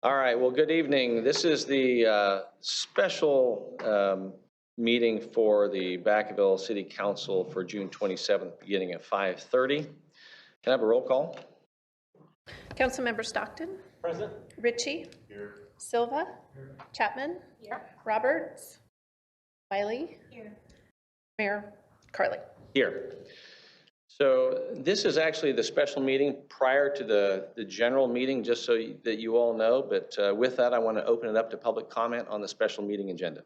All right, well, good evening. This is the special meeting for the Vacaville City Council for June 27th, beginning at 5:30. Can I have a roll call? Councilmember Stockton. Present. Ritchie. Here. Silva. Here. Chapman. Here. Roberts. Wiley. Here. Mayor Carley. Here. So this is actually the special meeting prior to the general meeting, just so that you all know. But with that, I want to open it up to public comment on the special meeting agenda.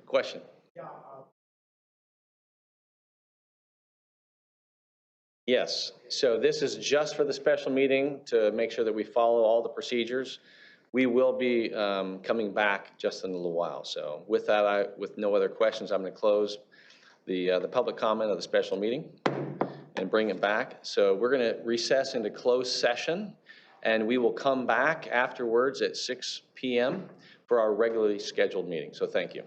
Question? Yes, so this is just for the special meeting to make sure that we follow all the procedures. We will be coming back just in a little while. So with that, with no other questions, I'm going to close the public comment of the special meeting and bring it back. So we're going to recess into closed session, and we will come back afterwards at 6 p.m. for our regularly scheduled meeting. So thank you.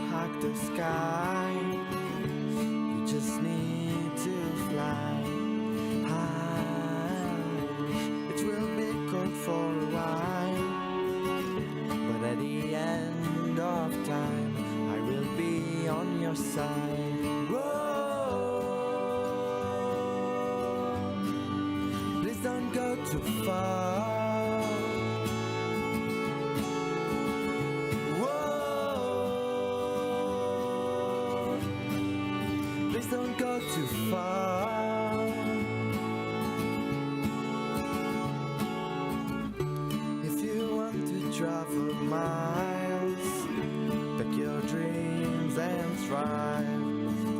hug the sky. You just need to fly high. It will be cold for a while, but at the end of time, I will be on your side. Whoa, please don't go too far. Please don't go too far. If you want to travel miles, pack your dreams and thrive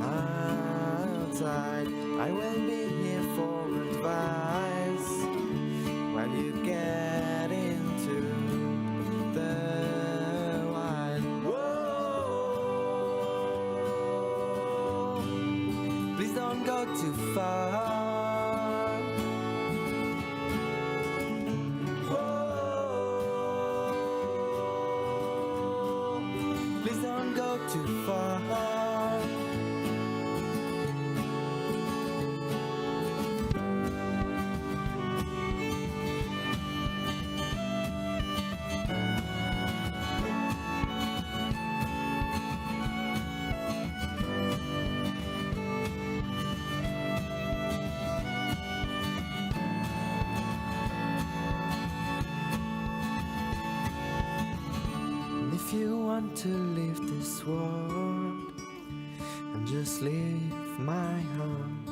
outside. I will be here for advice while you get into the wild. Whoa, please don't go too far. Whoa, please don't go too far. If you want to leave this world and just leave my heart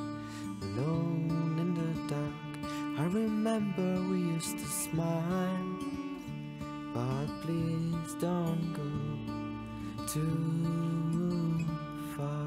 alone in the dark, I remember we used to smile, but please don't go too far.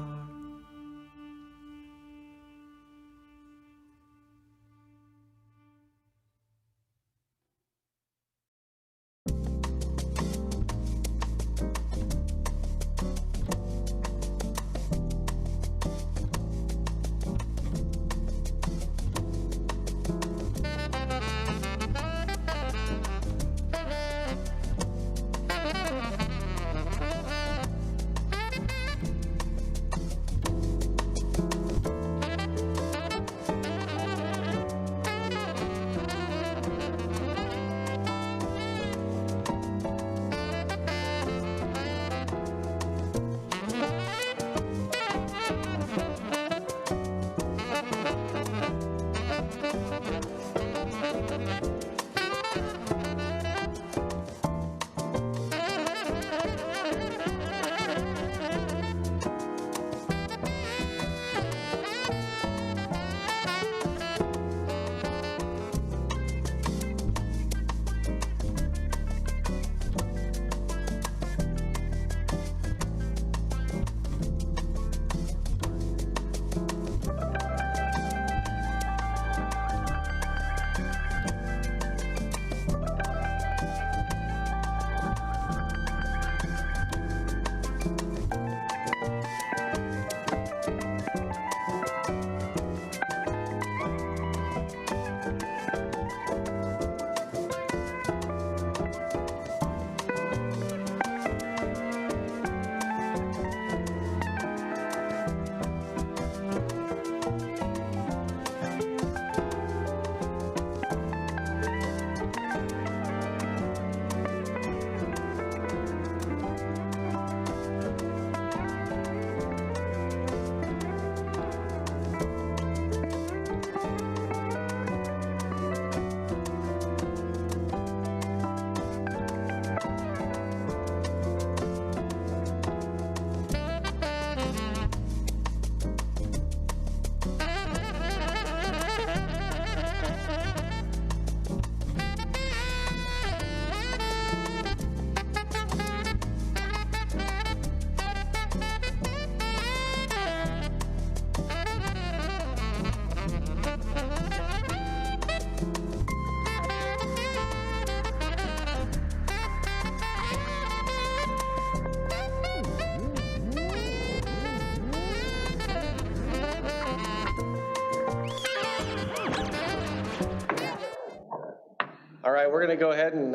All right, we're going to go ahead and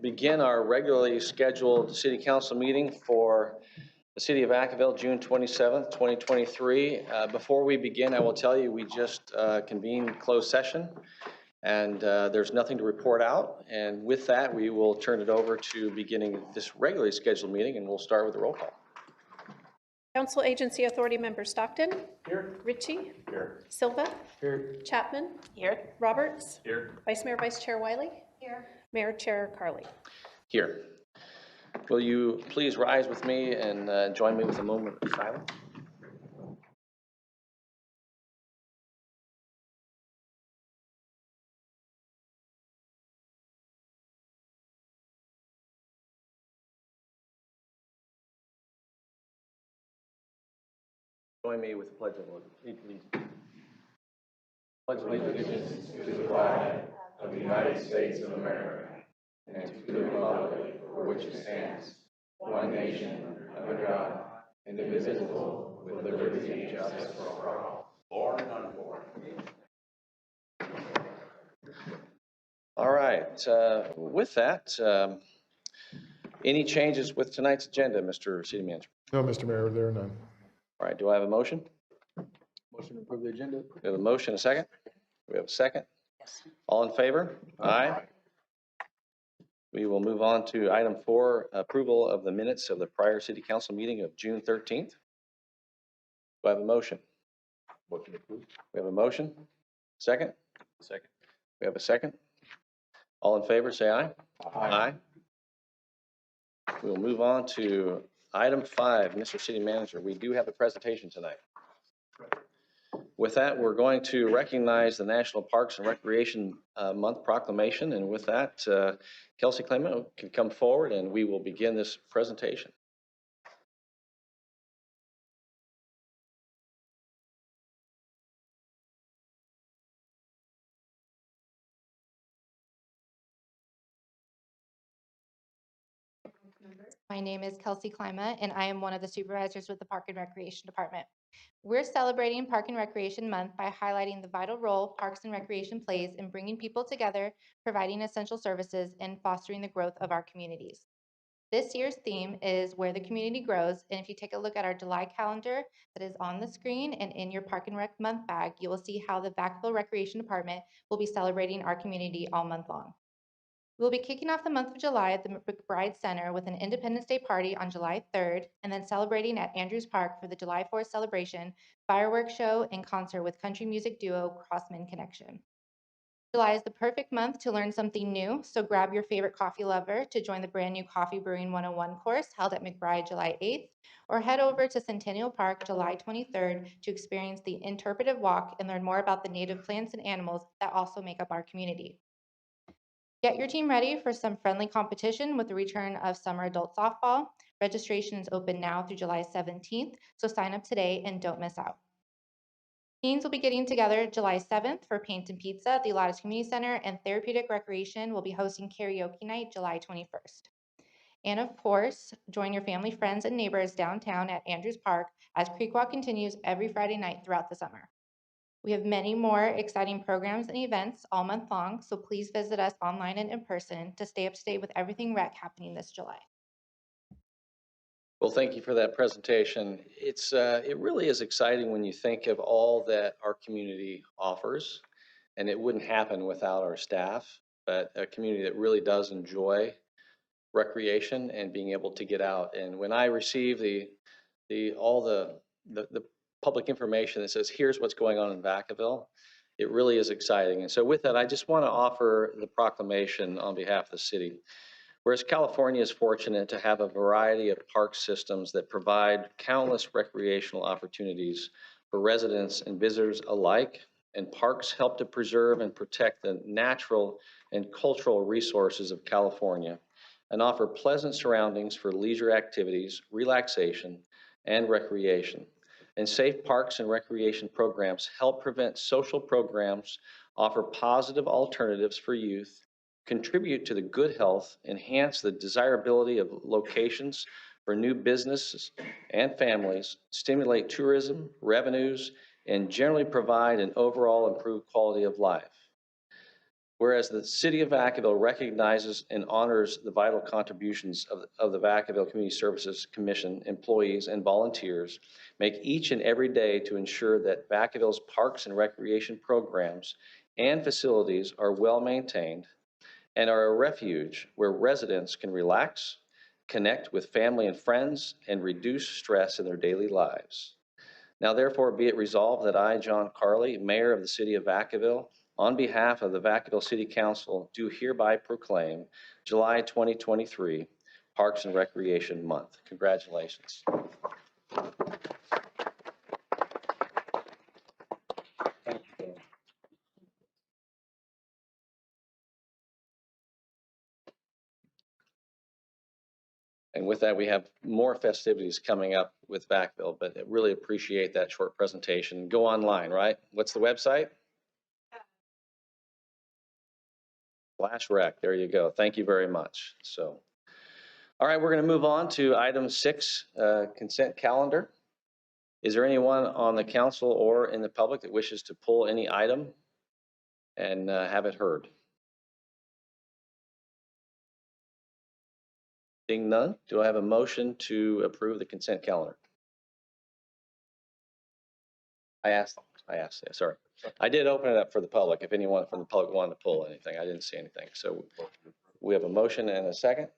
begin our regularly scheduled city council meeting for The City of Vacaville, June 27th, 2023. Before we begin, I will tell you we just convened closed session, and there's nothing to report out. And with that, we will turn it over to beginning this regularly scheduled meeting, and we'll start with the roll call. Council Agency Authority Member Stockton. Here. Ritchie. Here. Silva. Here. Chapman. Here. Roberts. Here. Vice Mayor, Vice Chair Wiley. Here. Mayor Chair Carly. Here. Will you please rise with me and join me with a moment of silence? Join me with the Pledge of Allegiance. Pledge of allegiance to the flag of the United States of America and to the republic for which it stands, one nation, under God, indivisible, with liberty and justice for all. Born and unborn. All right. With that, any changes with tonight's agenda, Mr. City Manager? No, Mr. Mayor, there are none. All right. Do I have a motion? Motion to approve the agenda. We have a motion, a second? We have a second? Yes. All in favor? Aye. We will move on to item 4, approval of the minutes of the prior city council meeting of June 13th. Do I have a motion? Motion approved. We have a motion. Second? Second. We have a second. All in favor, say aye. Aye. We'll move on to item 5, Mr. City Manager. We do have a presentation tonight. With that, we're going to recognize the National Parks and Recreation Month proclamation. And with that, Kelsey Clement can come forward and we will begin this presentation. My name is Kelsey Klima, and I am one of the supervisors with the Park and Recreation Department. We're celebrating Park and Recreation Month by highlighting the vital role Parks and Recreation plays in bringing people together, providing essential services, and fostering the growth of our communities. This year's theme is Where the Community Grows, and if you take a look at our July calendar that is on the screen and in your Park and Rec Month bag, you will see how the Vacaville Recreation Department will be celebrating our community all month long. We'll be kicking off the month of July at the McBride Center with an Independence Day party on July 3rd, and then celebrating at Andrews Park for the July 4th celebration, fireworks show, and concert with country music duo Crossman Connection. July is the perfect month to learn something new, so grab your favorite coffee lover to join the brand new Coffee Brewing 101 course held at McBride July 8th, or head over to Centennial Park July 23rd to experience the interpretive walk and learn more about the native plants and animals that also make up our community. Get your team ready for some friendly competition with the return of summer adult softball. Registration is open now through July 17th, so sign up today and don't miss out. Teens will be getting together July 7th for Paint and Pizza at the Lattice Community Center, and Therapeutic Recreation will be hosting karaoke night July 21st. And of course, join your family, friends, and neighbors downtown at Andrews Park as Creek Walk continues every Friday night throughout the summer. We have many more exciting programs and events all month long, so please visit us online and in person to stay up to date with everything rec happening this July. Well, thank you for that presentation. It really is exciting when you think of all that our community offers, and it wouldn't happen without our staff, but a community that really does enjoy recreation and being able to get out. And when I receive all the public information that says, here's what's going on in Vacaville, it really is exciting. And so with that, I just want to offer the proclamation on behalf of the city. Whereas California is fortunate to have a variety of park systems that provide countless recreational opportunities for residents and visitors alike, and parks help to preserve and protect the natural and cultural resources of California and offer pleasant surroundings for leisure activities, relaxation, and recreation. And safe parks and recreation programs help prevent social programs, offer positive alternatives for youth, contribute to the good health, enhance the desirability of locations for new businesses and families, stimulate tourism, revenues, and generally provide an overall improved quality of life. Whereas the city of Vacaville recognizes and honors the vital contributions of the Vacaville Community Services Commission employees and volunteers make each and every day to ensure that Vacaville's parks and recreation programs and facilities are well maintained and are a refuge where residents can relax, connect with family and friends, and reduce stress in their daily lives. Now therefore be it resolved that I, John Carley, Mayor of the City of Vacaville, on behalf of the Vacaville City Council, do hereby proclaim July 2023 Parks and Recreation Month. Congratulations. Thank you, Dan. And with that, we have more festivities coming up with Vacaville, but I really appreciate that short presentation. Go online, right? What's the website? /rec, there you go. Thank you very much. So, all right, we're going to move on to item 6, consent calendar. Is there anyone on the council or in the public that wishes to pull any item and have it heard? Seeing none, do I have a motion to approve the consent calendar? I asked, sorry. I did open it up for the public. If anyone from the public wanted to pull anything, I didn't see anything. So we have a motion and a second.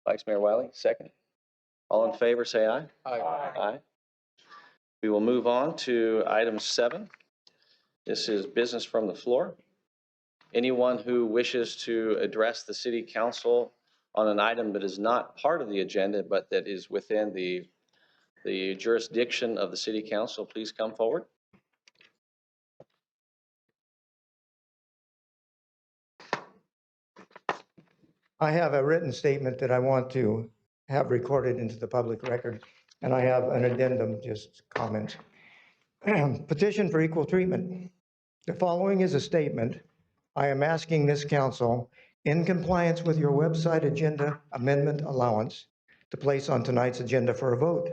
Vice Mayor Wiley, second. All in favor, say aye. Aye. Aye. We will move on to item 7. This is business from the floor. Anyone who wishes to address the city council on an item that is not part of the agenda, but that is within the jurisdiction of the city council, please come forward. I have a written statement that I want to have recorded into the public record, and I have an addendum, just comment. Petition for equal treatment. The following is a statement. I am asking this council, in compliance with your website agenda amendment allowance, to place on tonight's agenda for a vote.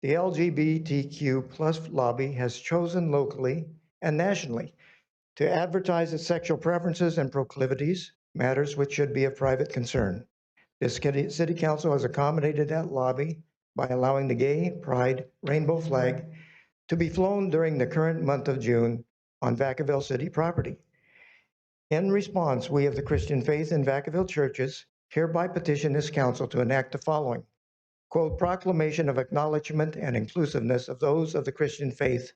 The LGBTQ plus lobby has chosen locally and nationally to advertise its sexual preferences and proclivities, matters which should be of private concern. This city council has accommodated that lobby by allowing the gay pride rainbow flag to be flown during the current month of June on Vacaville city property. In response, we of the Christian faith in Vacaville churches hereby petition this council to enact the following, quote, proclamation of acknowledgement and inclusiveness of those of the Christian faith,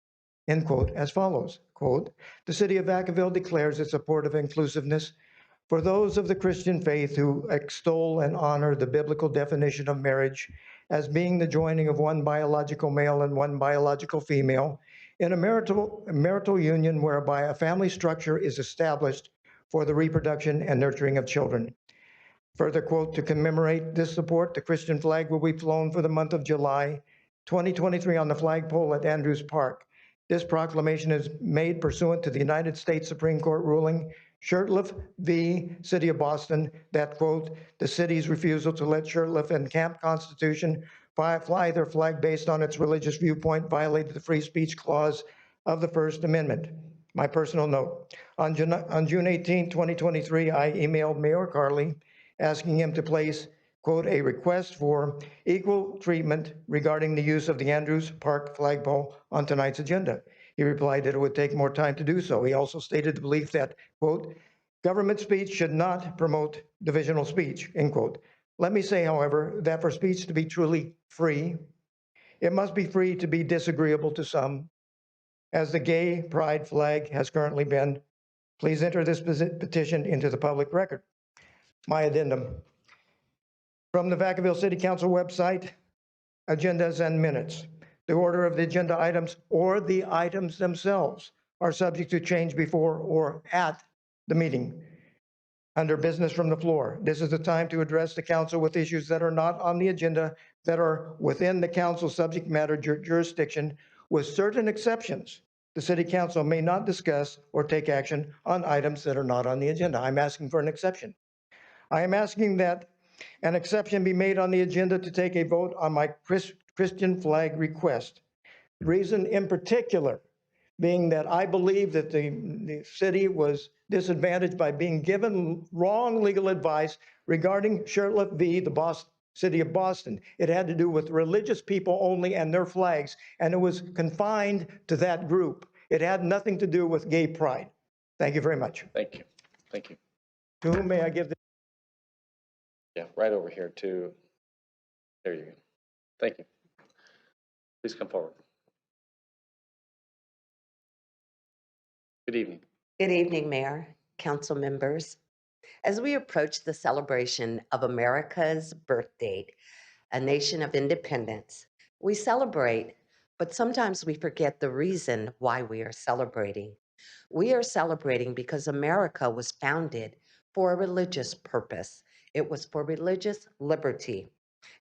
end quote, as follows, quote, the city of Vacaville declares its support of inclusiveness for those of the Christian faith who extol and honor the biblical definition of marriage as being the joining of one biological male and one biological female in a marital union whereby a family structure is established for the reproduction and nurturing of children. Further quote, to commemorate this support, the Christian flag will be flown for the month of July 2023 on the flagpole at Andrews Park. This proclamation is made pursuant to the United States Supreme Court ruling Shurtleff v. City of Boston that, quote, the city's refusal to let Shurtleff and Camp Constitution fly their flag based on its religious viewpoint violated the free speech clause of the First Amendment. My personal note, on June 18, 2023, I emailed Mayor Carley asking him to place, quote, a request for equal treatment regarding the use of the Andrews Park flagpole on tonight's agenda. He replied that it would take more time to do so. He also stated the belief that, quote, government speech should not promote divisional speech, end quote. Let me say, however, that for speech to be truly free, it must be free to be disagreeable to some, as the gay pride flag has currently been. Please enter this petition into the public record. My addendum. From the Vacaville City Council website, agendas and minutes. The order of the agenda items or the items themselves are subject to change before or at the meeting. Under business from the floor, this is the time to address the council with issues that are not on the agenda that are within the council's subject matter jurisdiction. With certain exceptions, the city council may not discuss or take action on items that are not on the agenda. I'm asking for an exception. I am asking that an exception be made on the agenda to take a vote on my Christian flag request. The reason in particular being that I believe that the city was disadvantaged by being given wrong legal advice regarding Shirtliff v. the City of Boston. It had to do with religious people only and their flags, and it was confined to that group. It had nothing to do with gay pride. Thank you very much. Thank you. Thank you. To whom may I give the Yeah, right over here too. There you go. Thank you. Please come forward. Good evening. Good evening, Mayor, council members. As we approach the celebration of America's birth date, a nation of independence, we celebrate, but sometimes we forget the reason why we are celebrating. We are celebrating because America was founded for a religious purpose. It was for religious liberty.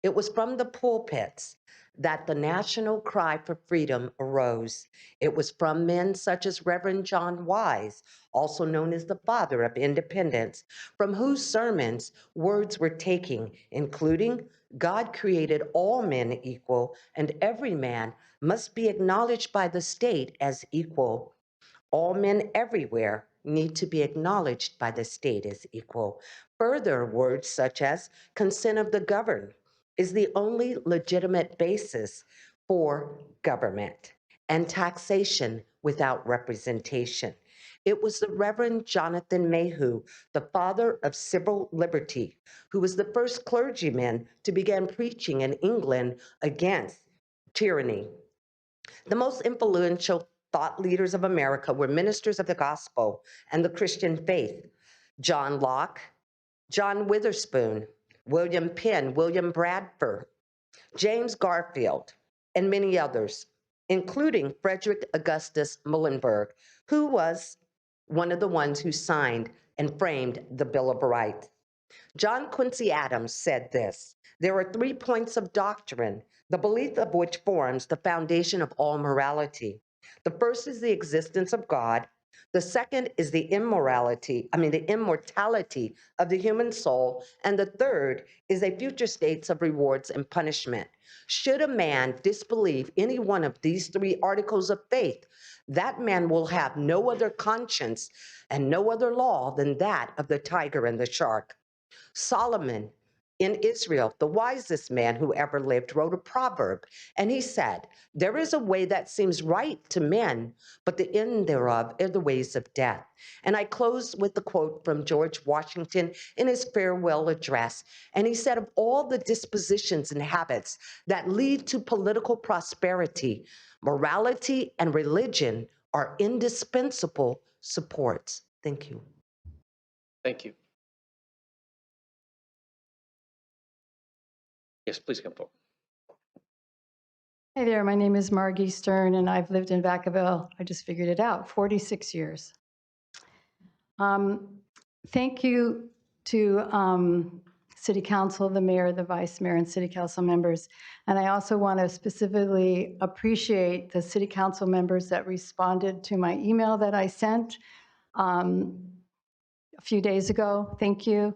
It was from the pulpits that the national cry for freedom arose. It was from men such as Reverend John Wise, also known as the father of independence, from whose sermons words were taken, including, God created all men equal, and every man must be acknowledged by the state as equal. All men everywhere need to be acknowledged by the state as equal. Further, words such as consent of the governed is the only legitimate basis for government, and taxation without representation. It was the Reverend Jonathan Mayhew, the father of civil liberty, who was the first clergyman to begin preaching in England against tyranny. The most influential thought leaders of America were ministers of the gospel and the Christian faith: John Locke, John Witherspoon, William Penn, William Bradford, James Garfield, and many others, including Frederick Augustus Muhlenberg, who was one of the ones who signed and framed the Bill of Rights. John Quincy Adams said this: there are 3 points of doctrine, the belief of which forms the foundation of all morality. The first is the existence of God. The second is the immortality of the human soul. And the third is a future states of rewards and punishment. Should a man disbelieve any one of these 3 articles of faith, that man will have no other conscience and no other law than that of the tiger and the shark. Solomon in Israel, the wisest man who ever lived, wrote a proverb, and he said, there is a way that seems right to men, but the end thereof are the ways of death. And I close with the quote from George Washington in his farewell address. And he said, of all the dispositions and habits that lead to political prosperity, morality and religion are indispensable supports. Thank you. Thank you. Yes, please come forward. Hey there, my name is Margie Stern, and I've lived in Vacaville, I just figured it out, 46 years. Thank you to City Council, the mayor, the vice mayor, and City Council members. And I also want to specifically appreciate the City Council members that responded to my email that I sent a few days ago. Thank you.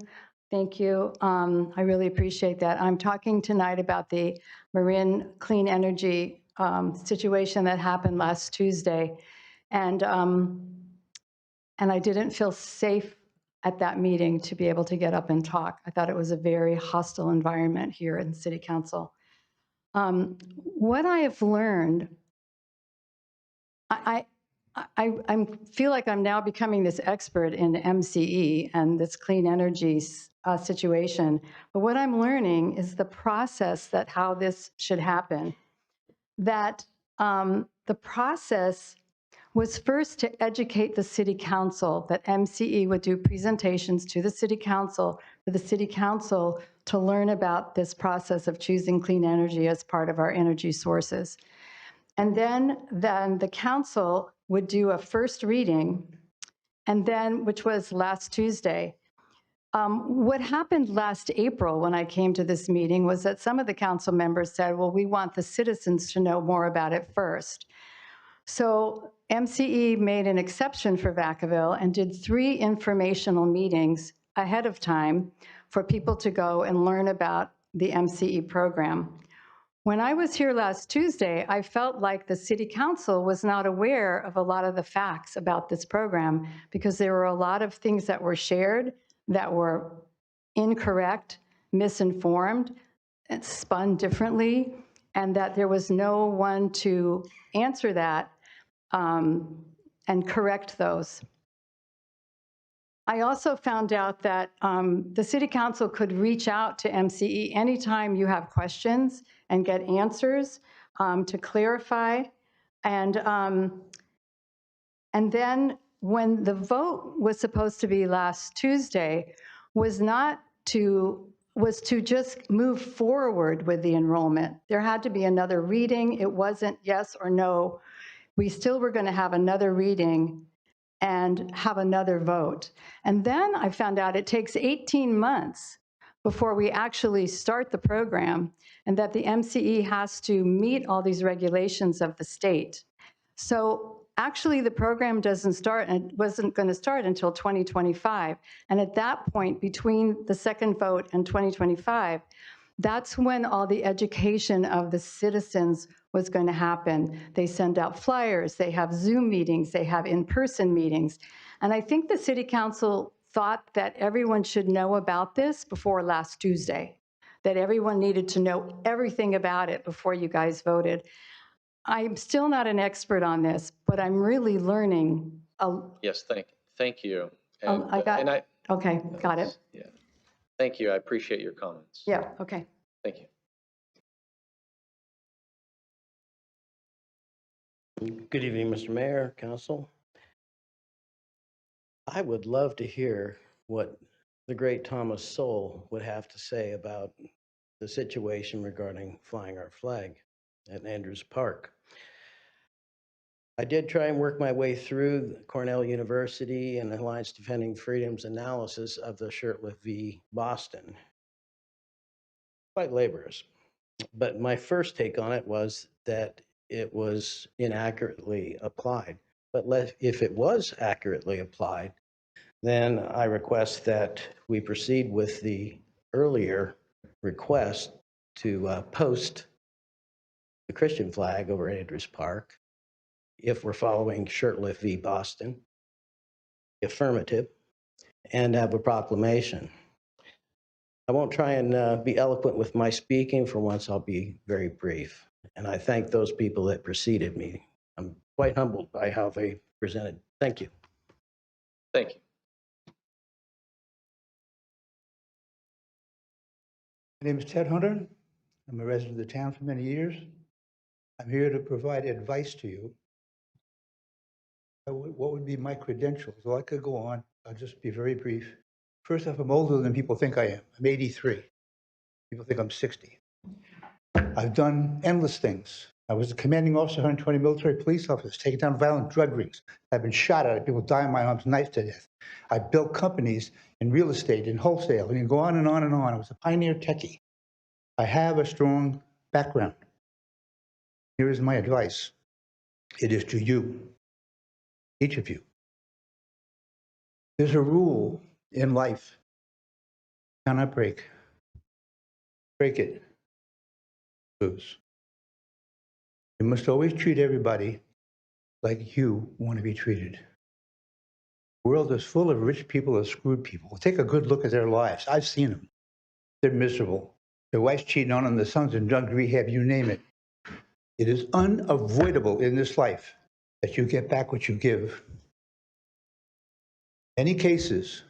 Thank you. I really appreciate that. I'm talking tonight about the Marin Clean Energy situation that happened last Tuesday. And I didn't feel safe at that meeting to be able to get up and talk. I thought it was a very hostile environment here in City Council. What I have learned, I feel like I'm now becoming this expert in MCE and this clean energy situation. But what I'm learning is the process that how this should happen. That the process was first to educate the City Council, that MCE would do presentations to the City Council, for the City Council to learn about this process of choosing clean energy as part of our energy sources. And then the council would do a first reading, and then, which was last Tuesday. What happened last April when I came to this meeting was that some of the council members said, well, we want the citizens to know more about it first. So MCE made an exception for Vacaville and did 3 informational meetings ahead of time for people to go and learn about the MCE program. When I was here last Tuesday, I felt like the city council was not aware of a lot of the facts about this program because there were a lot of things that were shared that were incorrect, misinformed, and spun differently, and that there was no one to answer that and correct those. I also found out that the city council could reach out to MCE anytime you have questions and get answers to clarify. And then when the vote was supposed to be last Tuesday, was to just move forward with the enrollment. There had to be another reading. It wasn't yes or no. We still were going to have another reading and have another vote. And then I found out it takes 18 months before we actually start the program, and that the MCE has to meet all these regulations of the state. So actually the program doesn't start, and it wasn't going to start until 2025. And at that point, between the second vote and 2025, that's when all the education of the citizens was going to happen. They send out flyers, they have Zoom meetings, they have in-person meetings. And I think the city council thought that everyone should know about this before last Tuesday, that everyone needed to know everything about it before you guys voted. I'm still not an expert on this, but I'm really learning. Yes, thank you. Okay, got it. Yeah, thank you. I appreciate your comments. Yeah, okay. Thank you. Good evening, Mr. Mayor, Council. I would love to hear what the great Thomas Sowell would have to say about the situation regarding flying our flag at Andrews Park. I did try and work my way through Cornell University and Alliance Defending Freedom's analysis of the Shirtlift v. Boston. Quite laborious. But my first take on it was that it was inaccurately applied. But if it was accurately applied, then I request that we proceed with the earlier request to post the Christian flag over Andrews Park if we're following Shirtlift v. Boston, affirmative, and have a proclamation. I won't try and be eloquent with my speaking. For once, I'll be very brief. And I thank those people that preceded me. I'm quite humbled by how they presented. Thank you. Thank you. My name is Ted Hunter. I'm a resident of the town for many years. I'm here to provide advice to you. What would be my credentials? Well, I could go on. I'll just be very brief. First off, I'm older than people think I am. I'm 83. People think I'm 60. I've done endless things. I was a commanding officer, 120 military police officers, taken down violent drug rings. I've been shot at, people die in my arms, knifed to death. I built companies in real estate, in wholesale, and you go on and on and on. I was a pioneer techie. I have a strong background. Here is my advice. It is to you, each of you. There's a rule in life. You cannot break. Break it, lose. You must always treat everybody like you want to be treated. The world is full of rich people and screwed people. Take a good look at their lives. I've seen them. They're miserable. Their wife's cheating on them, their sons in drug rehab, you name it. It is unavoidable in this life that you get back what you give. Many cases,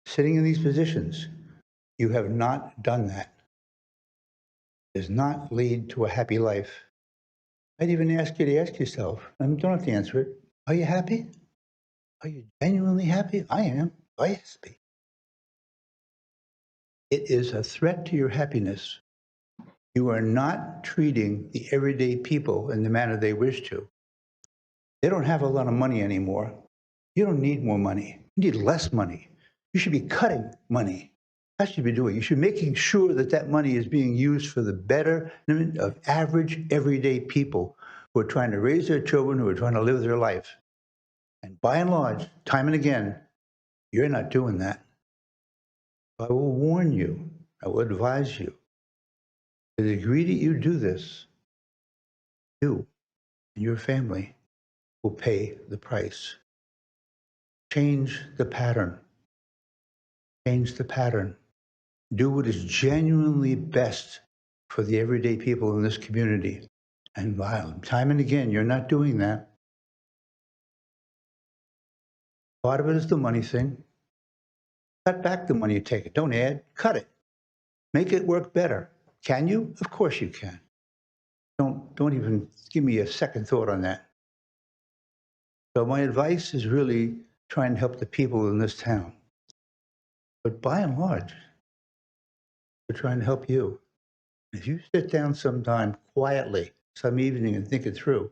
sitting in these positions, you have not done that. It does not lead to a happy life. I'd even ask you to ask yourself, and you don't have to answer it, are you happy? Are you genuinely happy? I am. I happy. It is a threat to your happiness. You are not treating the everyday people in the manner they wish to. They don't have a lot of money anymore. You don't need more money. You need less money. You should be cutting money. That's what you should be doing. You should be making sure that that money is being used for the betterment of average, everyday people who are trying to raise their children, who are trying to live their life. And by and large, time and again, you're not doing that. I will warn you. I will advise you. To the degree that you do this, you and your family will pay the price. Change the pattern. Change the pattern. Do what is genuinely best for the everyday people in this community. And while time and again, you're not doing that. Part of it is the money thing. Cut back the money you take it. Don't add, cut it. Make it work better. Can you? Of course you can. Don't even give me a second thought on that. So my advice is really try and help the people in this town. But by and large, we're trying to help you. If you sit down sometime quietly, some evening, and think it through,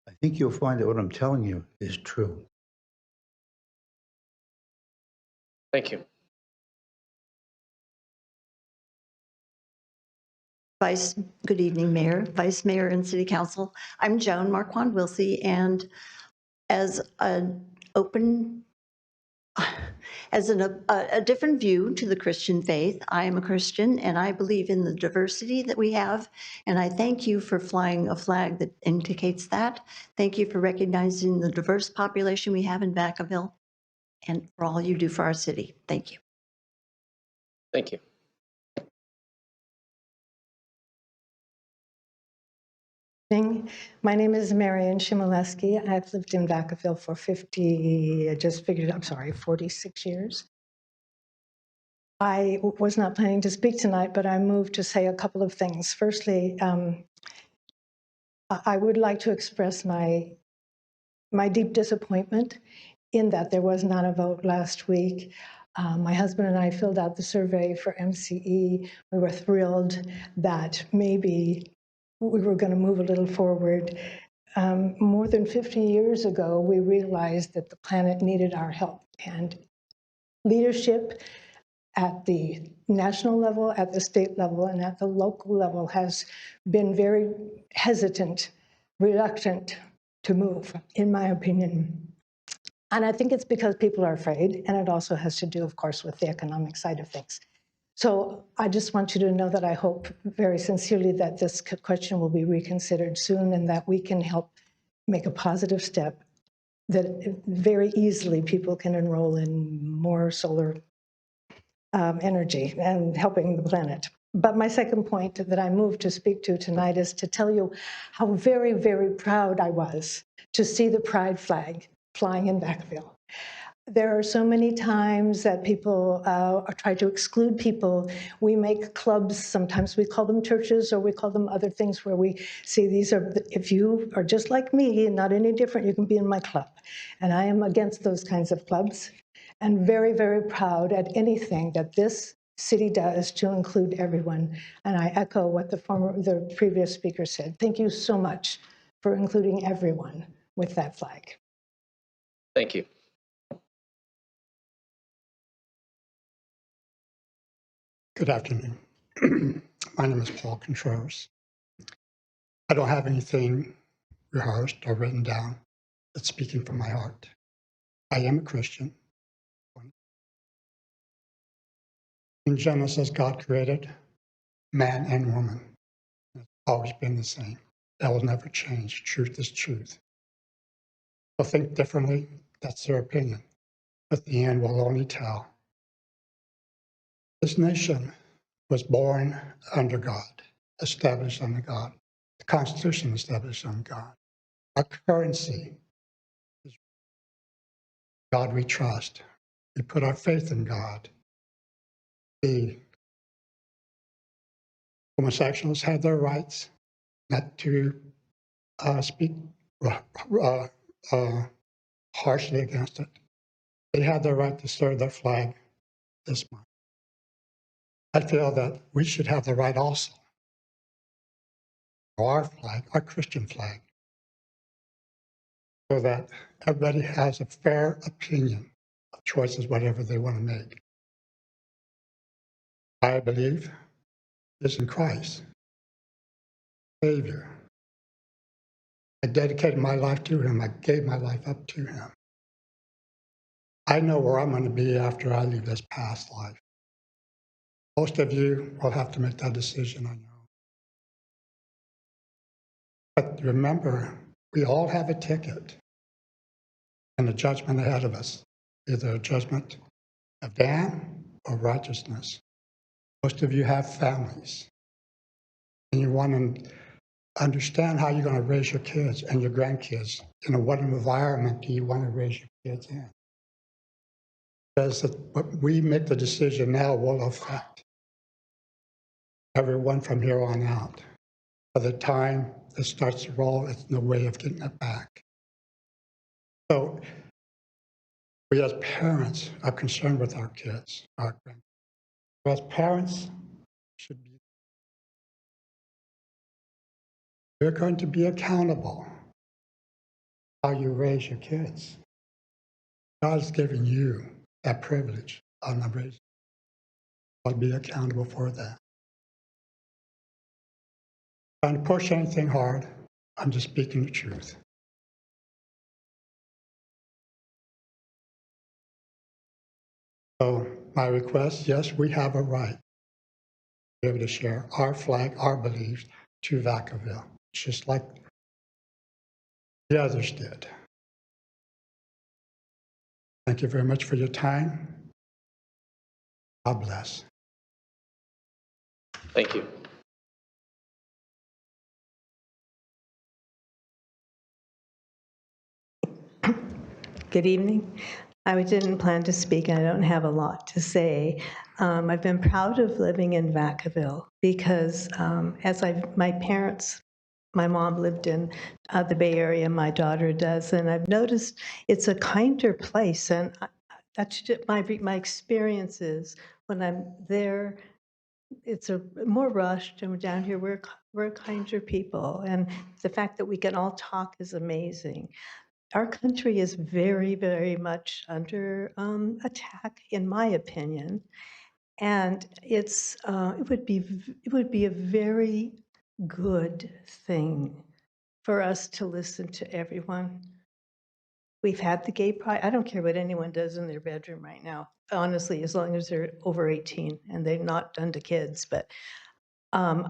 I think you'll find that what I'm telling you is true. Thank you. Good evening, Mayor, Vice Mayor, and City Council. I'm Joan Marquand Wilsey, and as an open, as a different view to the Christian faith, I am a Christian, and I believe in the diversity that we have, and I thank you for flying a flag that indicates that. Thank you for recognizing the diverse population we have in Vacaville, and for all you do for our city. Thank you. Thank you. My name is Marian Shimoleski. I've lived in Vacaville for 46 years. I was not planning to speak tonight, but I moved to say a couple of things. Firstly, I would like to express my deep disappointment in that there was not a vote last week. My husband and I filled out the survey for MCE. We were thrilled that maybe we were going to move a little forward. More than 50 years ago, we realized that the planet needed our help, and leadership at the national level, at the state level, and at the local level has been very hesitant, reluctant to move, in my opinion. And I think it's because people are afraid, and it also has to do, of course, with the economic side of things. So I just want you to know that I hope very sincerely that this question will be reconsidered soon and that we can help make a positive step, that very easily people can enroll in more solar energy and helping the planet. But my second point that I moved to speak to tonight is to tell you how very, very proud I was to see the pride flag flying in Vacaville. There are so many times that people try to exclude people. We make clubs, sometimes we call them churches or we call them other things where we see these are, if you are just like me and not any different, you can be in my club. And I am against those kinds of clubs and very, very proud at anything that this city does to include everyone. And I echo what the previous speaker said. Thank you so much for including everyone with that flag. Thank you. Good afternoon. My name is Paul Contreras. I don't have anything rehearsed or written down. It's speaking from my heart. I am a Christian. In Genesis, God created man and woman. It's always been the same. That will never change. Truth is truth. They'll think differently. That's their opinion. But the end will only tell. This nation was born under God, established under God. The Constitution established under God. Our currency is God we trust. We put our faith in God. The homosexuals have their rights not to speak harshly against it. They have the right to serve their flag this month. I feel that we should have the right also for our flag, our Christian flag, so that everybody has a fair opinion of choices, whatever they want to make. I believe is in Christ, Savior. I dedicated my life to him. I gave my life up to him. I know where I'm going to be after I leave this past life. Most of you will have to make that decision on your own. But remember, we all have a ticket and a judgment ahead of us, either a judgment of damn or righteousness. Most of you have families, and you want to understand how you're going to raise your kids and your grandkids. What environment do you want to raise your kids in? Because what we make the decision now will affect everyone from here on out. By the time it starts to roll, it's no way of getting it back. So we as parents are concerned with our kids, our grandkids. As parents, should be. You're going to be accountable how you raise your kids. God's given you that privilege on the raising. I'll be accountable for that. Trying to push anything hard, I'm just speaking the truth. So my request, yes, we have a right to be able to share our flag, our beliefs to Vacaville, just like the others did. Thank you very much for your time. God bless. Thank you. Good evening. I didn't plan to speak, and I don't have a lot to say. I've been proud of living in Vacaville because my parents, my mom lived in the Bay Area, my daughter does, and I've noticed it's a kinder place. And that's my experience is when I'm there, it's more rushed, and down here we're kinder people, and the fact that we can all talk is amazing. Our country is very, very much under attack, in my opinion, and it would be a very good thing for us to listen to everyone. We've had the gay pride. I don't care what anyone does in their bedroom right now, honestly, as long as they're over 18 and they're not done to kids. But I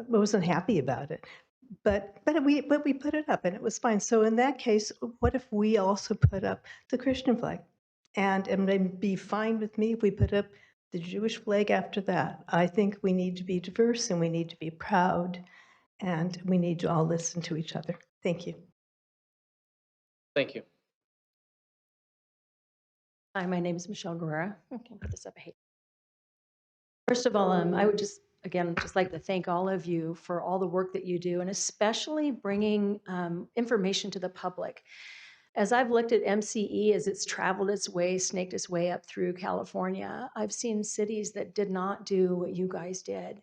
wasn't happy about it. But we put it up and it was fine. So in that case, what if we also put up the Christian flag? And it would be fine with me if we put up the Jewish flag after that. I think we need to be diverse and we need to be proud and we need to all listen to each other. Thank you. Thank you. Hi, my name is Michelle Guerrera. Okay, put this up. First of all, I would just like to thank all of you for all the work that you do, and especially bringing information to the public. As I've looked at MCE as it's traveled its way, snaked its way up through California, I've seen cities that did not do what you guys did,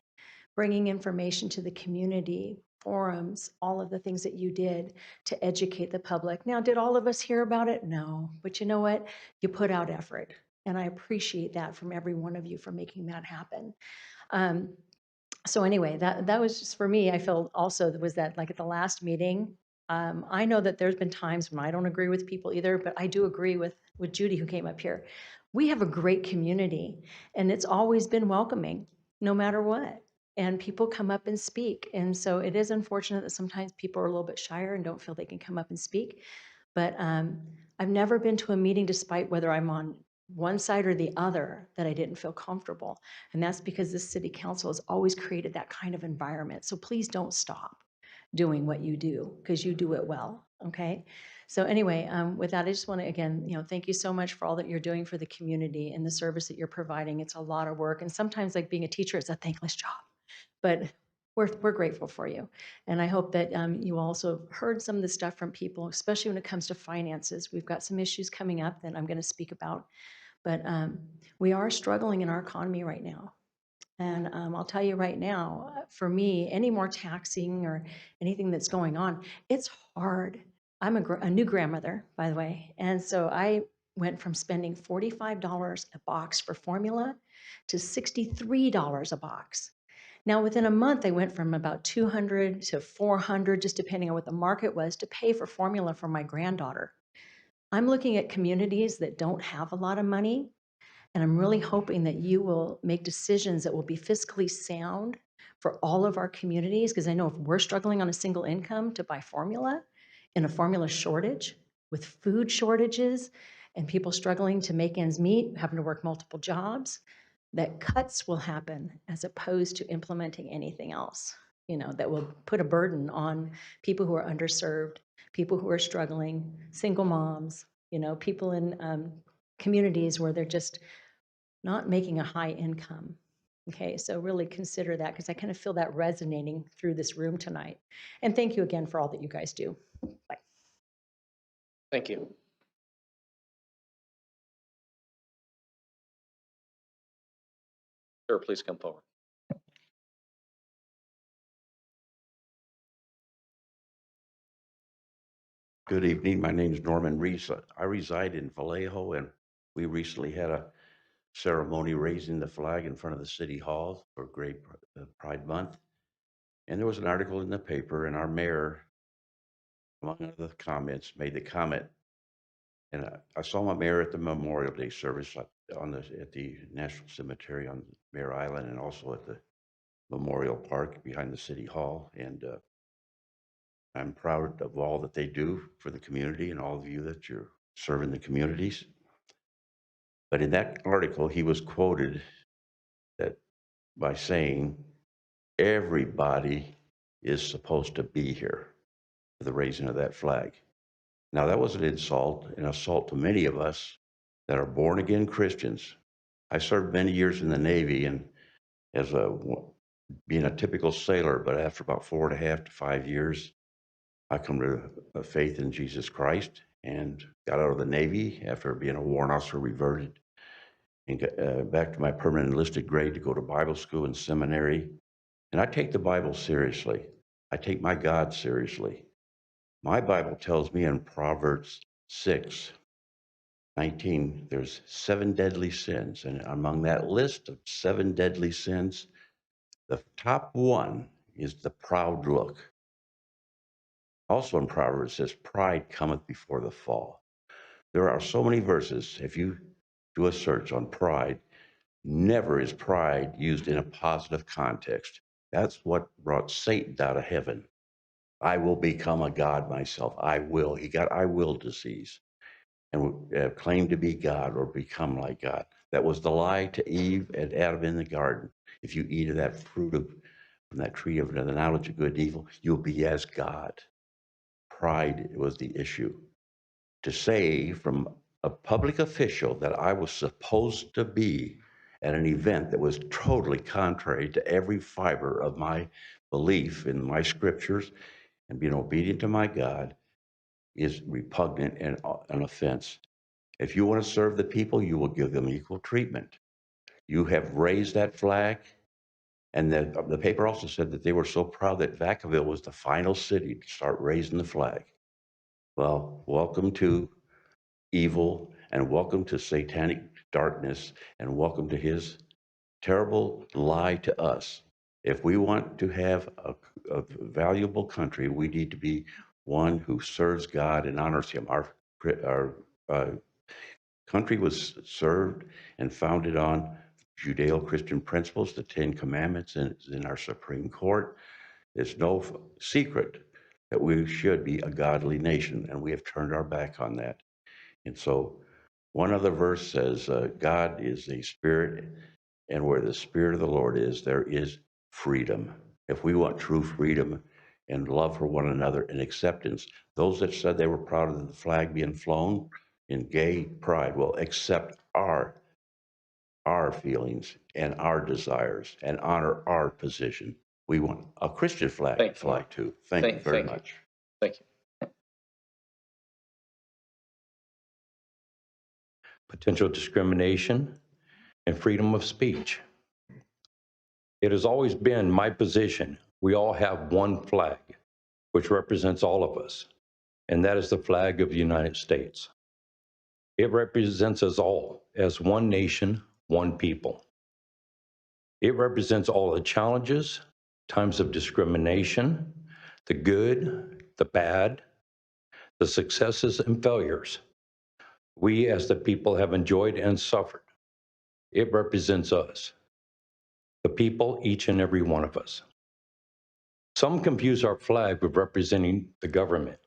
bringing information to the community, forums, all of the things that you did to educate the public. Now, did all of us hear about it? No, but you know what? You put out effort, and I appreciate that from every one of you for making that happen. So anyway, that was just for me. I felt also was that like at the last meeting, I know that there's been times when I don't agree with people either, but I do agree with Judy who came up here. We have a great community, and it's always been welcoming, no matter what. And people come up and speak. And so it is unfortunate that sometimes people are a little bit shyer and don't feel they can come up and speak. But I've never been to a meeting, despite whether I'm on one side or the other, that I didn't feel comfortable. And that's because this city council has always created that kind of environment. So please don't stop doing what you do, because you do it well, okay? So anyway, with that, I just want to, again, thank you so much for all that you're doing for the community and the service that you're providing. It's a lot of work. And sometimes, like being a teacher, it's a thankless job. But we're grateful for you. And I hope that you also heard some of the stuff from people, especially when it comes to finances. We've got some issues coming up that I'm going to speak about. But we are struggling in our economy right now. And I'll tell you right now, for me, any more taxing or anything that's going on, it's hard. I'm a new grandmother, by the way. And so I went from spending $45 a box for formula to $63 a box. Now, within a month, I went from about $200 to $400, just depending on what the market was, to pay for formula for my granddaughter. I'm looking at communities that don't have a lot of money, and I'm really hoping that you will make decisions that will be fiscally sound, for all of our communities, because I know if we're struggling on a single income to buy formula, in a formula shortage, with food shortages, and people struggling to make ends meet, having to work multiple jobs, that cuts will happen as opposed to implementing anything else, that will put a burden on people who are underserved, people who are struggling, single moms, people in communities where they're just not making a high income. Okay, so really consider that, because I kind of feel that resonating through this room tonight. And thank you again for all that you guys do. Bye. Thank you. Sir, please come forward. Good evening. My name is Norman Reese. I reside in Vallejo, and we recently had a ceremony raising the flag in front of the city hall for Great Pride Month. And there was an article in the paper, and our mayor, among other comments, made the comment. And I saw my mayor at the Memorial Day service at the National Cemetery on Mare Island, and also at the Memorial Park behind the city hall. And I'm proud of all that they do for the community and all of you that you're serving the communities. But in that article, he was quoted that by saying, everybody is supposed to be here for the raising of that flag. Now, that was an insult to many of us that are born again Christians. I served many years in the Navy, and being a typical sailor, but after about 4.5 to 5 years, I come to faith in Jesus Christ and got out of the Navy after being a warrant officer, reverted, and got back to my permanent enlisted grade to go to Bible school and seminary. And I take the Bible seriously. I take my God seriously. My Bible tells me in Proverbs 6:19, there's 7 deadly sins. And among that list of 7 deadly sins, the top one is the proud look. Also in Proverbs, it says, pride cometh before the fall. There are so many verses. If you do a search on pride, never is pride used in a positive context. That's what brought Satan out of heaven. I will become a God myself. I will. He got I will disease and claimed to be God or become like God. That was the lie to Eve and Adam in the garden. If you eat of that fruit from that tree of the knowledge of good and evil, you'll be as God. Pride was the issue. To say from a public official that I was supposed to be at an event that was totally contrary to every fiber of my belief in my scriptures and being obedient to my God is repugnant and an offense. If you want to serve the people, you will give them equal treatment. You have raised that flag. And the paper also said that they were so proud that Vacaville was the final city to start raising the flag. Well, welcome to evil, and welcome to satanic darkness, and welcome to his terrible lie to us. If we want to have a valuable country, we need to be one who serves God and honors him. Our country was served and founded on Judeo-Christian principles, the 10 Commandments, and it's in our Supreme Court. It's no secret that we should be a godly nation, and we have turned our back on that. And so one other verse says, God is a spirit, and where the Spirit of the Lord is, there is freedom. If we want true freedom and love for one another and acceptance, those that said they were proud of the flag being flown in gay pride will accept our feelings and our desires and honor our position. We want a Christian flag to fly too. Thank you very much. Thank you. Potential discrimination, and freedom of speech. It has always been my position, we all have one flag, which represents all of us, and that is the flag of the United States. It represents us all as one nation, one people. It represents all the challenges, times of discrimination, the good, the bad, the successes and failures we as the people have enjoyed and suffered. It represents us, the people, each and every one of us. Some confuse our flag with representing the government.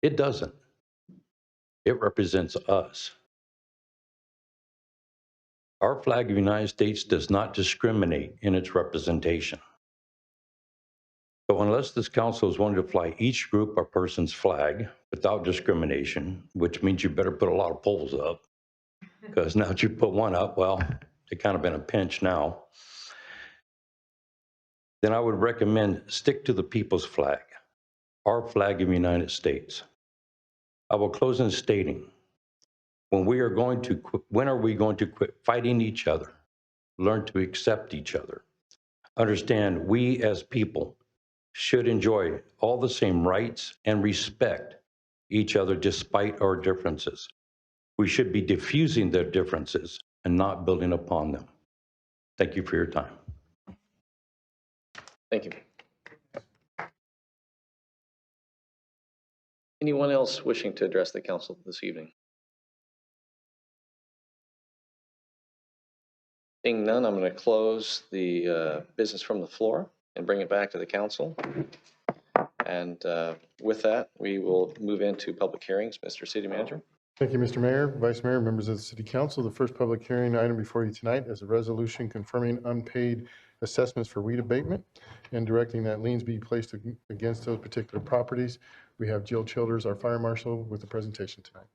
It doesn't. It represents us. Our flag of the United States does not discriminate in its representation. So unless this council is wanting to fly each group or person's flag without discrimination, which means you better put a lot of poles up, because now that you put one up, well, they're kind of in a pinch now, then I would recommend stick to the people's flag, our flag of the United States. I will close in stating, when are we going to quit fighting each other, learn to accept each other, understand we as people should enjoy all the same rights and respect each other despite our differences. We should be diffusing their differences and not building upon them. Thank you for your time. Thank you. Anyone else wishing to address the council this evening? Seeing none, I'm going to close the business from the floor and bring it back to the council. And with that, we will move into public hearings. Mr. City Manager. Thank you, Mr. Mayor, Vice Mayor, members of the City Council. The first public hearing item before you tonight is a resolution confirming unpaid assessments for weed abatement and directing that liens be placed against those particular properties. We have Jill Childers, our fire marshal, with the presentation tonight.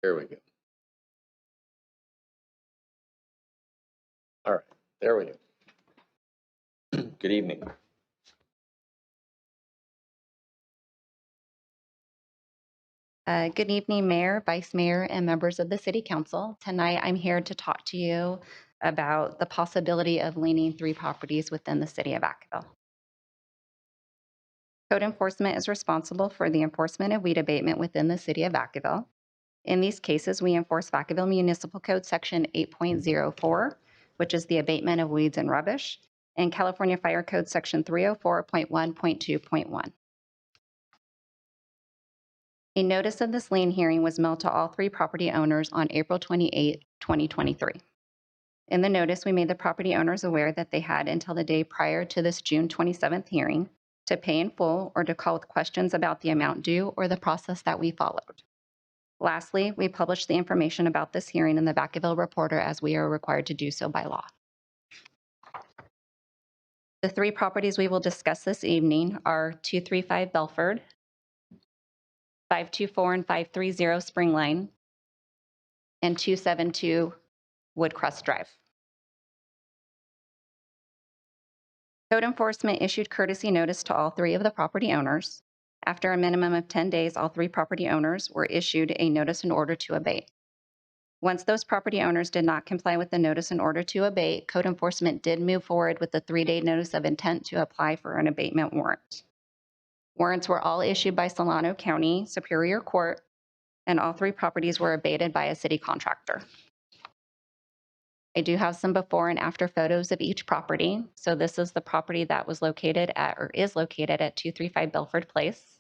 There we go. All right, there we go. Good evening. Good evening, Mayor, Vice Mayor, and members of the City Council. Tonight, I'm here to talk to you about the possibility of liening 3 properties within the City of Vacaville. Code enforcement is responsible for the enforcement of weed abatement within the City of Vacaville. In these cases, we enforce Vacaville Municipal Code Section 8.04, which is the abatement of weeds and rubbish, and California Fire Code Section 304.1.2.1. A notice of this lien hearing was mailed to all 3 property owners on April 28, 2023. In the notice, we made the property owners aware that they had until the day prior to this June 27th hearing to pay in full or to call with questions about the amount due or the process that we followed. Lastly, we published the information about this hearing in the Vacaville Reporter as we are required to do so by law. The 3 properties we will discuss this evening are 235 Belford, 524 and 530 Spring Lane, and 272 Woodcrest Drive. Code enforcement issued courtesy notice to all 3 of the property owners. After a minimum of 10 days, all 3 property owners were issued a notice in order to abate. Once those property owners did not comply with the notice in order to abate, code enforcement did move forward with the 3-day notice of intent to apply for an abatement warrant. Warrants were all issued by Solano County Superior Court, and all 3 properties were abated by a city contractor. I do have some before and after photos of each property. So this is the property that was located at, or is located at 235 Belford Place.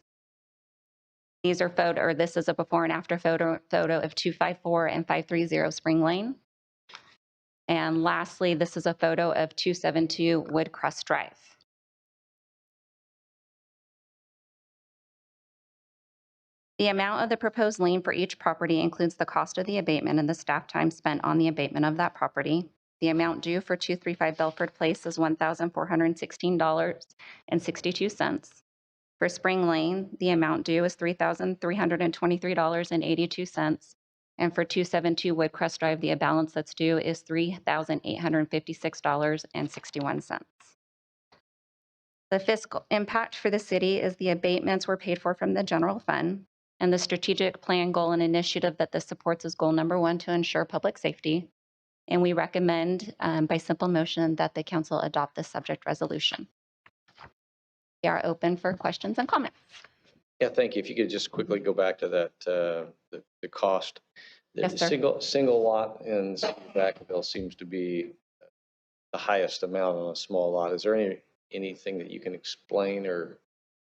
These are this is a before and after photo of 254 and 530 Spring Lane. And lastly, this is a photo of 272 Woodcrest Drive. The amount of the proposed lien for each property includes the cost of the abatement and the staff time spent on the abatement of that property. The amount due for 235 Belford Place is $1,416.62. For Spring Lane, the amount due is $3,323.82. And for 272 Woodcrest Drive, the balance that's due is $3,856.61. The fiscal impact for the city is the abatements were paid for from the general fund, and the strategic plan, goal, and initiative that this supports is goal number 1, to ensure public safety. And we recommend by simple motion that the council adopt this subject resolution. We are open for questions and comments. Yeah, thank you. If you could just quickly go back to that, the cost. Yes, The sir. single lot in Vacaville seems to be the highest amount on a small lot. Is there anything that you can explain or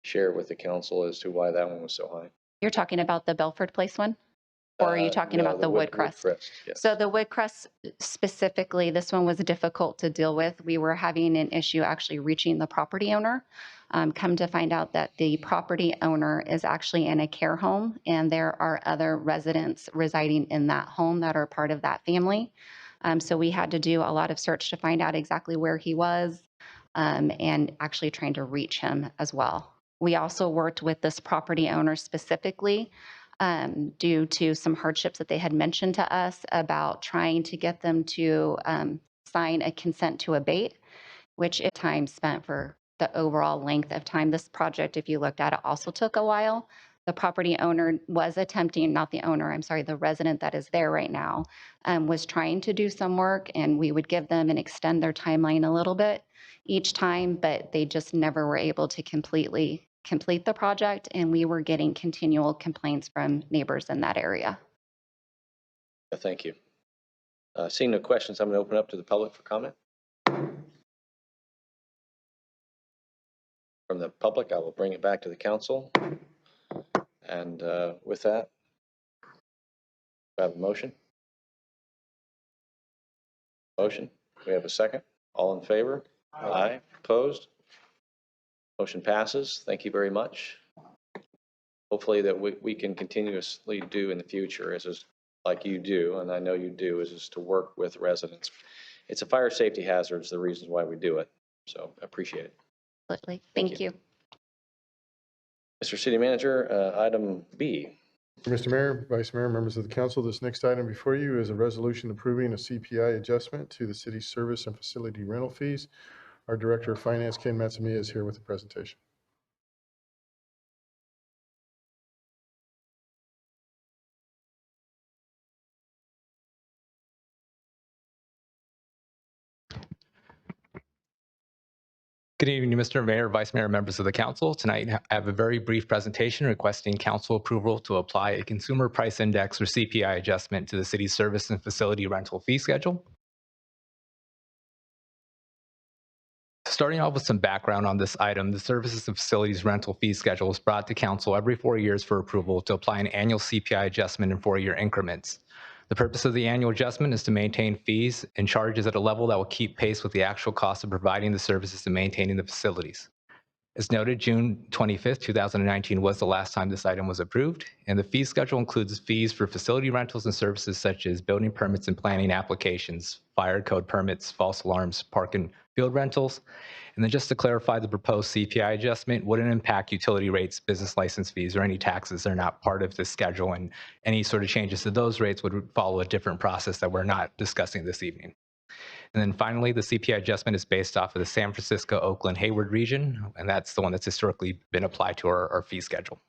share with the council as to why that one was so high? You're talking about the Belford Place one? Or are you talking No, about the Woodcrest? Yes. So the Woodcrest specifically, this one was difficult to deal with. We were having an issue actually reaching the property owner. Come to find out that the property owner is actually in a care home, and there are other residents residing in that home that are part of that family. So we had to do a lot of search to find out exactly where he was, and actually trying to reach him as well. We also worked with this property owner specifically due to some hardships that they had mentioned to us about trying to get them to sign a consent to abate, which is time spent for the overall length of time. This project, if you looked at it, also took a while. The property owner was attempting, not the owner, I'm sorry, the resident that is there right now, was trying to do some work, and we would give them and extend their timeline a little bit each time, but they just never were able to completely complete the project, and we were getting continual complaints from neighbors in that area. Thank you. Seeing no questions, I'm going to open up to the public for comment. From the public, I will bring it back to the council. And with that, we have a motion. Motion. We have a second. All in favor? Aye. Opposed? Motion passes. Thank you very much. Hopefully that we can continuously do in the future, as is like you do, and I know you do, is to work with residents. It's a fire safety hazard, is the reasons why we do it. So I appreciate it. Absolutely. Thank you. Mr. City Manager, item B. Mr. Mayor, Vice Mayor, members of the council, this next item before you is a resolution approving a CPI adjustment to the city's service and facility rental fees. Our Director of Finance, Ken Matsumia, is here with the presentation. Good evening, Mr. Mayor, Vice Mayor, members of the council. Tonight, I have a very brief presentation requesting council approval to apply a consumer price index or CPI adjustment to the city's service and facility rental fee schedule. Starting off with some background on this item, the services and facilities rental fee schedule is brought to council every 4 years for approval to apply an annual CPI adjustment in 4-year increments. The purpose of the annual adjustment is to maintain fees and charges at a level that will keep pace with the actual cost of providing the services and maintaining the facilities. As noted, June 25th, 2019 was the last time this item was approved, and the fee schedule includes fees for facility rentals and services such as building permits and planning applications, fire code permits, false alarms, park and field rentals. And then just to clarify, the proposed CPI adjustment wouldn't impact utility rates, business license fees, or any taxes. They're not part of this schedule, and any sort of changes to those rates would follow a different process that we're not discussing this evening. And then finally, the CPI adjustment is based off of the San Francisco, Oakland, Hayward region, and that's the one that's historically been applied to our fee schedule.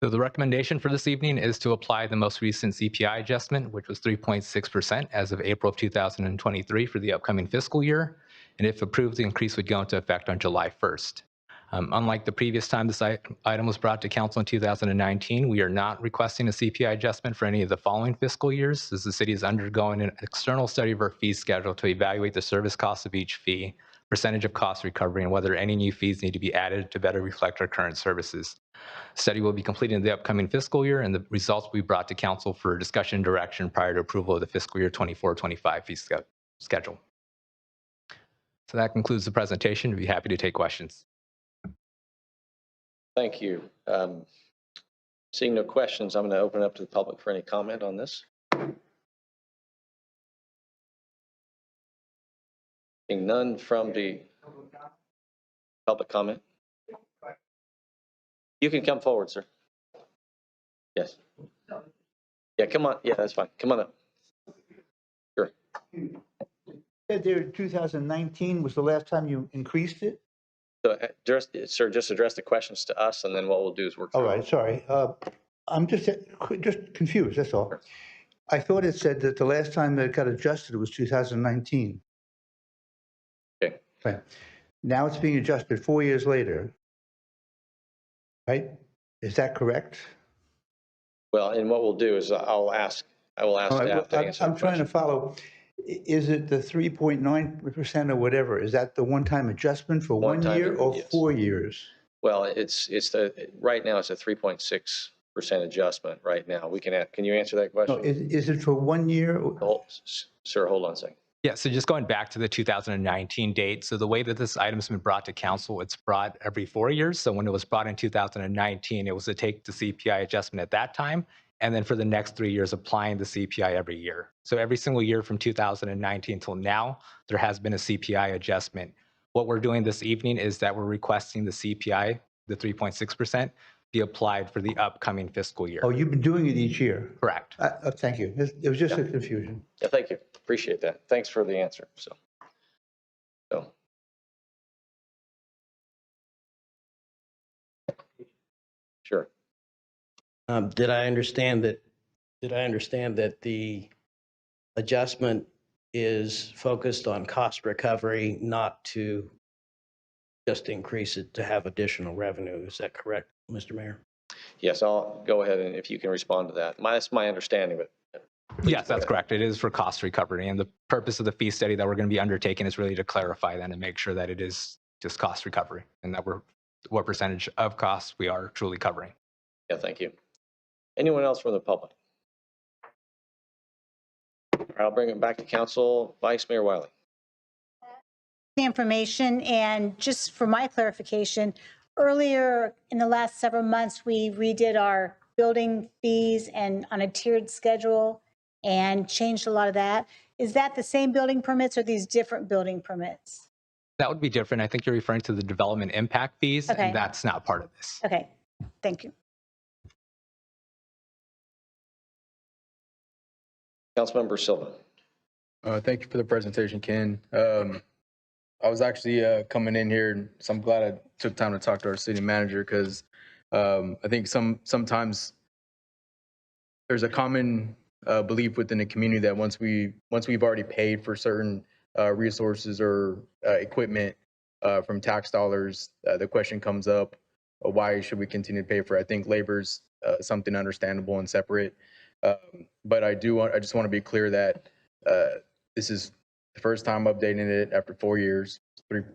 So the recommendation for this evening is to apply the most recent CPI adjustment, which was 3.6% as of April of 2023 for the upcoming fiscal year. And if approved, the increase would go into effect on July 1st. Unlike the previous time this item was brought to council in 2019, we are not requesting a CPI adjustment for any of the following fiscal years, as the city is undergoing an external study of our fee schedule to evaluate the service costs of each fee, percentage of cost recovery, and whether any new fees need to be added to better reflect our current services. The study will be completed in the upcoming fiscal year, and the results will be brought to council for discussion and direction prior to approval of the fiscal year 24-25 fee schedule. So that concludes the presentation. I'd be happy to take questions. Thank you. Seeing no questions, I'm going to open up to the public for any comment on this. Seeing none from the public comment. You can come forward, sir. Yes. Yeah, come on. Yeah, that's fine. Come on up. Sure. Said there 2019 was the last time you increased it? So, sir, just address the questions to us, and then what we'll do is work through. All right, sorry. I'm just confused, that's all. I thought it said that the last time that it got adjusted was 2019. Okay. Right. Now it's being adjusted 4 years later, right? Is that correct? Well, and what we'll do is I will ask All right, staff to well, answer. I'm trying to follow. Is it the 3.9% or whatever? Is that the one-time adjustment for 1 One-time, year or yes. 4 years? Well, right now it's a 3.6% adjustment right now. Can you answer that No, question? is it for 1 year? Sir, hold on a second. Yeah, so just going back to the 2019 date, so the way that this item's been brought to council, it's brought every 4 years. So when it was brought in 2019, it was to take the CPI adjustment at that time, and then for the next 3 years, applying the CPI every year. So every single year from 2019 till now, there has been a CPI adjustment. What we're doing this evening is that we're requesting the CPI, the 3.6%, be applied for the upcoming fiscal year. Oh, you've been doing it each year? Correct. Thank you. It was just a confusion. Yeah, thank you. Appreciate that. Thanks for the answer. So. Sure. Did I understand that the adjustment is focused on cost recovery, not to just increase it to have additional revenue? Is that correct, Mr. Mayor? Yes, I'll go ahead and if you can respond to that. That's my understanding of it. Yes, that's correct. It is for cost recovery. And the purpose of the fee study that we're going to be undertaking is really to clarify that and make sure that it is just cost recovery and that what percentage of costs we are truly covering. Yeah, thank you. Anyone else from the public? I'll bring it back to council. Vice Mayor Wiley. The information, and just for my clarification, earlier in the last several months, we redid our building fees and on a tiered schedule and changed a lot of that. Is that the same building permits or these different building permits? That would be different. I think you're referring to the development impact fees, Okay. and that's not part of this. Okay, thank you. Councilmember Silva. Thank you for the presentation, Ken. I was actually coming in here, so I'm glad I took time to talk to our city manager because I think sometimes there's a common belief within the community that once we've already paid for certain resources or equipment from tax dollars, the question comes up, why should we continue to pay for it? I think labor's something understandable and separate. But I just want to be clear that this is the first time updating it after 4 years,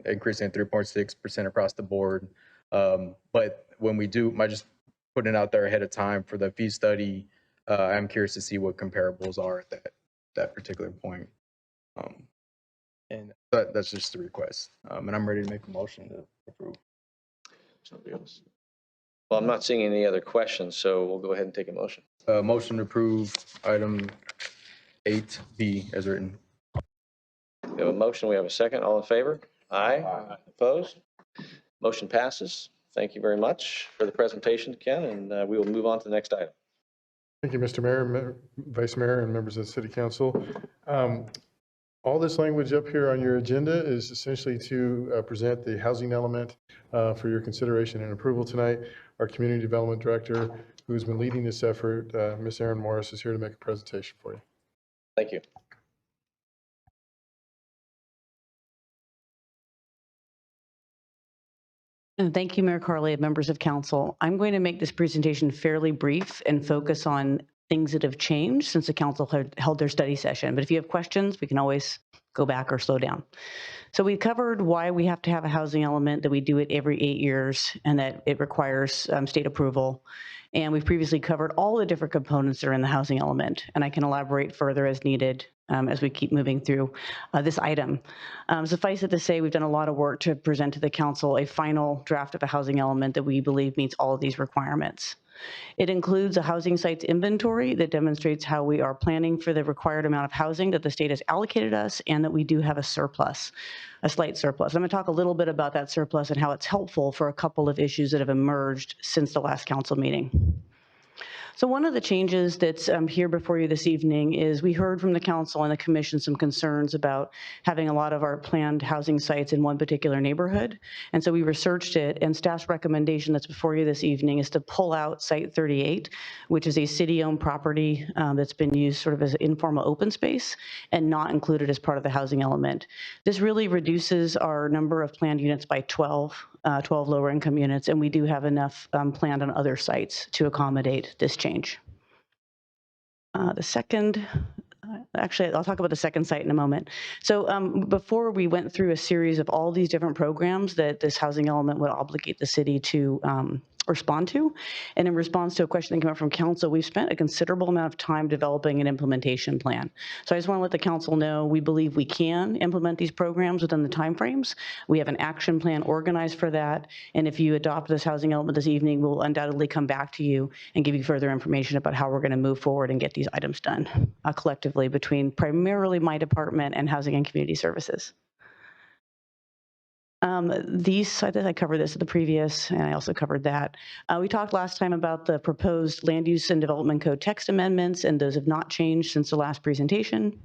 increasing 3.6% across the board. But when we do, I just putting it out there ahead of time for the fee study. I'm curious to see what comparables are at that particular point. And that's just the request. And I'm ready to make a motion to approve. Somebody else? Well, I'm not seeing any other questions, so we'll go ahead and take a motion. Motion to approve item 8B as written. We have a motion. We have a second. All in favor? Aye. Opposed? Motion passes. Thank you very much for the presentation, Ken, and we will move on to the next item. Thank you, Mr. Mayor, Vice Mayor, and members of the City Council. All this language up here on your agenda is essentially to present the housing element for your consideration and approval tonight. Our Community Development Director, who's been leading this effort, Ms. Erin Morris, is here to make a presentation for you. Thank you. And thank you, Mayor Carley and members of council. I'm going to make this presentation fairly brief and focus on things that have changed since the council had held their study session. But if you have questions, we can always go back or slow down. So we covered why we have to have a housing element, that we do it every 8 years, and that it requires state approval. And we've previously covered all the different components that are in the housing element, and I can elaborate further as needed as we keep moving through this item. Suffice it to say, we've done a lot of work to present to the council a final draft of a housing element that we believe meets all of these requirements. It includes a housing sites inventory that demonstrates how we are planning for the required amount of housing that the state has allocated us, and that we do have a surplus, a slight surplus. I'm going to talk a little bit about that surplus and how it's helpful for a couple of issues that have emerged since the last council meeting. So one of the changes that's here before you this evening is we heard from the council and the commission some concerns about having a lot of our planned housing sites in one particular neighborhood. And so we researched it, and staff's recommendation that's before you this evening is to pull out Site 38, which is a city-owned property that's been used sort of as informal open space and not included as part of the housing element. This really reduces our number of planned units by 12 lower income units, and we do have enough planned on other sites to accommodate this change. The second, actually, I'll talk about the second site in a moment. So before we went through a series of all these different programs that this housing element would obligate the city to respond to. And in response to a question that came up from council, we've spent a considerable amount of time developing an implementation plan. So I just want to let the council know we believe we can implement these programs within the timeframes. We have an action plan organized for that. And if you adopt this housing element this evening, we'll undoubtedly come back to you and give you further information about how we're going to move forward and get these items done collectively between primarily my department and Housing and Community Services. I covered this at the previous, and I also covered that. We talked last time about the proposed Land Use and Development Code text amendments, and those have not changed since the last presentation.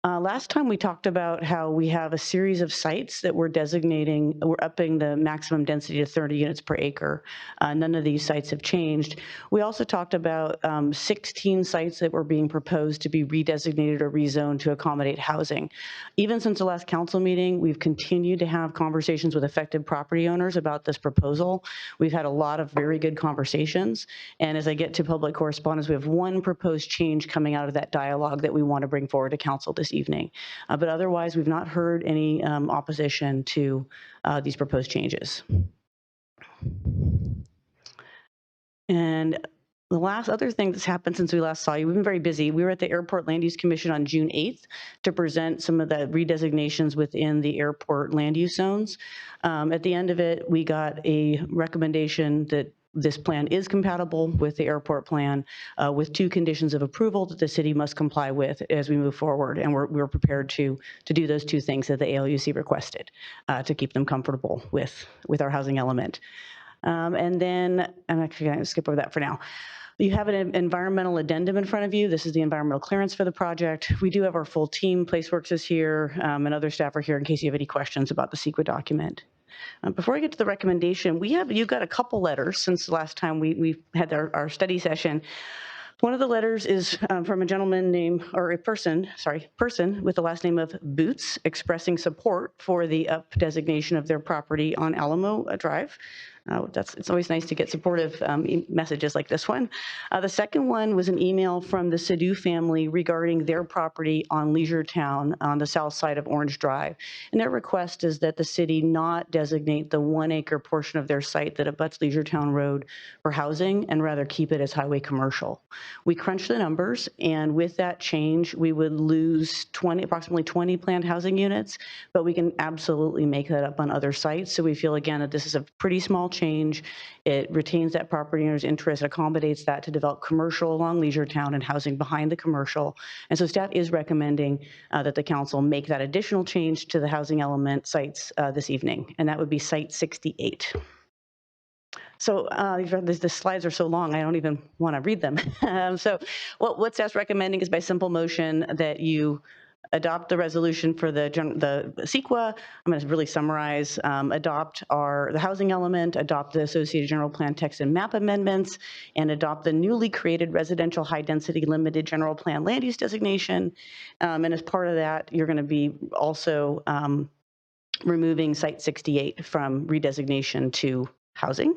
Last time we talked about how we have a series of sites that we're upping the maximum density to 30 units per acre. None of these sites have changed. We also talked about 16 sites that were being proposed to be redesignated or rezoned to accommodate housing. Even since the last council meeting, we've continued to have conversations with affected property owners about this proposal. We've had a lot of very good conversations. And as I get to public correspondence, we have one proposed change coming out of that dialogue that we want to bring forward to council this evening. But otherwise, we've not heard any opposition to these proposed changes. And the last other thing that's happened since we last saw you, we've been very busy. We were at the Airport Land Use Commission on June 8th to present some of the redesignations within the airport land use zones. At the end of it, we got a recommendation that this plan is compatible with the airport plan with 2 conditions of approval that the city must comply with as we move forward. And we're prepared to do those 2 things that the ALUC requested to keep them comfortable with our housing element. And then I'm actually going to skip over that for now. You have an environmental addendum in front of you. This is the environmental clearance for the project. We do have our full team. PlaceWorks is here, and other staff are here in case you have any questions about the CEQA document. Before I get to the recommendation, you got a couple letters since the last time we had our study session. One of the letters is from a gentleman named, or a person with the last name of Boots, expressing support for the up designation of their property on Alamo Drive. It's always nice to get supportive messages like this one. The second one was an email from the Sadu family regarding their property on Leisure Town on the south side of Orange Drive. And their request is that the city not designate the 1-acre portion of their site that abuts Leisure Town Road for housing and rather keep it as highway commercial. We crunched the numbers, and with that change, we would lose approximately 20 planned housing units, but we can absolutely make that up on other sites. So we feel, again, that this is a pretty small change. It retains that property owner's interest, accommodates that to develop commercial along Leisure Town and housing behind the commercial. And so staff is recommending that the council make that additional change to the housing element sites this evening, and that would be site 68. So the slides are so long, I don't even want to read them. So what staff's recommending is by simple motion that you adopt the resolution for the CEQA. I'm going to really summarize. Adopt the housing element, adopt the associated general plan text and map amendments, and adopt the newly created residential high density limited general plan land use designation. And as part of that, you're going to be also removing site 68 from redesignation to housing.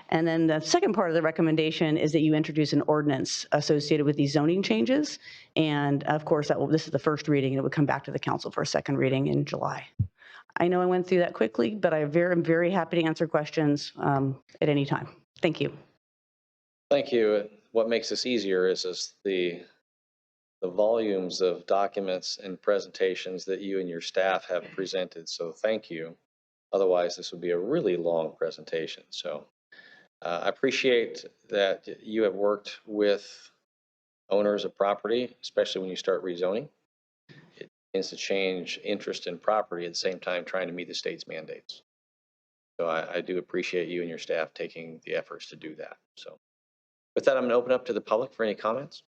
And then the second part of the recommendation is that you introduce an ordinance associated with these zoning changes. And of course, this is the first reading, and it would come back to the council for a second reading in July. I know I went through that quickly, but I'm very happy to answer questions at any time. Thank you. Thank you. What makes this easier is the volumes of documents and presentations that you and your staff have presented. So thank you. Otherwise, this would be a really long presentation. So I appreciate that you have worked with owners of property, especially when you start rezoning. It tends to change interest in property at the same time trying to meet the state's mandates. So I do appreciate you and your staff taking the efforts to do that. So With that, I'm going to open up to the public for any comments.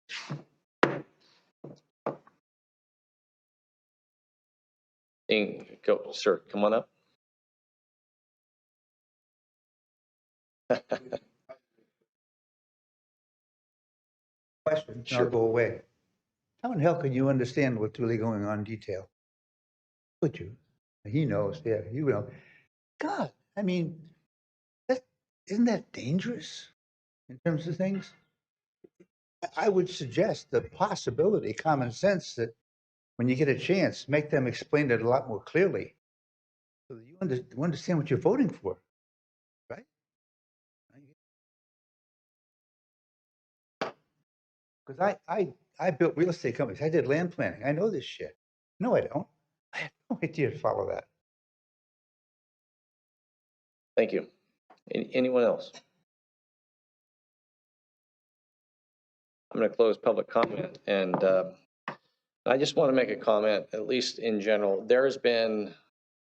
Go, sir, come on up. Question, sure. I'll go away. How in hell can you understand what's really going on in detail? Would you? He knows, yeah, you know. God, I mean, isn't that dangerous in terms of things? I would suggest the possibility, common sense, that when you get a chance, make them explain it a lot more clearly so that you understand what you're voting for, right? Because I built real estate companies. I did land planning. I know this shit. No, I don't. I have no idea to follow that. Thank you. Anyone else? I'm going to close public comment, and I just want to make a comment, at least in general. There has been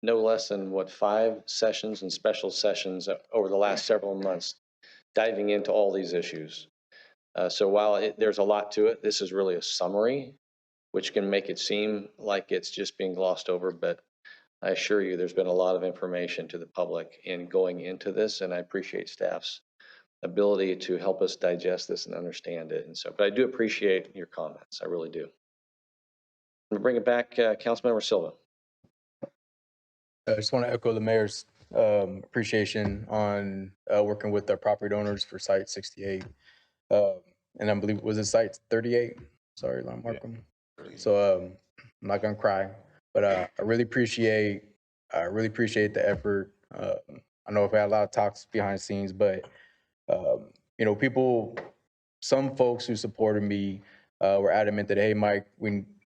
no less than, 5 sessions and special sessions over the last several months diving into all these issues. So while there's a lot to it, this is really a summary, which can make it seem like it's just being glossed over, but I assure you there's been a lot of information to the public in going into this, and I appreciate staff's ability to help us digest this and understand it. And so, but I do appreciate your comments. I really do. I'm gonna bring it back, Councilmember Silva. I just want to echo the mayor's appreciation on working with our property owners for Site 68. And I believe, was it Site 38? Sorry, Markham. So I'm not gonna cry, but I really appreciate the effort. I know I've had a lot of talks behind the scenes, but you know, some folks who supported me were adamant that, hey, Mike,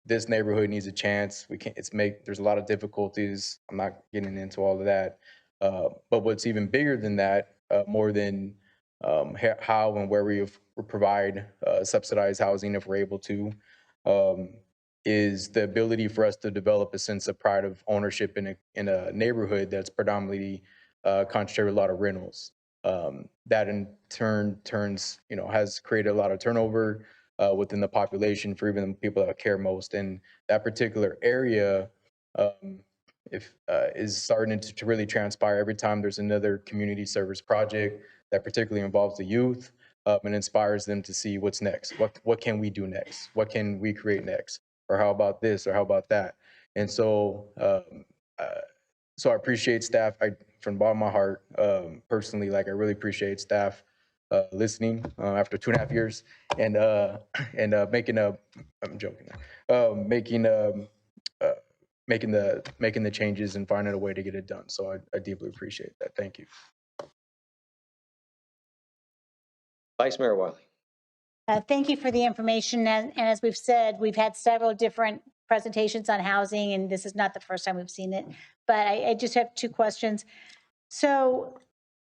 this neighborhood needs a chance. There's a lot of difficulties. I'm not getting into all of that. But what's even bigger than that, more than how and where we provide subsidized housing if we're able to, is the ability for us to develop a sense of pride of ownership in a neighborhood that's predominantly concentrated with a lot of rentals. That in turn has created a lot of turnover within the population for even the people that care most. And that particular area is starting to really transpire every time there's another community service project that particularly involves the youth and inspires them to see what's next. What can we do next? What can we create next? Or how about this? Or how about that? And so, so I appreciate staff. From the bottom of my heart, personally, I really appreciate staff listening after 2.5 years and making I'm joking, making the changes and finding a way to get it done. So I deeply appreciate that. Thank you. Vice Mayor Wiley. Thank you for the information. And as we've said, we've had several different presentations on housing, and this is not the first time we've seen it. But I just have 2 questions. So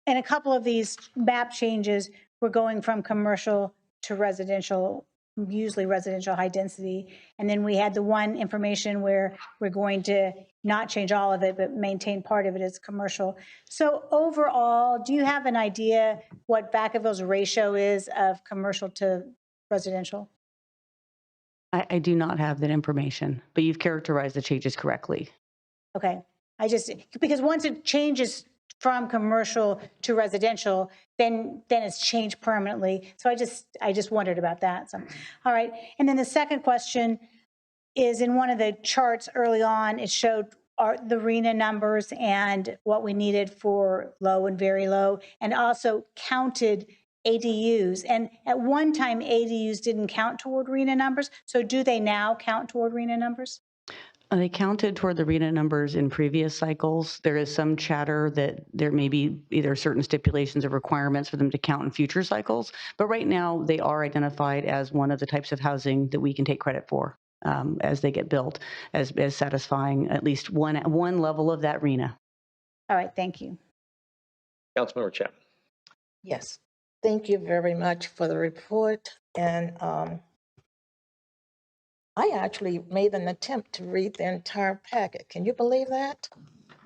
in a couple of these map changes, we're going from commercial to residential, usually residential high density. And then we had the one information where we're going to not change all of it, but maintain part of it as commercial. So overall, do you have an idea what Vacaville's ratio is of commercial to residential? I do not have that information, but you've characterized the changes correctly. Okay. Because once it changes from commercial to residential, then it's changed permanently. So I just wondered about that. So, all right. And then the second question is, in one of the charts early on, it showed the RHNA numbers and what we needed for low and very low, and also counted ADUs. And at one time, ADUs didn't count toward RHNA numbers. So do they now count toward RHNA numbers? They counted toward the RHNA numbers in previous cycles. There is some chatter that there may be either certain stipulations or requirements for them to count in future cycles. But right now, they are identified as one of the types of housing that we can take credit for as they get built, as satisfying at least one level of that RHNA. All right, thank you. Councilmember Chapman. Yes, thank you very much for the report. And I actually made an attempt to read the entire packet. Can you believe that?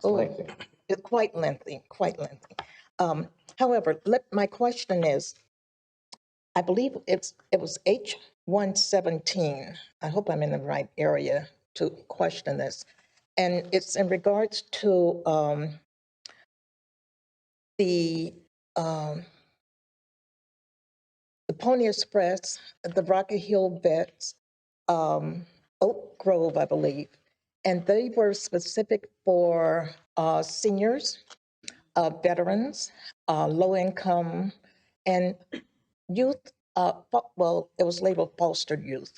It's quite lengthy, quite lengthy. However, my question is, I believe it was H-117. I hope I'm in the right area to question this. And it's in regards to the um, the Pony Express, the Rocky Hill Vets, Oak Grove, I believe. And they were specific for seniors, veterans, low income, and youth. Well, it was labeled fostered youth.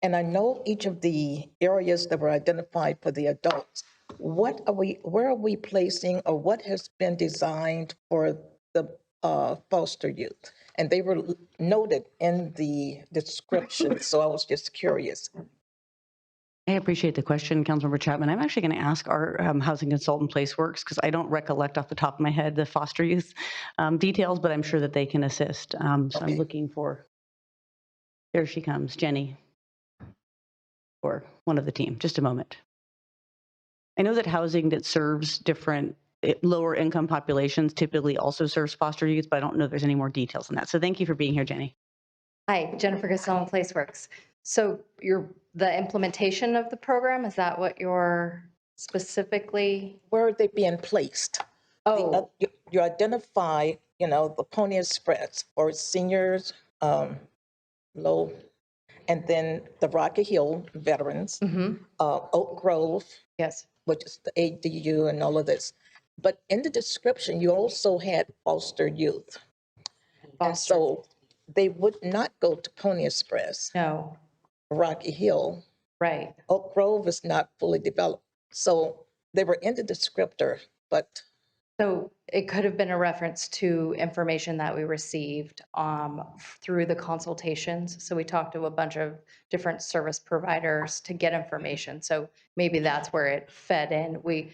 And I know each of the areas that were identified for the adults. Where are we placing, or what has been designed for the foster youth? And they were noted in the description, so I was just curious. I appreciate the question, Councilmember Chapman. I'm actually going to ask our housing consultant Placeworks, because I don't recollect off the top of my head the foster youth details, but I'm sure that they can assist. So I'm looking for, there she comes, Jenny, or one of the team. Just a moment. I know that housing that serves different lower income populations typically also serves foster youth, but I don't know if there's any more details on that. So thank you for being here, Jenny. Hi, Jennifer Castellan, Placeworks. So the implementation of the program, is that what you're specifically? Where are they being placed? Oh. You identify, the Pony Express for seniors, low, and then the Rocky Hill veterans, Oak Grove. Yes. Which is the ADU and all of this. But in the description, you also had foster youth. And so they would not go to Pony Express. No. Rocky Hill. Right. Oak Grove is not fully developed. So they were in the descriptor, but. So it could have been a reference to information that we received through the consultations. So we talked to a bunch of different service providers to get information. So maybe that's where it fed in. We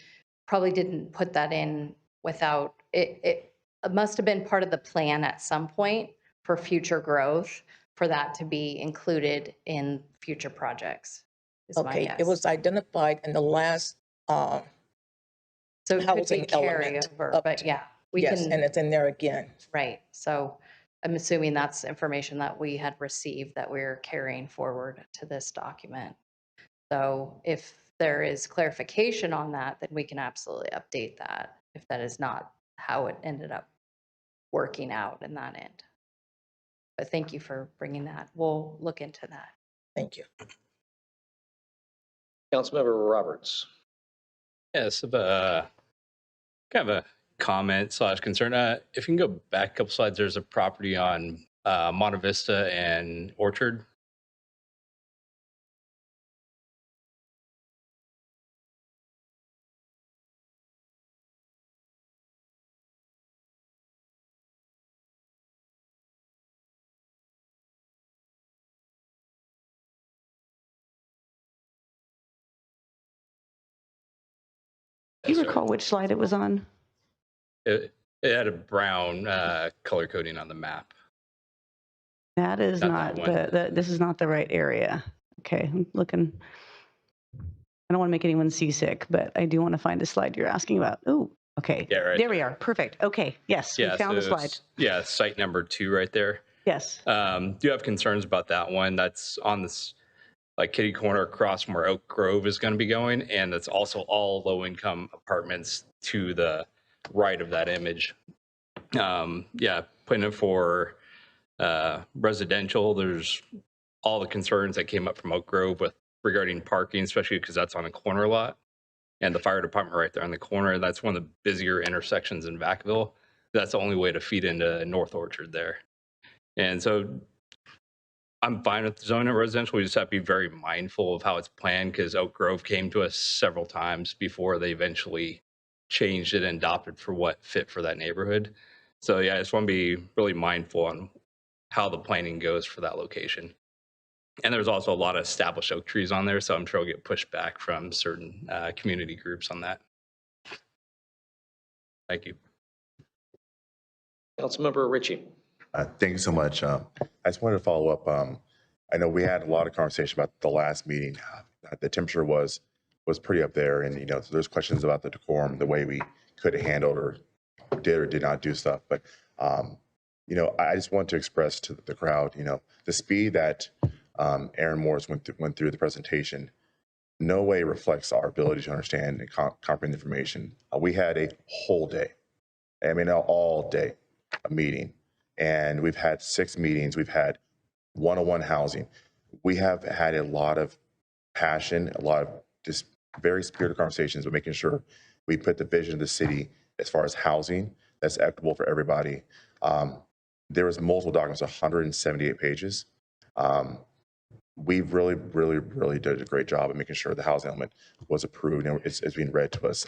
probably didn't put that in without it. It must have been part of the plan at some point for future growth, for that to be included in future projects. Okay, it was identified in the last so it could be housing element. carryover, but yeah, we yes, can. And it's in there again. Right. So I'm assuming that's information that we had received that we're carrying forward to this document. So if there is clarification on that, then we can absolutely update that if that is not how it ended up working out in that end. But thank you for bringing that. We'll look into that. Thank you. Councilmember Roberts. Yes, kind of a comment / concern. If you can go back a couple slides, there's a property on Monte Vista and Orchard. Do you recall which slide it was on? It had a brown color coding on the map. That is not this is not the right area. Okay, I'm looking. I don't want to make anyone seasick, but I do want to find the slide you're asking about. Oh, okay. Yeah, right there we are. Perfect. Okay, yes, we found the slide. Yeah, site number 2 right there. Yes. Do you have concerns about that one? That's on this like kitty corner across from where Oak Grove is going to be going, and it's also all low-income apartments to the right of that image. Yeah, putting it for residential, there's all the concerns that came up from Oak Grove with regarding parking, especially because that's on a corner lot, and the fire department right there on the corner. That's one of the busier intersections in Vacaville. That's the only way to feed into North Orchard there. And so I'm fine with zoning it residential. We just have to be very mindful of how it's planned, because Oak Grove came to us several times before they eventually changed it and adopted for what fit for that neighborhood. So yeah, I just want to be really mindful on how the planning goes for that location. And there's also a lot of established oak trees on there, so I'm sure we'll get pushed back from certain community groups on that. Thank you. Councilmember Ritchie. Thank you so much. I just wanted to follow up. I know we had a lot of conversation about the last meeting. The temperature was pretty up there, and so there's questions about the decorum, the way we could have handled or did not do stuff. But I just want to express to the crowd, the speed that Aaron Morris went through the presentation no way reflects our ability to understand and comprehend information. We had a whole day, all day, a meeting, and we've had 6 meetings. We've had one-on-one housing. We have had a lot of passion, a lot of just very spirited conversations, but making sure we put the vision of the city as far as housing that's equitable for everybody. There was multiple documents, 178 pages. We've really did a great job of making sure the housing element was approved and it's being read to us.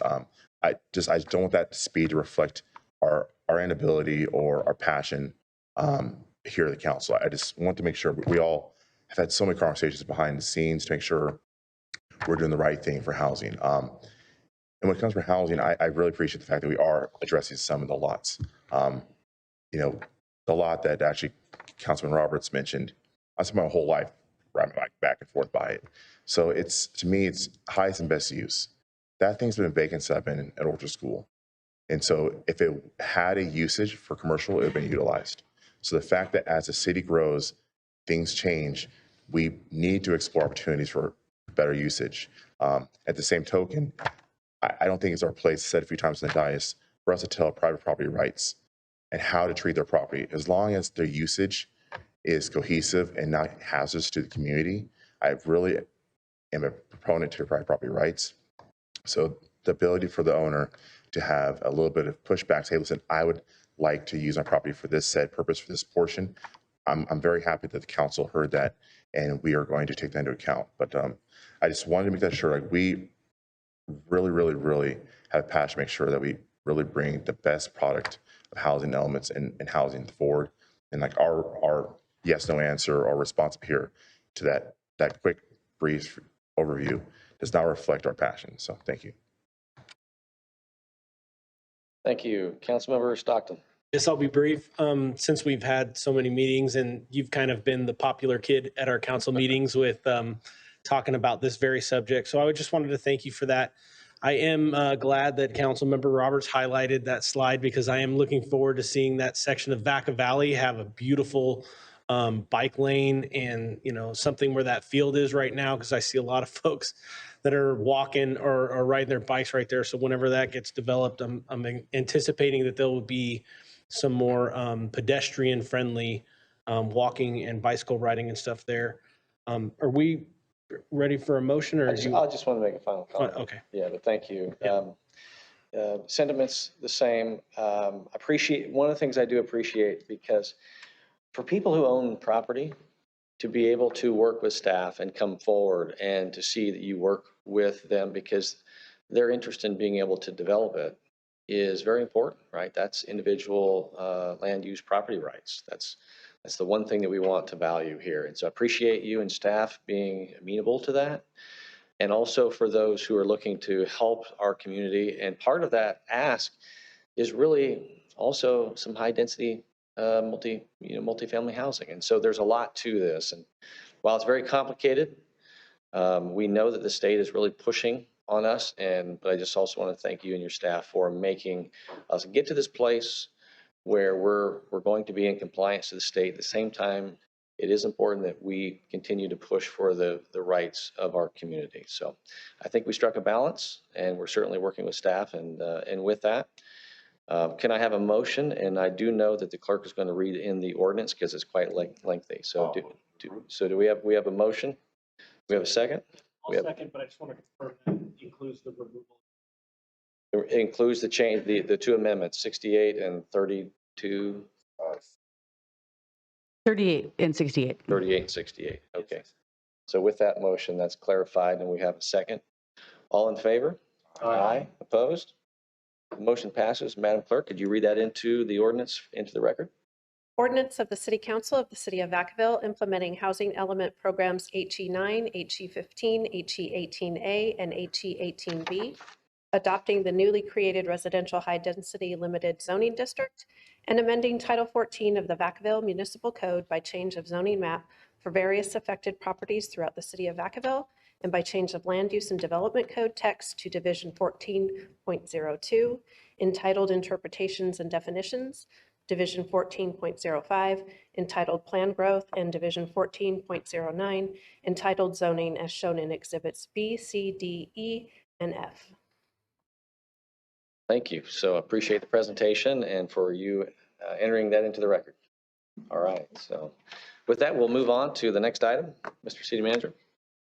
I just don't want that speed to reflect our inability or our passion here at the council. I just want to make sure we all have had so many conversations behind the scenes to make sure we're doing the right thing for housing. And when it comes to housing, I really appreciate the fact that we are addressing some of the lots. The lot that actually Councilman Roberts mentioned, I spent my whole life riding back and forth by it. So to me, it's highest and best use. That thing's been vacant since I've been at Orchard School. And so if it had a usage for commercial, it would have been utilized. So the fact that as the city grows, things change, we need to explore opportunities for better usage. At the same token, I don't think it's our place, said a few times in the dais, for us to tell private property rights and how to treat their property. As long as their usage is cohesive and not hazardous to the community, I really am a proponent to private property rights. So the ability for the owner to have a little bit of pushback, say, listen, I would like to use my property for this said purpose, for this portion. I'm very happy that the council heard that, and we are going to take that into account. But I just wanted to make that sure, we really have passion to make sure that we really bring the best product of housing elements and housing forward. And our yes, no answer or response up here to that quick, brief overview does not reflect our passion. So thank you. Thank you. Councilmember Stockton. Yes, I'll be brief. Since we've had so many meetings and you've kind of been the popular kid at our council meetings with talking about this very subject. So I just wanted to thank you for that. I am glad that Councilmember Roberts highlighted that slide because I am looking forward to seeing that section of Vacaville have a beautiful bike lane and, something where that field is right now, because I see a lot of folks that are walking or riding their bikes right there. So whenever that gets developed, I'm anticipating that there will be some more pedestrian-friendly walking and bicycle riding and stuff there. Are we ready for a motion, or I just want to make a final comment. Okay. Yeah, but thank you. Yeah. Sentiments the same. Appreciate one of the things I do appreciate, because for people who own property, to be able to work with staff and come forward and to see that you work with them because their interest in being able to develop it is very important, right? That's individual land use property rights. That's the one thing that we want to value here. And so I appreciate you and staff being amenable to that. And also for those who are looking to help our community. And part of that ask is really also some high density multifamily housing. And so there's a lot to this. And while it's very complicated, we know that the state is really pushing on us. But I just also want to thank you and your staff for making us get to this place where we're going to be in compliance to the state. At the same time, it is important that we continue to push for the rights of our community. So I think we struck a balance, and we're certainly working with staff. And with that, can I have a motion? And I do know that the clerk is going to read in the ordinance because it's quite lengthy. So do we have a motion? Do we have a second? I'll second, but I just want to confirm that it includes the removal. It includes the change, the two amendments, 68 and 32. 38 and 68. 38 and 68. Okay. So with that motion, that's clarified, and we have a second. All in favor? Aye. Opposed? The motion passes. Madam Clerk, could you read that into the ordinance, into the record? Ordinance of the City Council of the City of Vacaville implementing housing element programs HE9, HE15, HE18A, and HE18B, adopting the newly created residential high-density limited zoning district, and amending Title 14 of the Vacaville Municipal Code by change of zoning map for various affected properties throughout the City of Vacaville, and by change of Land Use and Development Code text to Division 14.02, entitled Interpretations and Definitions, Division 14.05, entitled Plan Growth, and Division 14.09, entitled Zoning, as shown in Exhibits B, C, D, E, and F. Thank you. So appreciate the presentation and for you entering that into the record. All right. So with that, we'll move on to the next item. Mr. City Manager.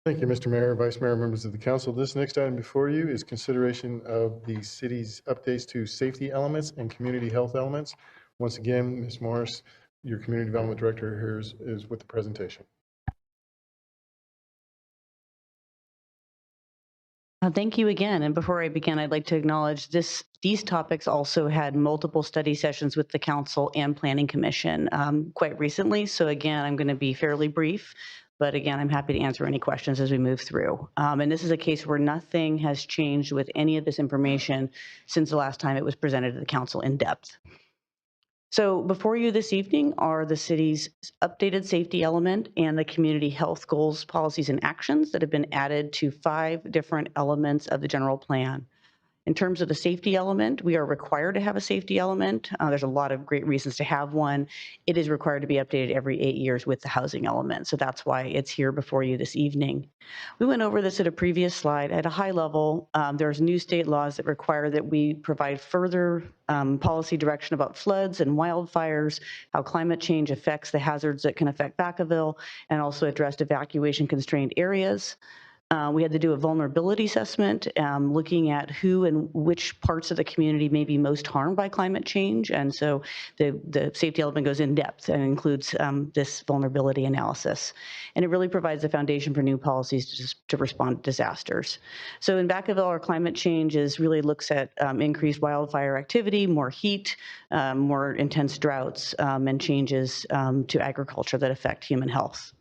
Thank you, Mr. Mayor, Vice Mayor, members of the council. This next item before you is consideration of the city's updates to safety elements and community health elements. Once again, Ms. Morris, your Community Development Director here is with the presentation. Thank you again. And before I begin, I'd like to acknowledge these topics also had multiple study sessions with the council and planning commission quite recently. So again, I'm going to be fairly brief, but again, I'm happy to answer any questions as we move through. And this is a case where nothing has changed with any of this information since the last time it was presented to the council in depth. So before you this evening are the city's updated safety element and the community health goals, policies, and actions that have been added to 5 different elements of the general plan. In terms of the safety element, we are required to have a safety element. There's a lot of great reasons to have one. It is required to be updated every 8 years with the housing element. So that's why it's here before you this evening. We went over this at a previous slide. At a high level, there's new state laws that require that we provide further policy direction about floods and wildfires, how climate change affects the hazards that can affect Vacaville, and also addressed evacuation constrained areas. We had to do a vulnerability assessment, looking at who and which parts of the community may be most harmed by climate change. And so the safety element goes in depth and includes this vulnerability analysis. And it really provides a foundation for new policies to respond to disasters. So in Vacaville, our climate change really looks at increased wildfire activity, more heat, more intense droughts, and changes to agriculture that affect human health.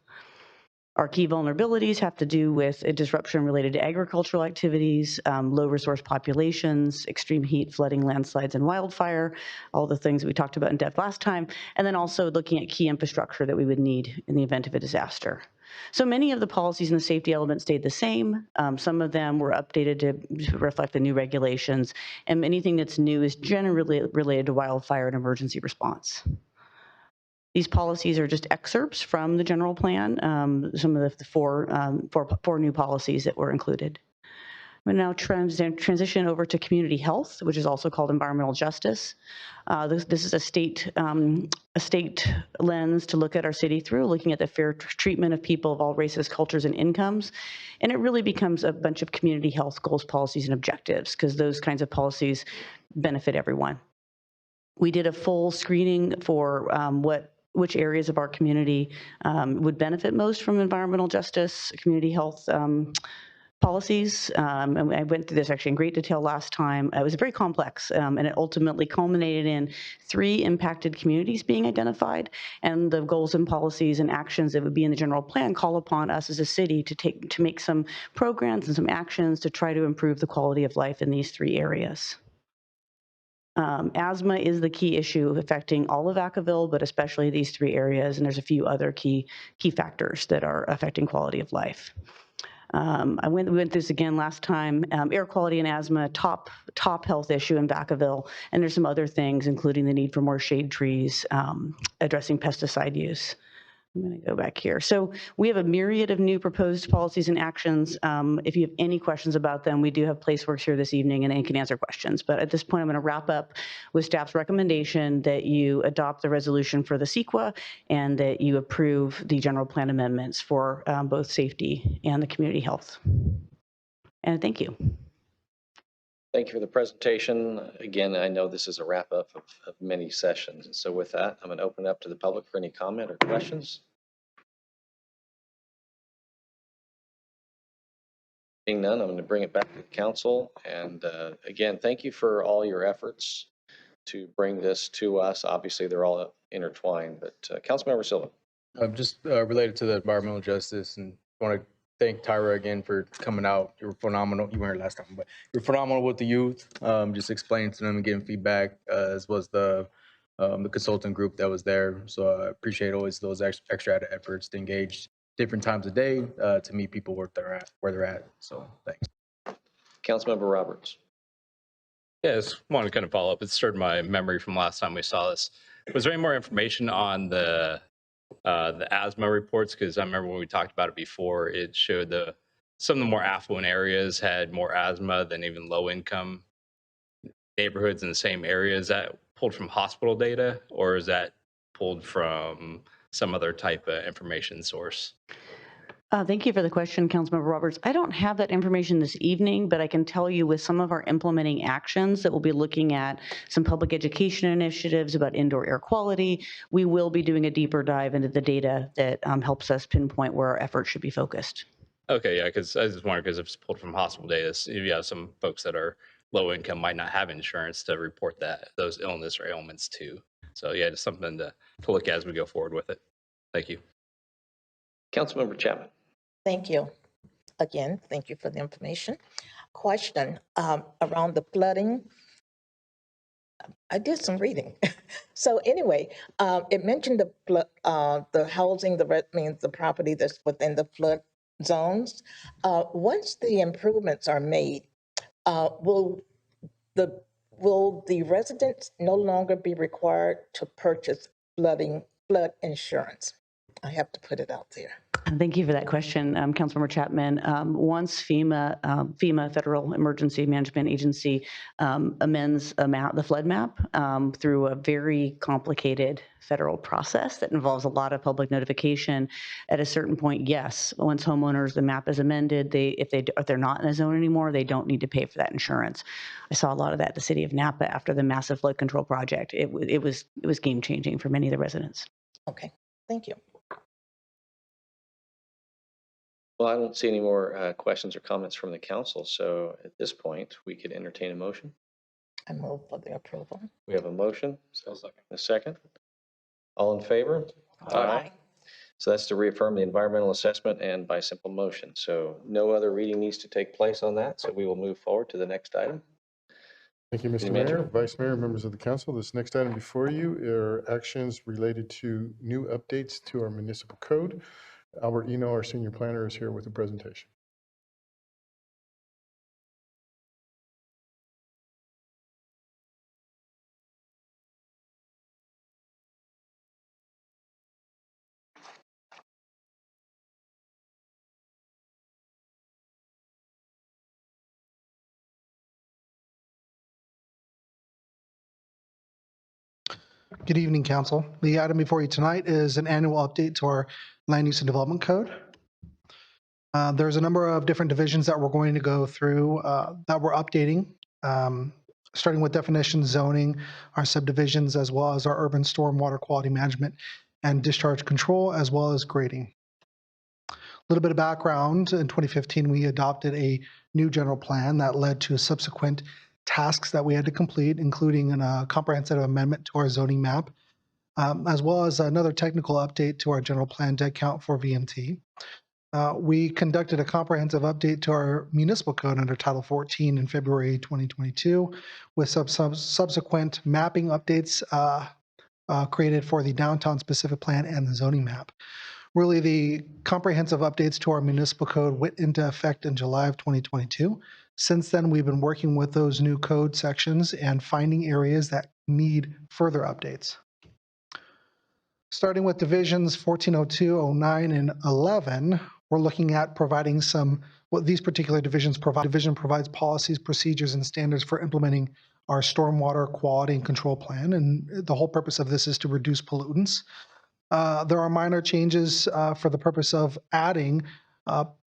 Our key vulnerabilities have to do with a disruption related to agricultural activities, low resource populations, extreme heat, flooding, landslides, and wildfire, all the things that we talked about in depth last time, and then also looking at key infrastructure that we would need in the event of a disaster. So many of the policies in the safety element stayed the same. Some of them were updated to reflect the new regulations, and anything that's new is generally related to wildfire and emergency response. These policies are just excerpts from the general plan, some of the four new policies that were included. I'm going to now transition over to community health, which is also called environmental justice. This is a state lens to look at our city through, looking at the fair treatment of people of all races, cultures, and incomes. And it really becomes a bunch of community health goals, policies, and objectives, because those kinds of policies benefit everyone. We did a full screening for which areas of our community would benefit most from environmental justice, community health policies. And I went through this actually in great detail last time. It was very complex, and it ultimately culminated in 3 impacted communities being identified, and the goals and policies and actions that would be in the general plan call upon us as a city to make some programs and some actions to try to improve the quality of life in these 3 areas. Asthma is the key issue affecting all of Vacaville, but especially these 3 areas, and there's a few other key factors that are affecting quality of life. We went through this again last time. Air quality and asthma, top health issue in Vacaville, and there's some other things, including the need for more shade trees, addressing pesticide use. I'm going to go back here. So we have a myriad of new proposed policies and actions. If you have any questions about them, we do have PlaceWorks here this evening, and they can answer questions. But at this point, I'm going to wrap up with staff's recommendation that you adopt the resolution for the CEQA and that you approve the general plan amendments for both safety and the community health. And thank you. Thank you for the presentation. Again, I know this is a wrap up of many sessions. So with that, I'm going to open it up to the public for any comment or questions. Being none, I'm going to bring it back to the council. And again, thank you for all your efforts to bring this to us. Obviously, they're all intertwined, but Councilmember Silva. Just related to the environmental justice, and want to thank Tyra again for coming out. You were phenomenal. You weren't here last time, but you're phenomenal with the youth. Just explaining to them and getting feedback, as was the consultant group that was there. So I appreciate always those extra added efforts to engage different times of day to meet people where they're at. So thanks. Councilmember Roberts. Yeah, I just want to kind of follow up. It stirred my memory from last time we saw this. Was there any more information on the asthma reports? Because I remember when we talked about it before, it showed some of the more affluent areas had more asthma than even low income neighborhoods in the same area. Is that pulled from hospital data, or is that pulled from some other type of information source? Thank you for the question, Councilmember Roberts. I don't have that information this evening, but I can tell you with some of our implementing actions that we'll be looking at some public education initiatives about indoor air quality. We will be doing a deeper dive into the data that helps us pinpoint where our efforts should be focused. Okay, yeah, because I just wondered, because if it's pulled from hospital data, you have some folks that are low income might not have insurance to report those illness or ailments too. So yeah, just something to look at as we go forward with it. Thank you. Councilmember Chapman. Thank you. Again, thank you for the information. Question around the flooding. I did some reading. So anyway, it mentioned the housing, the property that's within the flood zones. Once the improvements are made, will the residents no longer be required to purchase flood insurance? I have to put it out there. Thank you for that question, Councilmember Chapman. Once FEMA, Federal Emergency Management Agency, amends the flood map through a very complicated federal process that involves a lot of public notification, at a certain point, yes, once the map is amended, if they're not in a zone anymore, they don't need to pay for that insurance. I saw a lot of that at the city of Napa after the massive flood control project. It was game changing for many of the residents. Okay, thank you. Well, I don't see any more questions or comments from the council. So at this point, we could entertain a motion. I move for the approval. We have a motion. A second. All in favor? Aye. So that's to reaffirm the environmental assessment and by simple motion. So no other reading needs to take place on that. So we will move forward to the next item. Thank you, Mr. Mayor, Vice Mayor, members of the council. This next item before you are actions related to new updates to our municipal code. Albert Eno, our senior planner, is here with a presentation. Good evening, Council. The item before you tonight is an annual update to our Land Use and Development Code. There's a number of different divisions that we're going to go through that we're updating, starting with definitions, zoning, our subdivisions, as well as our urban stormwater quality management and discharge control, as well as grading. A little bit of background, in 2015, we adopted a new general plan that led to subsequent tasks that we had to complete, including a comprehensive amendment to our zoning map, as well as another technical update to our general plan to account for VMT. We conducted a comprehensive update to our municipal code under Title 14 in February 2022, with subsequent mapping updates created for the downtown specific plan and the zoning map. Really, the comprehensive updates to our municipal code went into effect in July of 2022. Since then, we've been working with those new code sections and finding areas that need further updates. Starting with divisions 1402, 09, and 11, we're looking at providing what these particular divisions provide. Division provides policies, procedures, and standards for implementing our stormwater quality and control plan. And the whole purpose of this is to reduce pollutants. There are minor changes for the purpose of adding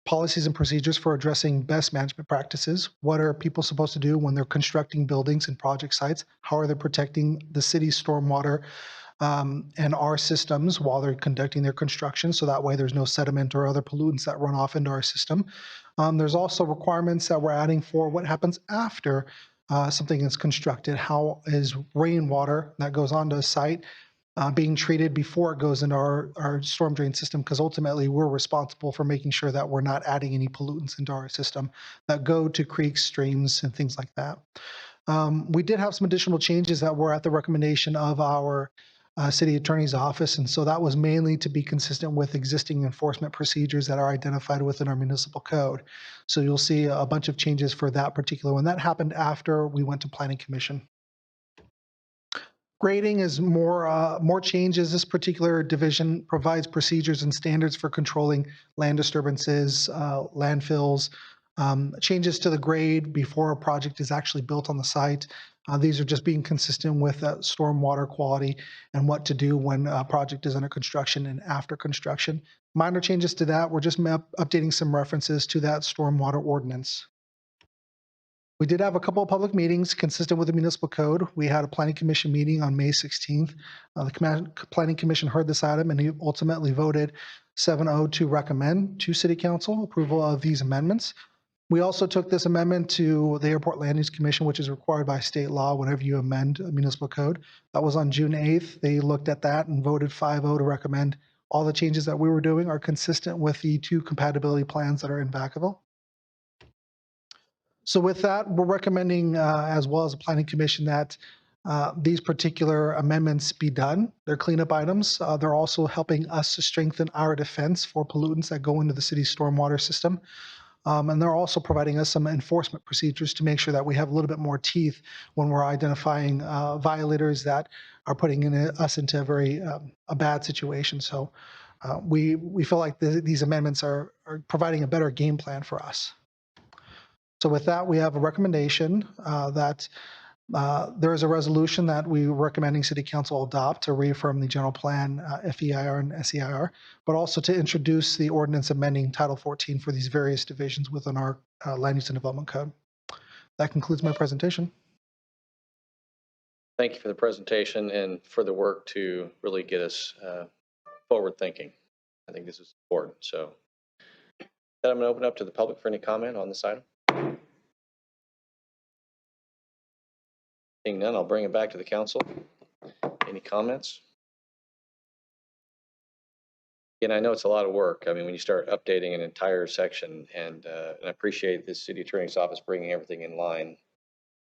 policies and procedures for addressing best management practices. What are people supposed to do when they're constructing buildings and project sites? How are they protecting the city's stormwater and our systems while they're conducting their construction, so that way there's no sediment or other pollutants that run off into our system. There's also requirements that we're adding for what happens after something is constructed. How is rainwater that goes onto a site being treated before it goes into our storm drain system? Because ultimately we're responsible for making sure that we're not adding any pollutants into our system that go to creeks, streams, and things like that. We did have some additional changes that were at the recommendation of our city attorney's office, and so that was mainly to be consistent with existing enforcement procedures that are identified within our municipal code. So you'll see a bunch of changes for that particular one. That happened after we went to Planning Commission. Grading is more changes. This particular division provides procedures and standards for controlling land disturbances, landfills, changes to the grade before a project is actually built on the site. These are just being consistent with stormwater quality and what to do when a project is under construction and after construction. Minor changes to that, we're just updating some references to that stormwater ordinance. We did have a couple of public meetings consistent with the municipal code. We had a planning commission meeting on May 16th. The planning commission heard this item and he ultimately voted 7-0 to recommend to city council approval of these amendments. We also took this amendment to the Airport Land Use Commission, which is required by state law whenever you amend a municipal code. That was on June 8th. They looked at that and voted 5-0 to recommend all the changes that we were doing are consistent with the 2 compatibility plans that are in Vacaville. So with that, we're recommending, as well as the Planning Commission, that these particular amendments be done. They're cleanup items. They're also helping us to strengthen our defense for pollutants that go into the city's stormwater system. And they're also providing us some enforcement procedures to make sure that we have a little bit more teeth when we're identifying violators that are putting us into a bad situation. So we feel like these amendments are providing a better game plan for us. So with that, we have a recommendation that there is a resolution that we're recommending City Council adopt to reaffirm the general plan, FEIR and SEIR, but also to introduce the ordinance amending Title 14 for these various divisions within our Land Use and Development Code. That concludes my presentation. Thank you for the presentation and for the work to really get us forward thinking. I think this is important. So I'm going to open up to the public for any comment on this item. Seeing none, I'll bring it back to the council. Any comments? Again, I know it's a lot of work. I mean, when you start updating an entire section, and I appreciate the city attorney's office bringing everything in line,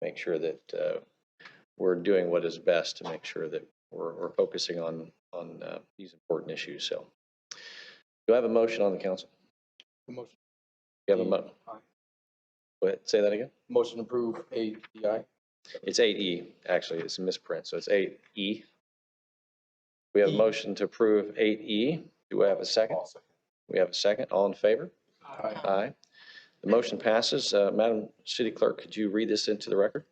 make sure that we're doing what is best to make sure that we're focusing on these important issues. So, do I have a motion on the council? The motion. You have a motion? Go ahead, say that again. Motion to approve API. It's 8E, actually, it's a misprint, so it's 8E. We have a motion to approve 8E. Do I have a second? We have a second. All in favor? Aye. Aye. The motion passes. Madam City Clerk, could you read this into the record?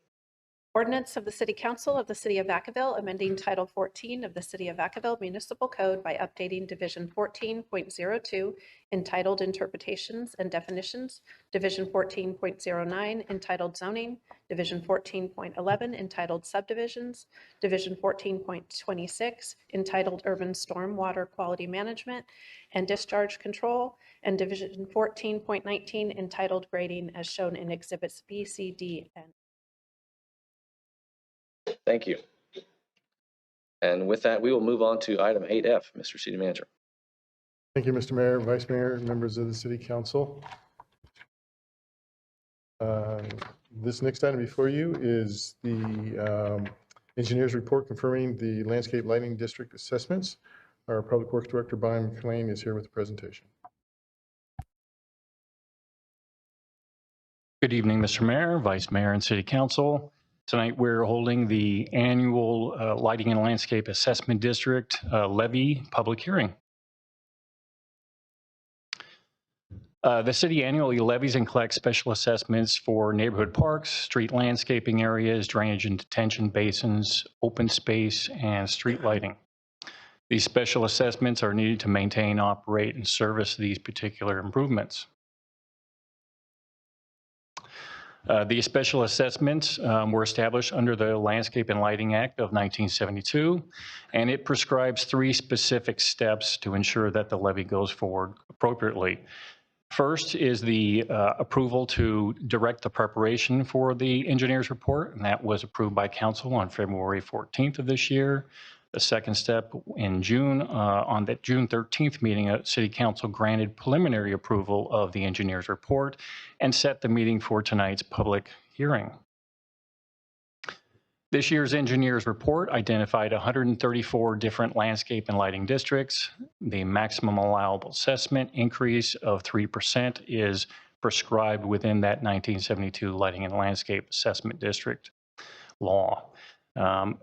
Ordinance of the City Council of the City of Vacaville amending Title 14 of the City of Vacaville Municipal Code by updating Division 14.02 entitled Interpretations and Definitions, Division 14.09 entitled Zoning, Division 14.11 entitled Subdivisions, Division 14.26 entitled Urban Stormwater Quality Management and Discharge Control, and Division 14.19 entitled Grading as shown in Exhibits B, C, D, and Thank you. And with that, we will move on to item 8F, Mr. City Manager. Thank you, Mr. Mayor, Vice Mayor, members of the City Council. This next item before you is the engineer's report confirming the landscape lighting district assessments. Our Public Works Director, Brian McLean, is here with the presentation. Good evening, Mr. Mayor, Vice Mayor, and City Council. Tonight, we're holding the annual Lighting and Landscape Assessment District levy public hearing. The city annually levies and collects special assessments for neighborhood parks, street landscaping areas, drainage and detention basins, open space, and street lighting. These special assessments are needed to maintain, operate, and service these particular improvements. These special assessments were established under the Landscape and Lighting Act of 1972, and it prescribes 3 specific steps to ensure that the levy goes forward appropriately. First is the approval to direct the preparation for the engineer's report, and that was approved by council on February 14th of this year. The second step in June, on that June 13th meeting, City Council granted preliminary approval of the engineer's report and set the meeting for tonight's public hearing. This year's engineer's report identified 134 different landscape and lighting districts. The maximum allowable assessment increase of 3% is prescribed within that 1972 Lighting and Landscape Assessment District law.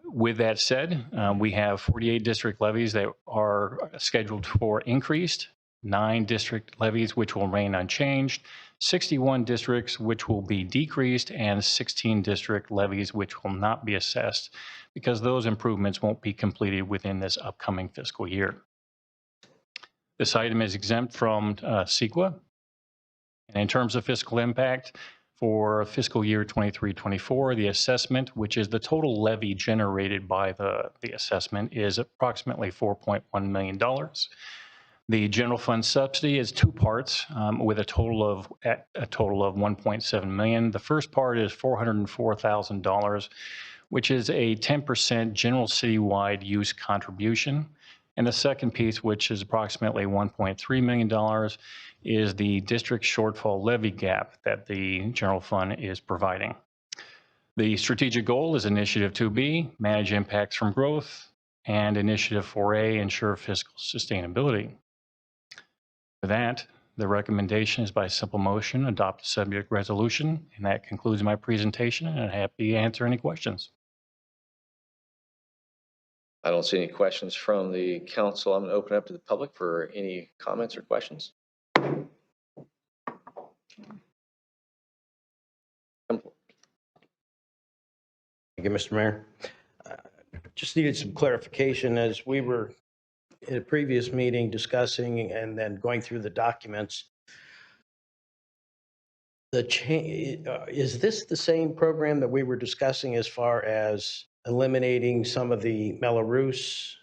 With that said, we have 48 district levies that are scheduled for increased, 9 district levies which will remain unchanged, 61 districts which will be decreased, and 16 district levies which will not be assessed because those improvements won't be completed within this upcoming fiscal year. This item is exempt from CEQA. And in terms of fiscal impact, for fiscal year 23-24, the assessment, which is the total levy generated by the assessment, is approximately $4.1 million. The general fund subsidy is 2 parts with a total of 1.7 million. The first part is $404,000, which is a 10% general citywide use contribution. And the second piece, which is approximately $1.3 million, is the district shortfall levy gap that the general fund is providing. The strategic goal is Initiative 2B, manage impacts from growth, and Initiative 4A, ensure fiscal sustainability. For that, the recommendation is by simple motion, adopt the subject resolution, and that concludes my presentation, and I'm happy to answer any questions. I don't see any questions from the council. I'm going to open up to the public for any comments or questions. Thank you, Mr. Mayor. Just needed some clarification as we were in a previous meeting discussing and then going through the documents. Is this the same program that we were discussing as far as eliminating some of the Melrose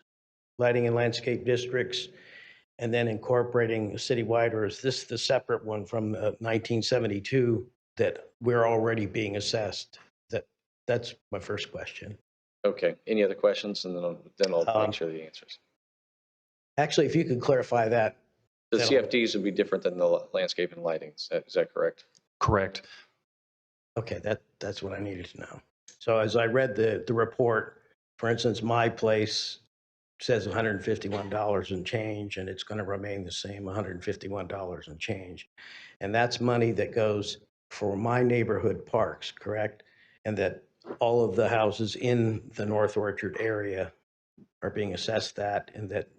lighting and landscape districts and then incorporating citywide, or is this the separate one from 1972 that we're already being assessed? That's my first question. Okay. Any other questions? And then I'll make sure the answers. Actually, if you could clarify that. The CFDs would be different than the landscape and lighting. Is that correct? Correct. Okay, that's what I needed to know. So as I read the report, for instance, my place says $151 and change, and it's going to remain the same, $151 and change. And that's money that goes for my neighborhood parks, correct? And that all of the houses in the North Orchard area are being assessed that, and that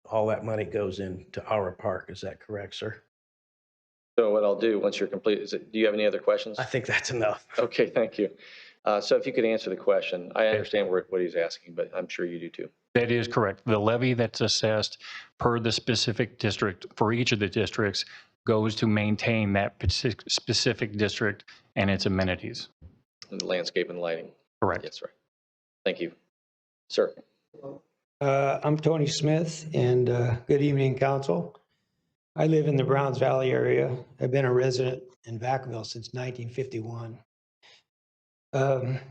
all that money goes into our park. Is that correct, sir? So what I'll do once you're complete, do you have any other questions? I think that's enough. Okay, thank you. So if you could answer the question, I understand what he's asking, but I'm sure you do too. That is correct. The levy that's assessed per the specific district for each of the districts goes to maintain that specific district and its amenities. And the landscape and lighting. Correct. Yes, right. Thank you. Sir. I'm Tony Smith, and good evening, council. I live in the Browns Valley area. I've been a resident in Vacaville since 1951. The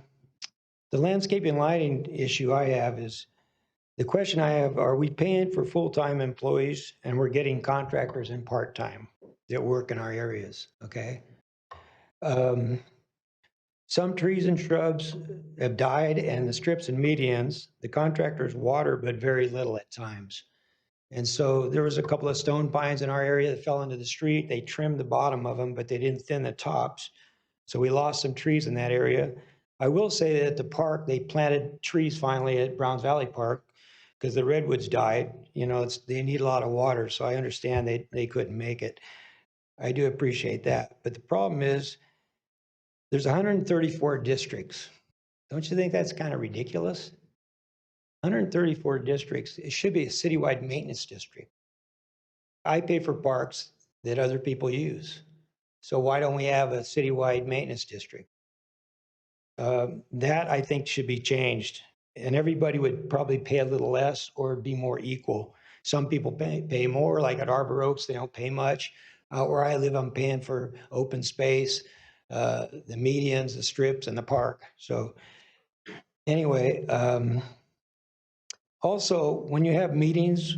landscape and lighting issue I have is, the question I have, are we paying for full-time employees and we're getting contractors and part-time that work in our areas, okay? Some trees and shrubs have died, and the strips and medians, the contractors water, but very little at times. And so there was a couple of stone pines in our area that fell into the street. They trimmed the bottom of them, but they didn't thin the tops. So we lost some trees in that area. I will say that at the park, they planted trees finally at Browns Valley Park because the redwoods died. You know, they need a lot of water, so I understand they couldn't make it. I do appreciate that. But the problem is, there's 134 districts. Don't you think that's kind of ridiculous? 134 districts. It should be a citywide maintenance district. I pay for parks that other people use. So why don't we have a citywide maintenance district? That I think should be changed. And everybody would probably pay a little less or be more equal. Some people pay more, like at Arbor Oaks, they don't pay much. Out where I live, I'm paying for open space, the medians, the strips, and the park. So anyway, also, when you have meetings,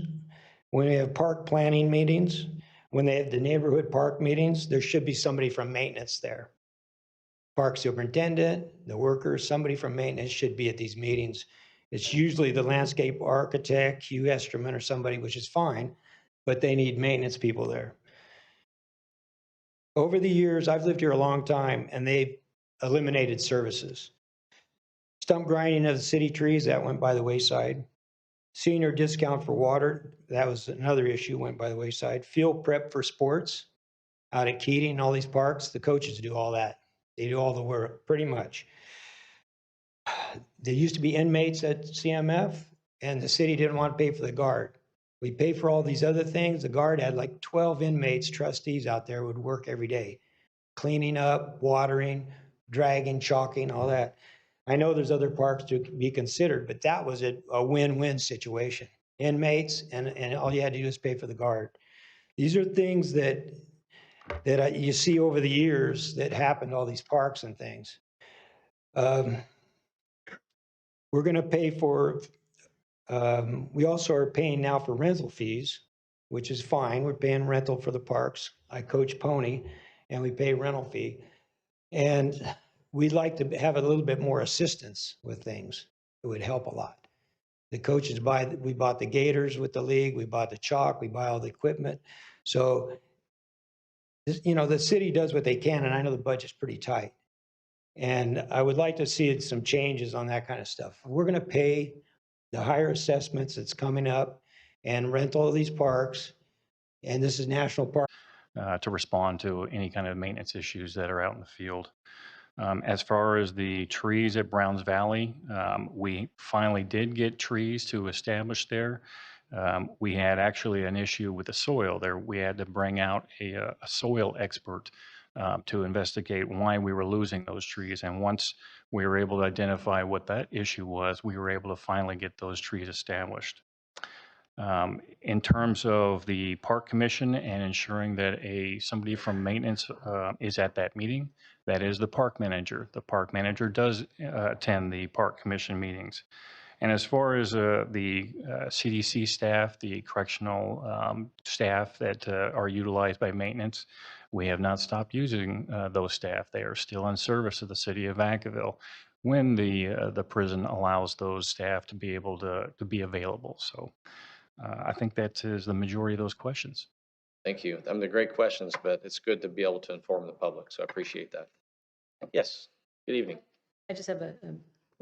when you have park planning meetings, when they have the neighborhood park meetings, there should be somebody from maintenance there. Park superintendent, the workers, somebody from maintenance should be at these meetings. It's usually the landscape architect, Hugh Esterman or somebody, which is fine, but they need maintenance people there. Over the years, I've lived here a long time, and they've eliminated services. Stump grinding of the city trees, that went by the wayside. Senior discount for water, that was another issue, went by the wayside. Field prep for sports out at Keating, all these parks, the coaches do all that. They do all the work, pretty much. There used to be inmates at CMF, and the city didn't want to pay for the guard. We pay for all these other things. The guard had like 12 inmates, trustees out there would work every day, cleaning up, watering, dragging, chalking, all that. I know there's other parks to be considered, but that was a win-win situation. Inmates, and all you had to do is pay for the guard. These are things that you see over the years that happen to all these parks and things. We're going to pay for, we also are paying now for rental fees, which is fine. We're paying rental for the parks. I coach pony, and we pay rental fee. And we'd like to have a little bit more assistance with things. It would help a lot. The coaches we bought the gators with the league, we bought the chalk, we buy all the equipment. So, the city does what they can, and I know the budget's pretty tight. And I would like to see some changes on that kind of stuff. We're going to pay the higher assessments that's coming up and rent all of these parks. And this is national park. To respond to any kind of maintenance issues that are out in the field. As far as the trees at Browns Valley, we finally did get trees to establish there. We had actually an issue with the soil there. We had to bring out a soil expert to investigate why we were losing those trees. And once we were able to identify what that issue was, we were able to finally get those trees established. In terms of the park commission and ensuring that somebody from maintenance is at that meeting, that is the park manager. The park manager does attend the park commission meetings. And as far as the CDC staff, the correctional staff that are utilized by maintenance, we have not stopped using those staff. They are still in service of the city of Vacaville when the prison allows those staff to be able to be available. So I think that is the majority of those questions. Thank you. They're great questions, but it's good to be able to inform the public, so I appreciate that. Yes, good evening. I just have a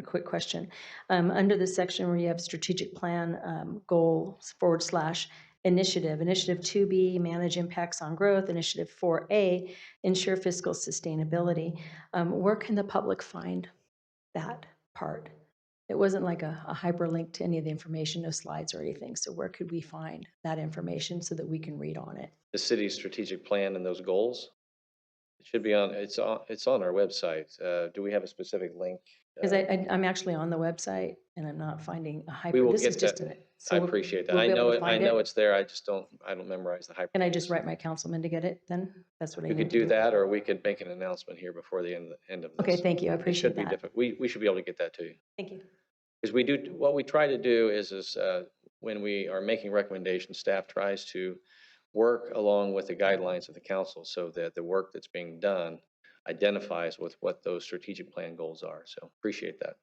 quick question. Under the section where you have strategic plan goals / initiative, initiative 2B, manage impacts on growth, initiative 4A, ensure fiscal sustainability. Where can the public find that part? It wasn't like a hyperlink to any of the information, no slides or anything. So where could we find that information so that we can read on it? The city's strategic plan and those goals. It should be it's on our website. Do we have a specific link? Because I'm actually on the website and I'm not finding a hyper. We will This get is just that. in it. So I appreciate that. we'll I be able know to it. I find know it? it's there. I don't memorize the hyperlinks. Can I just write my councilman to get it then? That's what I We need could to do that, or we could make an announcement here before the end of this. Okay, thank you. I appreciate It should be that. difficult. We should be able to get that to you. Thank you. Because what we try to do is when we are making recommendations, staff tries to work along with the guidelines of the council so that the work that's being done identifies with what those strategic plan goals are. So appreciate that.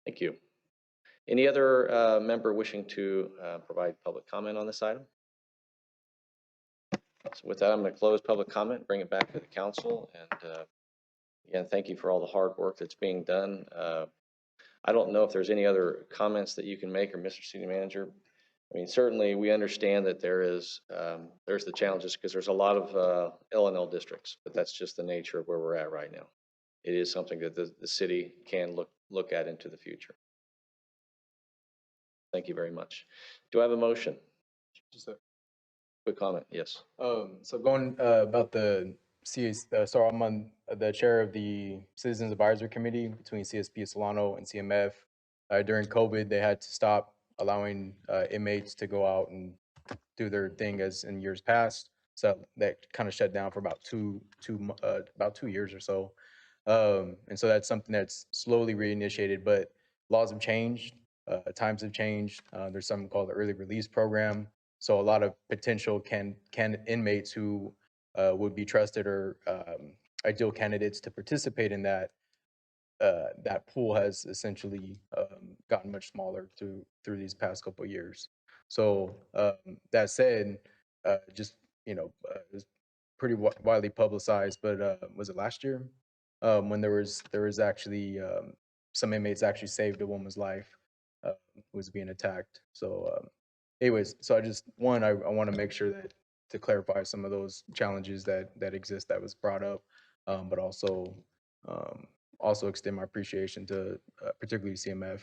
Thank you. Any other member wishing to provide public comment on this item? So with that, I'm going to close public comment, bring it back to the council. And again, thank you for all the hard work that's being done. I don't know if there's any other comments that you can make, or Mr. City Manager. I mean, certainly we understand that there's the challenges because there's a lot of L&L districts, but that's just the nature of where we're at right now. It is something that the city can look at into the future. Thank you very much. Do I have a motion? Just a quick comment. Yes. So going about the so I'm on the chair of the Citizens Advisory Committee between CSP Solano and CMF. During COVID, they had to stop allowing inmates to go out and do their thing as in years past. So that kind of shut down for about two years or so. And so that's something that's slowly reinitiated, but laws have changed, times have changed. There's something called the early release program. So a lot of potential inmates who would be trusted or ideal candidates to participate in that, that pool has essentially gotten much smaller through these past couple of years. So that said, just it was pretty widely publicized, but was it last year when there was actually some inmates actually saved a woman's life who was being attacked. So anyways, so I want to make sure that to clarify some of those challenges that exist that was brought up, but also extend my appreciation to particularly CMF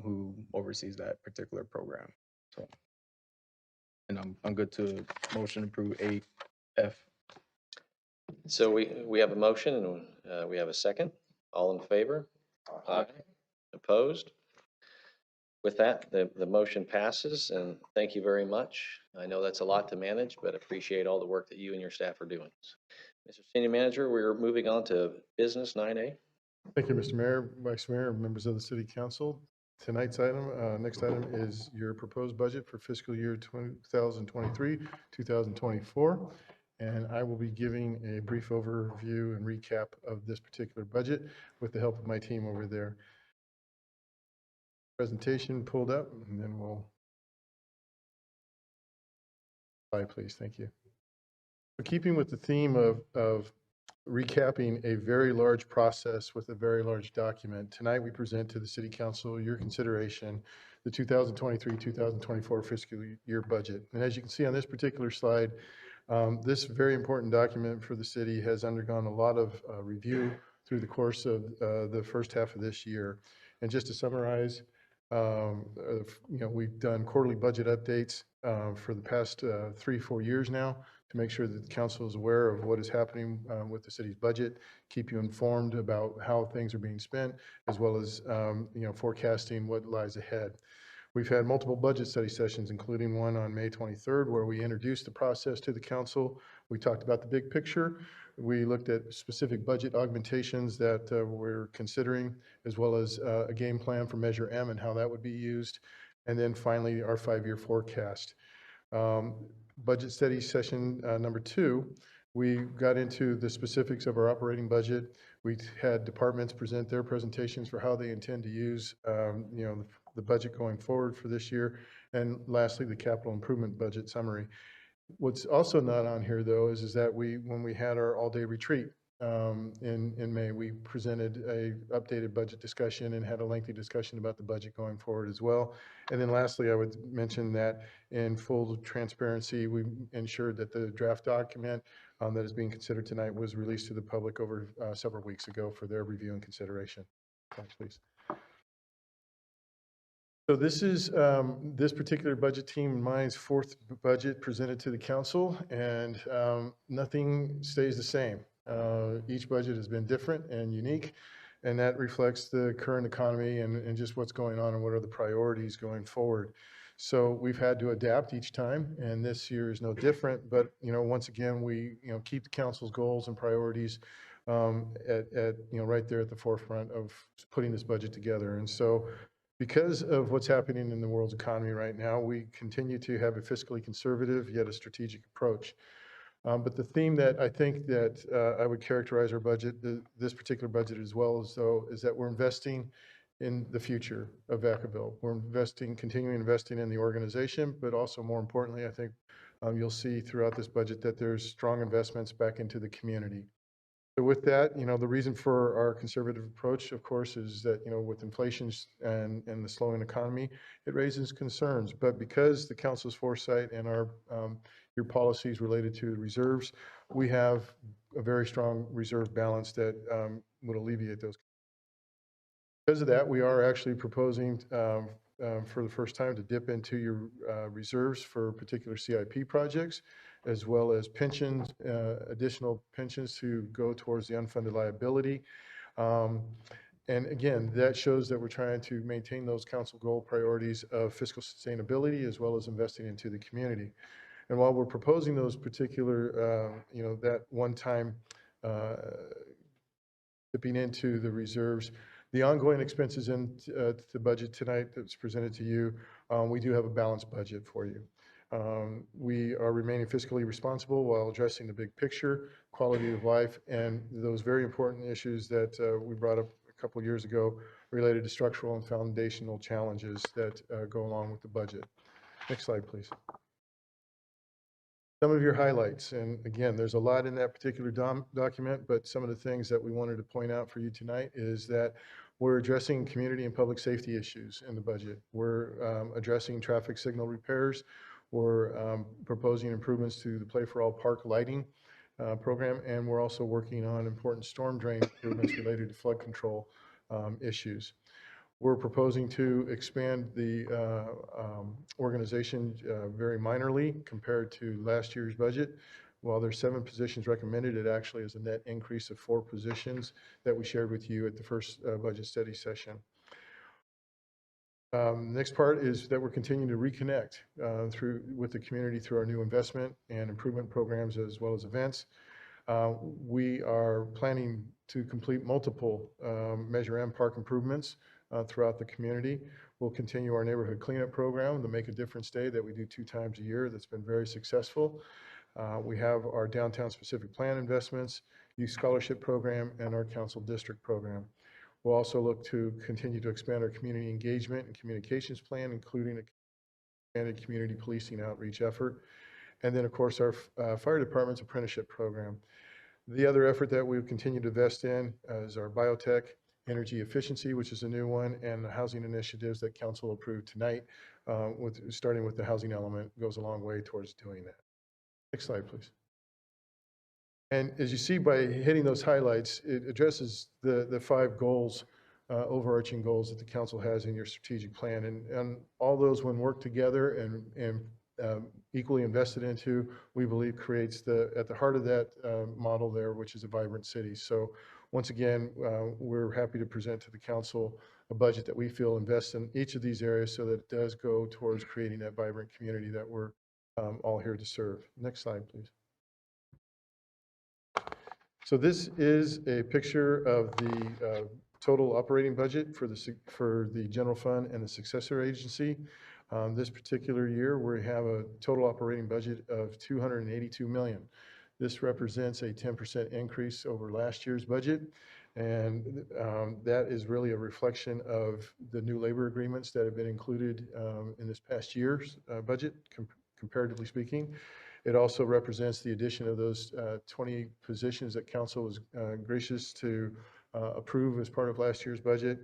who oversees that particular program. So, and I'm good to motion approve 8F. So we have a motion and we have a second. All in favor? Aye. Opposed? With that, the motion passes, and thank you very much. I know that's a lot to manage, but appreciate all the work that you and your staff are doing. Mr. Senior Manager, we're moving on to business 9A. Thank you, Mr. Mayor, Vice Mayor, members of the City Council. Tonight's next item is your proposed budget for fiscal year 2023, 2024. And I will be giving a brief overview and recap of this particular budget with the help of my team over there. Presentation pulled up, and then we'll slide, please. Thank you. So keeping with the theme of recapping a very large process with a very large document, tonight we present to the City Council your consideration the 2023-2024 fiscal year budget. And as you can see on this particular slide, this very important document for the city has undergone a lot of review through the course of the first half of this year. And just to summarize, we've done quarterly budget updates for the past 3-4 years now to make sure that the council is aware of what is happening with the city's budget, keep you informed about how things are being spent, as well as forecasting what lies ahead. We've had multiple budget study sessions, including one on May 23rd, where we introduced the process to the council. We talked about the big picture. We looked at specific budget augmentations that we're considering, as well as a game plan for Measure M and how that would be used. And then finally, our 5-year forecast. Budget study session number 2, we got into the specifics of our operating budget. We had departments present their presentations for how they intend to use the budget going forward for this year. And lastly, the capital improvement budget summary. What's also not on here, though, is that when we had our all-day retreat in May, we presented a updated budget discussion and had a lengthy discussion about the budget going forward as well. And then lastly, I would mention that in full transparency, we ensured that the draft document that is being considered tonight was released to the public over several weeks ago for their review and consideration. Thanks, please. So this is this particular budget team and mine's 4th budget presented to the council, and nothing stays the same. Each budget has been different and unique, and that reflects the current economy and just what's going on and what are the priorities going forward. So we've had to adapt each time, and this year is no different. But once again, we keep the council's goals and priorities right there at the forefront of putting this budget together. And so, because of what's happening in the world's economy right now, we continue to have a fiscally conservative yet a strategic approach. But the theme that I think that I would characterize our budget, this particular budget as well as though, is that we're investing in the future of Vacaville. We're continuing investing in the organization, but also more importantly, I think you'll see throughout this budget that there's strong investments back into the community. So with that, the reason for our conservative approach, of course, is that, with inflation and the slowing economy, it raises concerns. But because the council's foresight and your policies related to reserves, we have a very strong reserve balance that would alleviate those. Because of that, we are actually proposing for the first time to dip into your reserves for particular CIP projects, as well as pensions, additional pensions to go towards the unfunded liability. And again, that shows that we're trying to maintain those council goal priorities of fiscal sustainability as well as investing into the community. And while we're proposing those particular, that one-time dipping into the reserves, the ongoing expenses in the budget tonight that's presented to you, we do have a balanced budget for you. We are remaining fiscally responsible while addressing the big picture, quality of life, and those very important issues that we brought up a couple of years ago related to structural and foundational challenges that go along with the budget. Next slide, please. Some of your highlights, and again, there's a lot in that particular document, but some of the things that we wanted to point out for you tonight is that We're addressing community and public safety issues in the budget. We're addressing traffic signal repairs. We're proposing improvements to the Play for All Park lighting program, and we're also working on important storm drain improvements related to flood control issues. We're proposing to expand the organization very minorly compared to last year's budget. While there's 7 positions recommended, it actually is a net increase of 4 positions that we shared with you at the first budget study session. Next part is that we're continuing to reconnect with the community through our new investment and improvement programs as well as events. We are planning to complete multiple Measure M park improvements throughout the community. We'll continue our neighborhood cleanup program, the Make a Difference Day that we do 2 times a year that's been very successful. We have our downtown specific plan investments, youth scholarship program, and our council district program. We'll also look to continue to expand our community engagement and communications plan, including an expanded community policing outreach effort. And then, of course, our fire department's apprenticeship program. The other effort that we've continued to invest in is our biotech, energy efficiency, which is a new one, and the housing initiatives that council approved tonight, starting with the housing element, goes a long way towards doing that. Next slide, please. And as you see by hitting those highlights, it addresses the 5 goals, overarching goals that the council has in your strategic plan. And all those, when worked together and equally invested into, we believe creates at the heart of that model there, which is a vibrant city. So once again, we're happy to present to the council a budget that we feel invests in each of these areas so that it does go towards creating that vibrant community that we're all here to serve. Next slide, please. So this is a picture of the total operating budget for the general fund and the successor agency. This particular year, we have a total operating budget of $282 million. This represents a 10% increase over last year's budget. And that is really a reflection of the new labor agreements that have been included in this past year's budget, comparatively speaking. It also represents the addition of those 20 positions that council was gracious to approve as part of last year's budget.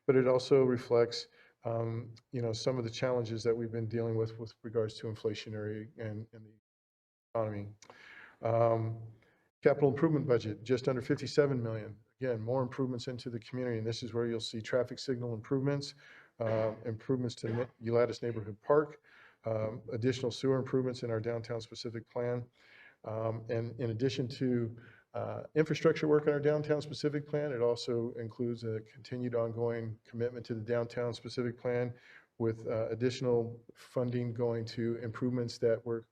But it also reflects some of the challenges that we've been dealing with regards to inflationary and the economy. Capital improvement budget, just under $57 million. Again, more improvements into the community, and this is where you'll see traffic signal improvements, improvements to Ulatis Neighborhood Park, additional sewer improvements in our downtown specific plan. And in addition to infrastructure work on our downtown specific plan, it also includes a continued ongoing commitment to the downtown specific plan with additional funding going to improvements that we're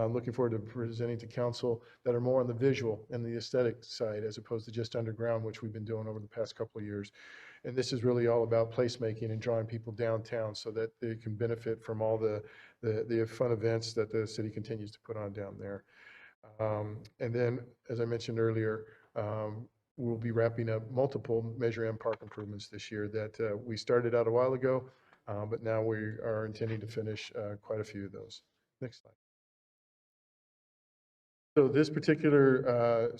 looking forward to presenting to council that are more on the visual and the aesthetic side as opposed to just underground, which we've been doing over the past couple of years. And this is really all about placemaking and drawing people downtown so that they can benefit from all the fun events that the city continues to put on down there. And then, as I mentioned earlier, we'll be wrapping up multiple Measure M park improvements this year that we started out a while ago, but now we are intending to finish quite a few of those. Next slide. So this particular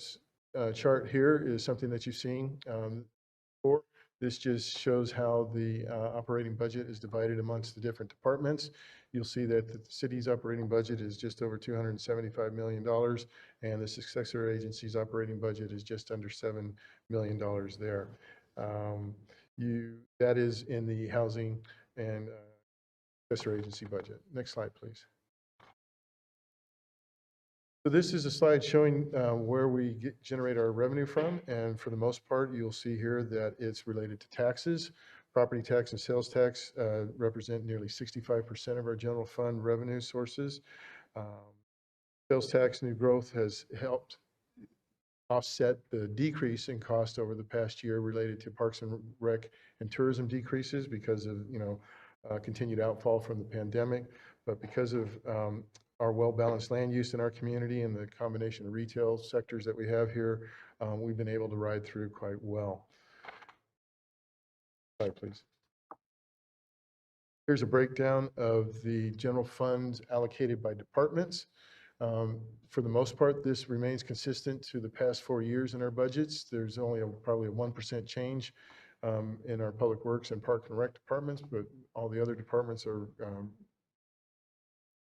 chart here is something that you've seen before. This just shows how the operating budget is divided amongst the different departments. You'll see that the city's operating budget is just over $275 million, and the successor agency's operating budget is just under $7 million there. That is in the housing and successor agency budget. Next slide, please. So this is a slide showing where we generate our revenue from, and for the most part, you'll see here that it's related to taxes. Property tax and sales tax represent nearly 65% of our general fund revenue sources. Sales tax new growth has helped offset the decrease in cost over the past year related to Parks and Rec and tourism decreases because of continued outfall from the pandemic. But because of our well-balanced land use in our community and the combination of retail sectors that we have here, we've been able to ride through quite well. Slide, please. Here's a breakdown of the general funds allocated by departments. For the most part, this remains consistent to the past 4 years in our budgets. There's only probably a 1% change in our Public Works and Park and Rec departments, but all the other departments are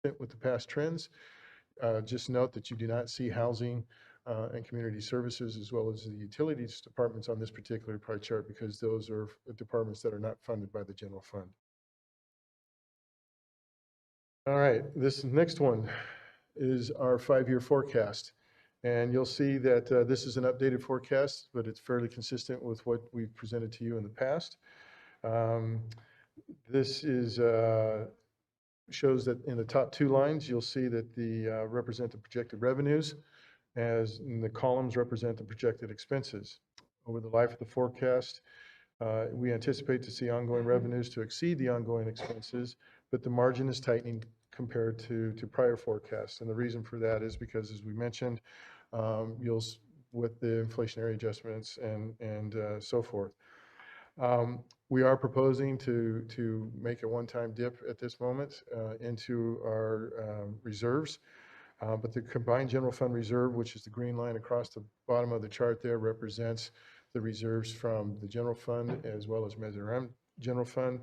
fit with the past trends. Just note that you do not see housing and community services as well as the utilities departments on this particular pie chart because those are departments that are not funded by the general fund. All right, this next one is our 5-year forecast. And you'll see that this is an updated forecast, but it's fairly consistent with what we've presented to you in the past. This is shows that in the top 2 lines, you'll see that the represent the projected revenues, as in the columns represent the projected expenses. Over the life of the forecast, we anticipate to see ongoing revenues to exceed the ongoing expenses, but the margin is tightening compared to prior forecasts. And the reason for that is because, as we mentioned, with the inflationary adjustments and so forth. We are proposing to make a one-time dip at this moment into our reserves. But the combined general fund reserve, which is the green line across the bottom of the chart there, represents the reserves from the general fund as well as Measure M general fund.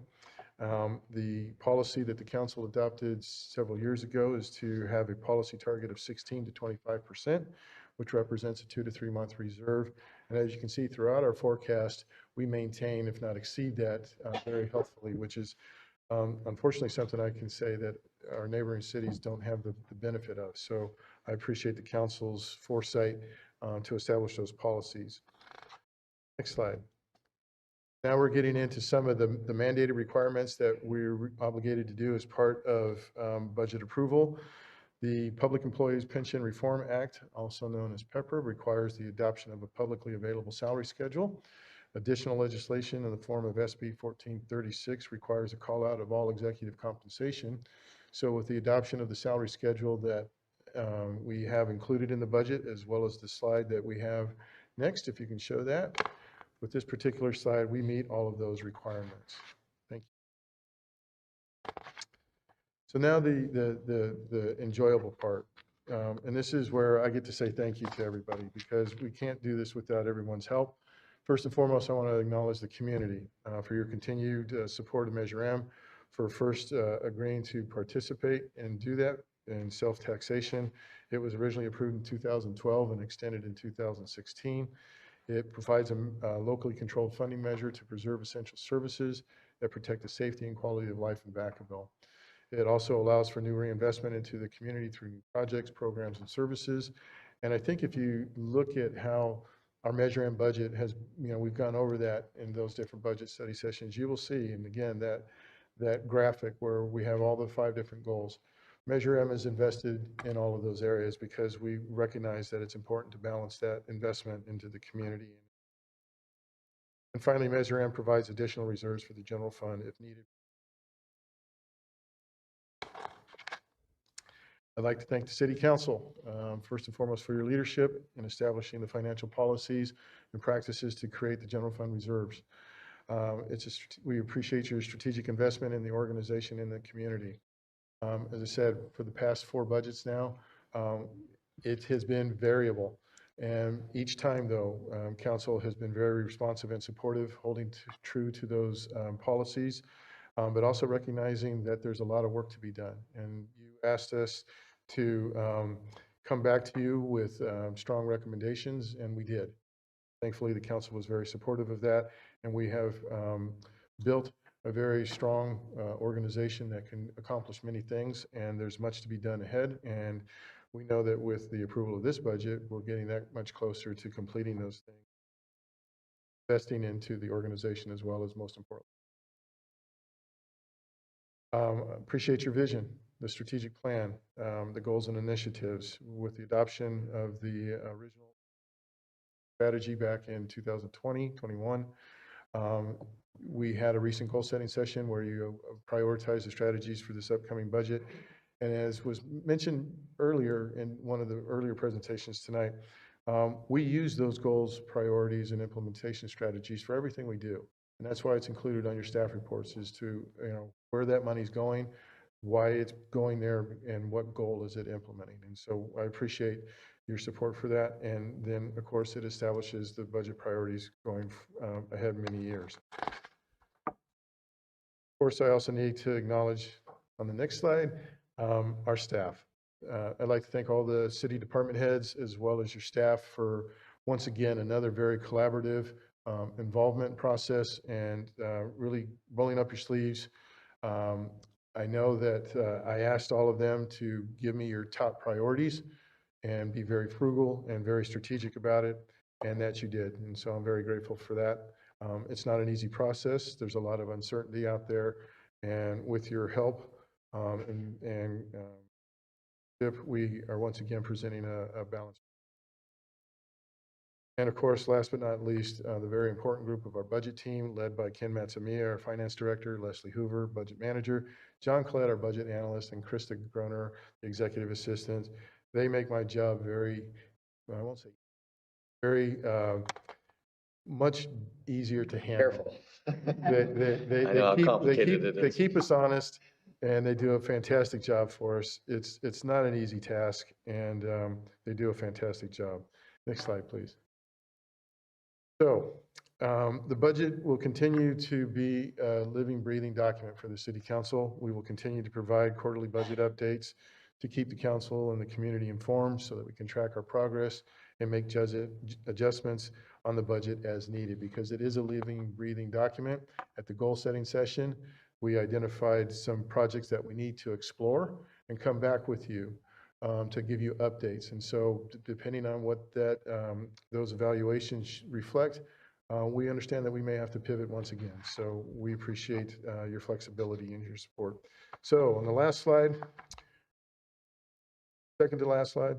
The policy that the council adopted several years ago is to have a policy target of 16 to 25%, which represents a 2 to 3 month reserve. And as you can see throughout our forecast, we maintain, if not exceed that, very healthily, which is unfortunately something I can say that our neighboring cities don't have the benefit of. So I appreciate the council's foresight to establish those policies. Next slide. Now we're getting into some of the mandated requirements that we're obligated to do as part of budget approval. The Public Employees Pension Reform Act, also known as PEPR, requires the adoption of a publicly available salary schedule. Additional legislation in the form of SB 1436 requires a call out of all executive compensation. So with the adoption of the salary schedule that we have included in the budget, as well as the slide that we have next, if you can show that. With this particular slide, we meet all of those requirements. Thank you. So now the enjoyable part. And this is where I get to say thank you to everybody, because we can't do this without everyone's help. First and foremost, I want to acknowledge the community for your continued support of Measure M, for first agreeing to participate and do that in self-taxation. It was originally approved in 2012 and extended in 2016. It provides a locally controlled funding measure to preserve essential services that protect the safety and quality of life in Vacaville. It also allows for new reinvestment into the community through new projects, programs, and services. And I think if you look at how our Measure M budget has, we've gone over that in those different budget study sessions, you will see, and again, that graphic where we have all the 5 different goals. Measure M is invested in all of those areas because we recognize that it's important to balance that investment into the community. And finally, Measure M provides additional reserves for the general fund if needed. I'd like to thank the City Council, first and foremost, for your leadership in establishing the financial policies and practices to create the general fund reserves. We appreciate your strategic investment in the organization and the community. As I said, for the past 4 budgets now, it has been variable. And each time, though, Council has been very responsive and supportive, holding true to those policies, but also recognizing that there's a lot of work to be done. And you asked us to come back to you with strong recommendations, and we did. Thankfully, the Council was very supportive of that, and we have built a very strong organization that can accomplish many things, and there's much to be done ahead. And we know that with the approval of this budget, we're getting that much closer to completing those things, investing into the organization as well as most important. Appreciate your vision, the strategic plan, the goals and initiatives. With the adoption of the original strategy back in 2020, 21, we had a recent goal setting session where you prioritize the strategies for this upcoming budget. And as was mentioned earlier in one of the earlier presentations tonight, we use those goals, priorities, and implementation strategies for everything we do. And that's why it's included on your staff reports, is to, where that money's going, why it's going there, and what goal is it implementing. And so I appreciate your support for that. And then, of course, it establishes the budget priorities going ahead many years. Of course, I also need to acknowledge on the next slide, our staff. I'd like to thank all the city department heads as well as your staff for, once again, another very collaborative involvement process and really rolling up your sleeves. I know that I asked all of them to give me your top priorities and be very frugal and very strategic about it, and that you did. And so I'm very grateful for that. It's not an easy process. There's a lot of uncertainty out there, and with your help we are once again presenting a balance. And of course, last but not least, the very important group of our budget team, led by Ken Matsamiya, our finance director, Leslie Hoover, budget manager, John Collette, our budget analyst, and Krista Groner, the executive assistant. They make my job very, I won't say, very much easier to handle. Careful. I know how complicated it is. They keep us honest, and they do a fantastic job for us. It's not an easy task, and they do a fantastic job. Next slide, please. So the budget will continue to be a living, breathing document for the City Council. We will continue to provide quarterly budget updates to keep the council and the community informed so that we can track our progress and make adjustments on the budget as needed, because it is a living, breathing document. At the goal setting session, we identified some projects that we need to explore and come back with you to give you updates. And so depending on what those evaluations reflect, we understand that we may have to pivot once again. So we appreciate your flexibility and your support. So on the last slide, second to last slide,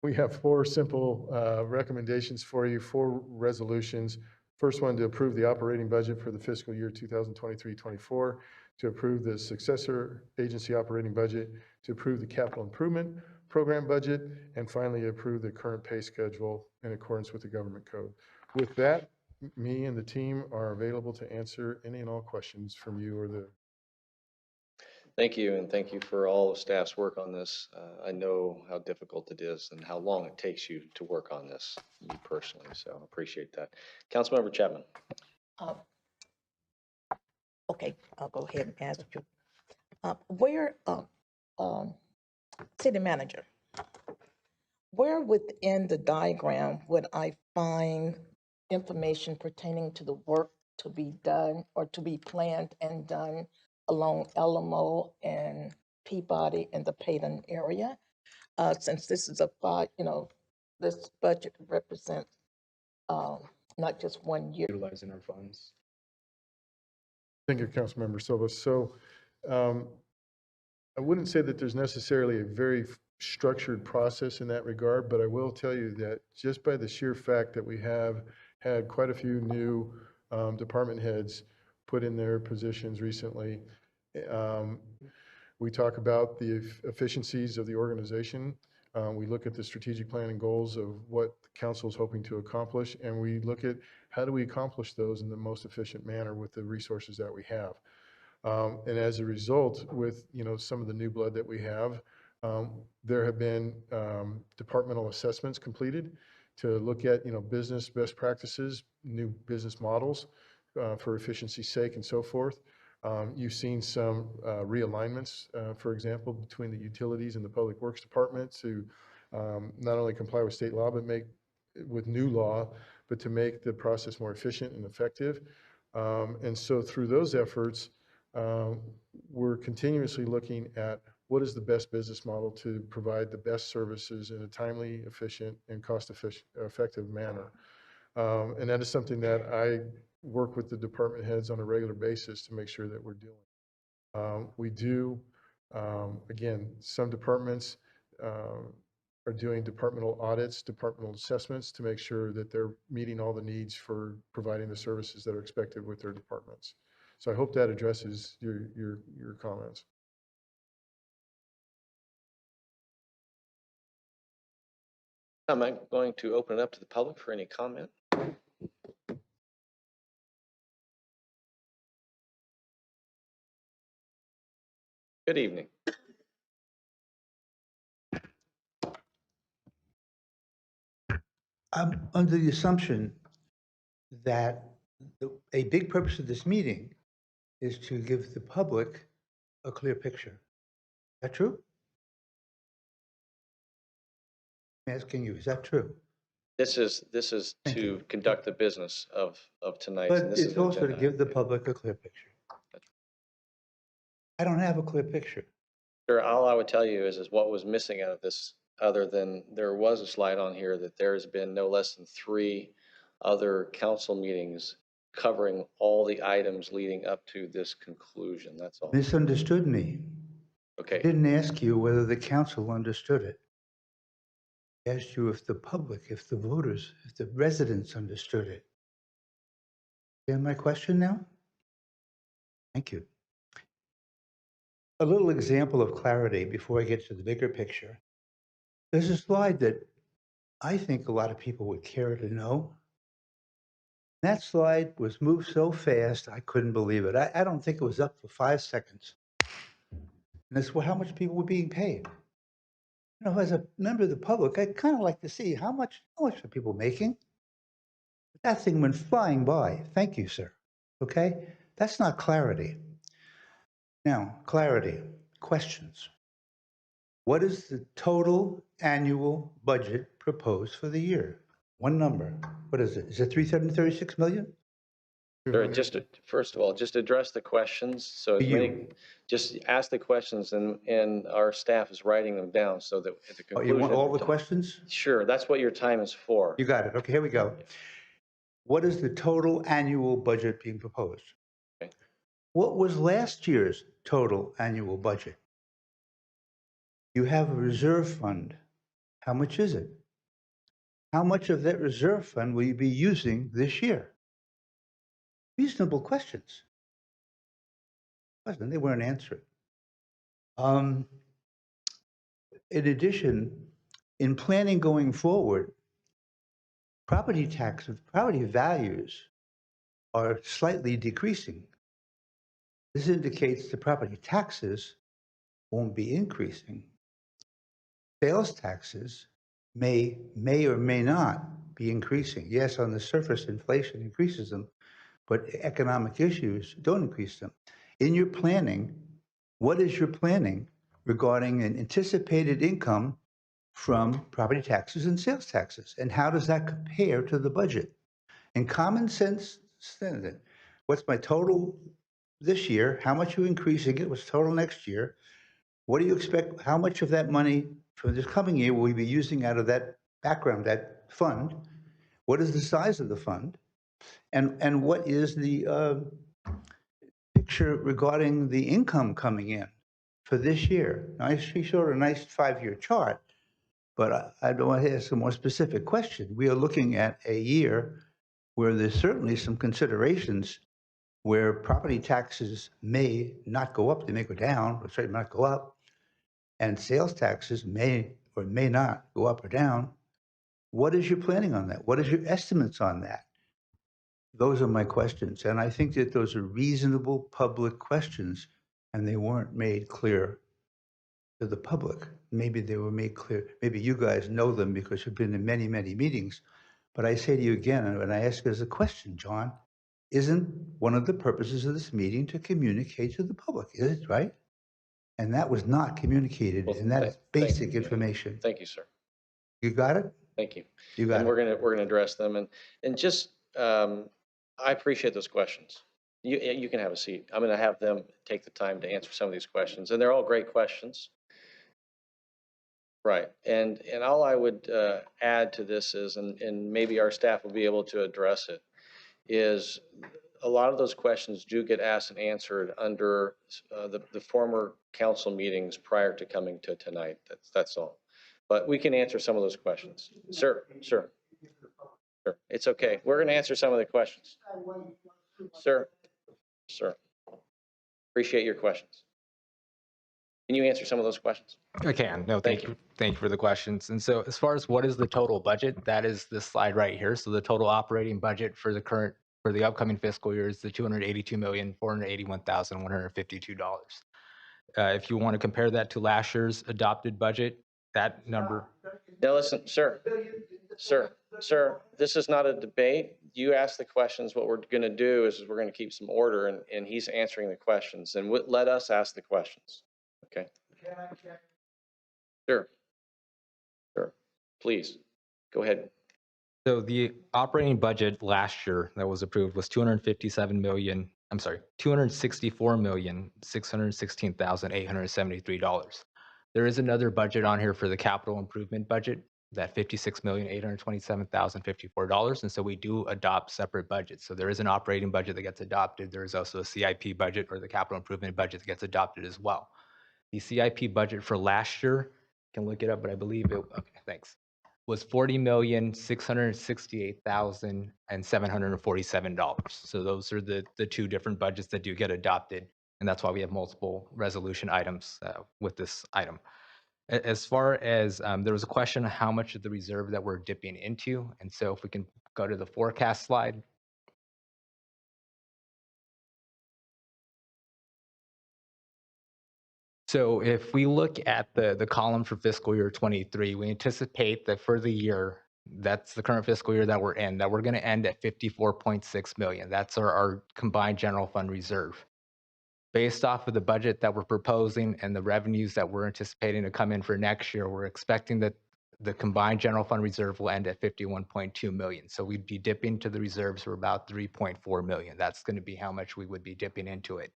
we have 4 simple recommendations for you, 4 resolutions. First one, to approve the operating budget for the fiscal year 2023-24, to approve the successor agency operating budget, to approve the capital improvement program budget, and finally approve the current pay schedule in accordance with the government code. With that, me and the team are available to answer any and all questions from you or the. Thank you, and thank you for all of staff's work on this. I know how difficult it is and how long it takes you to work on this, you personally, so appreciate that. Councilmember Chapman. Okay, I'll go ahead and ask you. City manager, where within the diagram would I find information pertaining to the work to be done or to be planned and done along Alamo and Peabody in the Payton area? Since this is this budget represents not just 1 year. Utilizing our funds. Thank you, Councilmember Silva. So I wouldn't say that there's necessarily a very structured process in that regard, but I will tell you that just by the sheer fact that we have had quite a few new department heads put in their positions recently, we talk about the efficiencies of the organization. We look at the strategic plan and goals of what the council is hoping to accomplish, and we look at how do we accomplish those in the most efficient manner with the resources that we have. And as a result, with some of the new blood that we have, there have been departmental assessments completed to look at business best practices, new business models for efficiency's sake, and so forth. You've seen some realignments, for example, between the utilities and the public works department to not only comply with state law, but with new law, but to make the process more efficient and effective. And so through those efforts, we're continuously looking at what is the best business model to provide the best services in a timely, efficient, and cost-effective manner. And that is something that I work with the department heads on a regular basis to make sure that we're doing. We do, again, some departments are doing departmental audits, departmental assessments to make sure that they're meeting all the needs for providing the services that are expected with their departments. So I hope that addresses your comments. I'm going to open it up to the public for any comment. Good evening. I'm under the assumption that a big purpose of this meeting is to give the public a clear picture. Is that true? I'm asking you, is that true? This is Thank to you. conduct the business of tonight. But and this is it's the also to agenda. give the public a clear picture. I don't have a clear picture. Sure, all I would tell you is what was missing out of this, other than there was a slide on here that there's been no less than 3 other council meetings covering all the items leading up to this conclusion. That's all. Misunderstood me. I Okay, didn't ask you whether the council understood it. I asked you if the public, if the voters, if the residents understood it. Understand my question now? Thank you. A little example of clarity before I get to the bigger picture. There's a slide that I think a lot of people would care to know. That slide was moved so fast, I couldn't believe it. I don't think it was up for 5 seconds. And that's how much people were being paid. You know, as a member of the public, I'd kind of like to see how much are people making? That thing went flying by. Thank you, sir. Okay? That's not clarity. Now, clarity, questions. What is the total annual budget proposed for the year? One number. What is it? Is it 336 million? sure, first of all, just address the questions. So as many, just ask the questions and our staff is writing them down so that at the Oh, conclusion. you want all the questions? Sure, that's what your time is for. You got it. Okay, here we go. What is the total annual budget being proposed? Okay. What was last year's total annual budget? You have a reserve fund. How much is it? How much of that reserve fund will you be using this year? Reasonable questions. They weren't answered. In addition, in planning going forward, property values are slightly decreasing. This indicates the property taxes won't be increasing. Sales taxes may or may not be increasing. Yes, on the surface, inflation increases them, but economic issues don't increase them. In your planning, what is your planning regarding an anticipated income from property taxes and sales taxes? And how does that compare to the budget? In common sense, what's my total this year? How much are you increasing it? What's total next year? What do you expect? How much of that money for this coming year will we be using out of that background, that fund? What is the size of the fund? And what is the picture regarding the income coming in for this year? Now, she showed a nice 5-year chart, but I want to ask a more specific question. We are looking at a year where there's certainly some considerations where property taxes may not go up, they may go down, but certainly not go up, and sales taxes may or may not go up or down. What is your planning on that? What is your estimates on that? Those are my questions, and I think that those are reasonable public questions, and they weren't made clear to the public. Maybe they were made clear. Maybe you guys know them because you've been in many, many meetings. But I say to you again, and I ask you as a question, John, isn't one of the purposes of this meeting to communicate to the public? Is it right? And that was not communicated, and that is basic information. Thank you, sir. You got it? Thank you. You got And it. we're gonna address them and just, I appreciate those questions. You can have a seat. I'm gonna have them take the time to answer some of these questions, and they're all great questions. Right, and all I would add to this is, and maybe our staff will be able to address it, is a lot of those questions do get asked and answered under the former council meetings prior to coming to tonight. That's all. But we can answer some of those questions. Sir, it's okay. We're going to answer some of the questions. Sir, appreciate your questions. Can you answer some of those questions? I can. No, thank you. Thank you for the questions. And so as far as what is the total budget, that is this slide right here. So the total operating budget for the upcoming fiscal year is the $282,481,152. If you want to compare that to last year's adopted budget, that number, Now, listen, sir, this is not a debate. You ask the questions. What we're going to do is we're going to keep some order, and he's answering the questions. And let us ask the questions. Okay? Sure. Sure. Please, go ahead. so the operating budget last year that was approved was $264,616,873. There is another budget on here for the capital improvement budget, that $56,827,054. And so we do adopt separate budgets. So there is an operating budget that gets adopted. There is also a CIP budget, or the capital improvement budget, that gets adopted as well. The CIP budget for last year, you can look it up, but I believe it, okay, thanks, was $40,668,747. So those are the two different budgets that do get adopted, and that's why we have multiple resolution items with this item. As far as there was a question on how much of the reserve that we're dipping into, and so if we can go to the forecast slide. So if we look at the column for fiscal year 23, we anticipate that for the year, that's the current fiscal year that we're in, that we're going to end at 54.6 million. That's our combined general fund reserve. Based off of the budget that we're proposing and the revenues that we're anticipating to come in for next year, we're expecting that the combined general fund reserve will end at 51.2 million. So we'd be dipping to the reserves for about 3.4 million. That's going to be how much we would be dipping into it.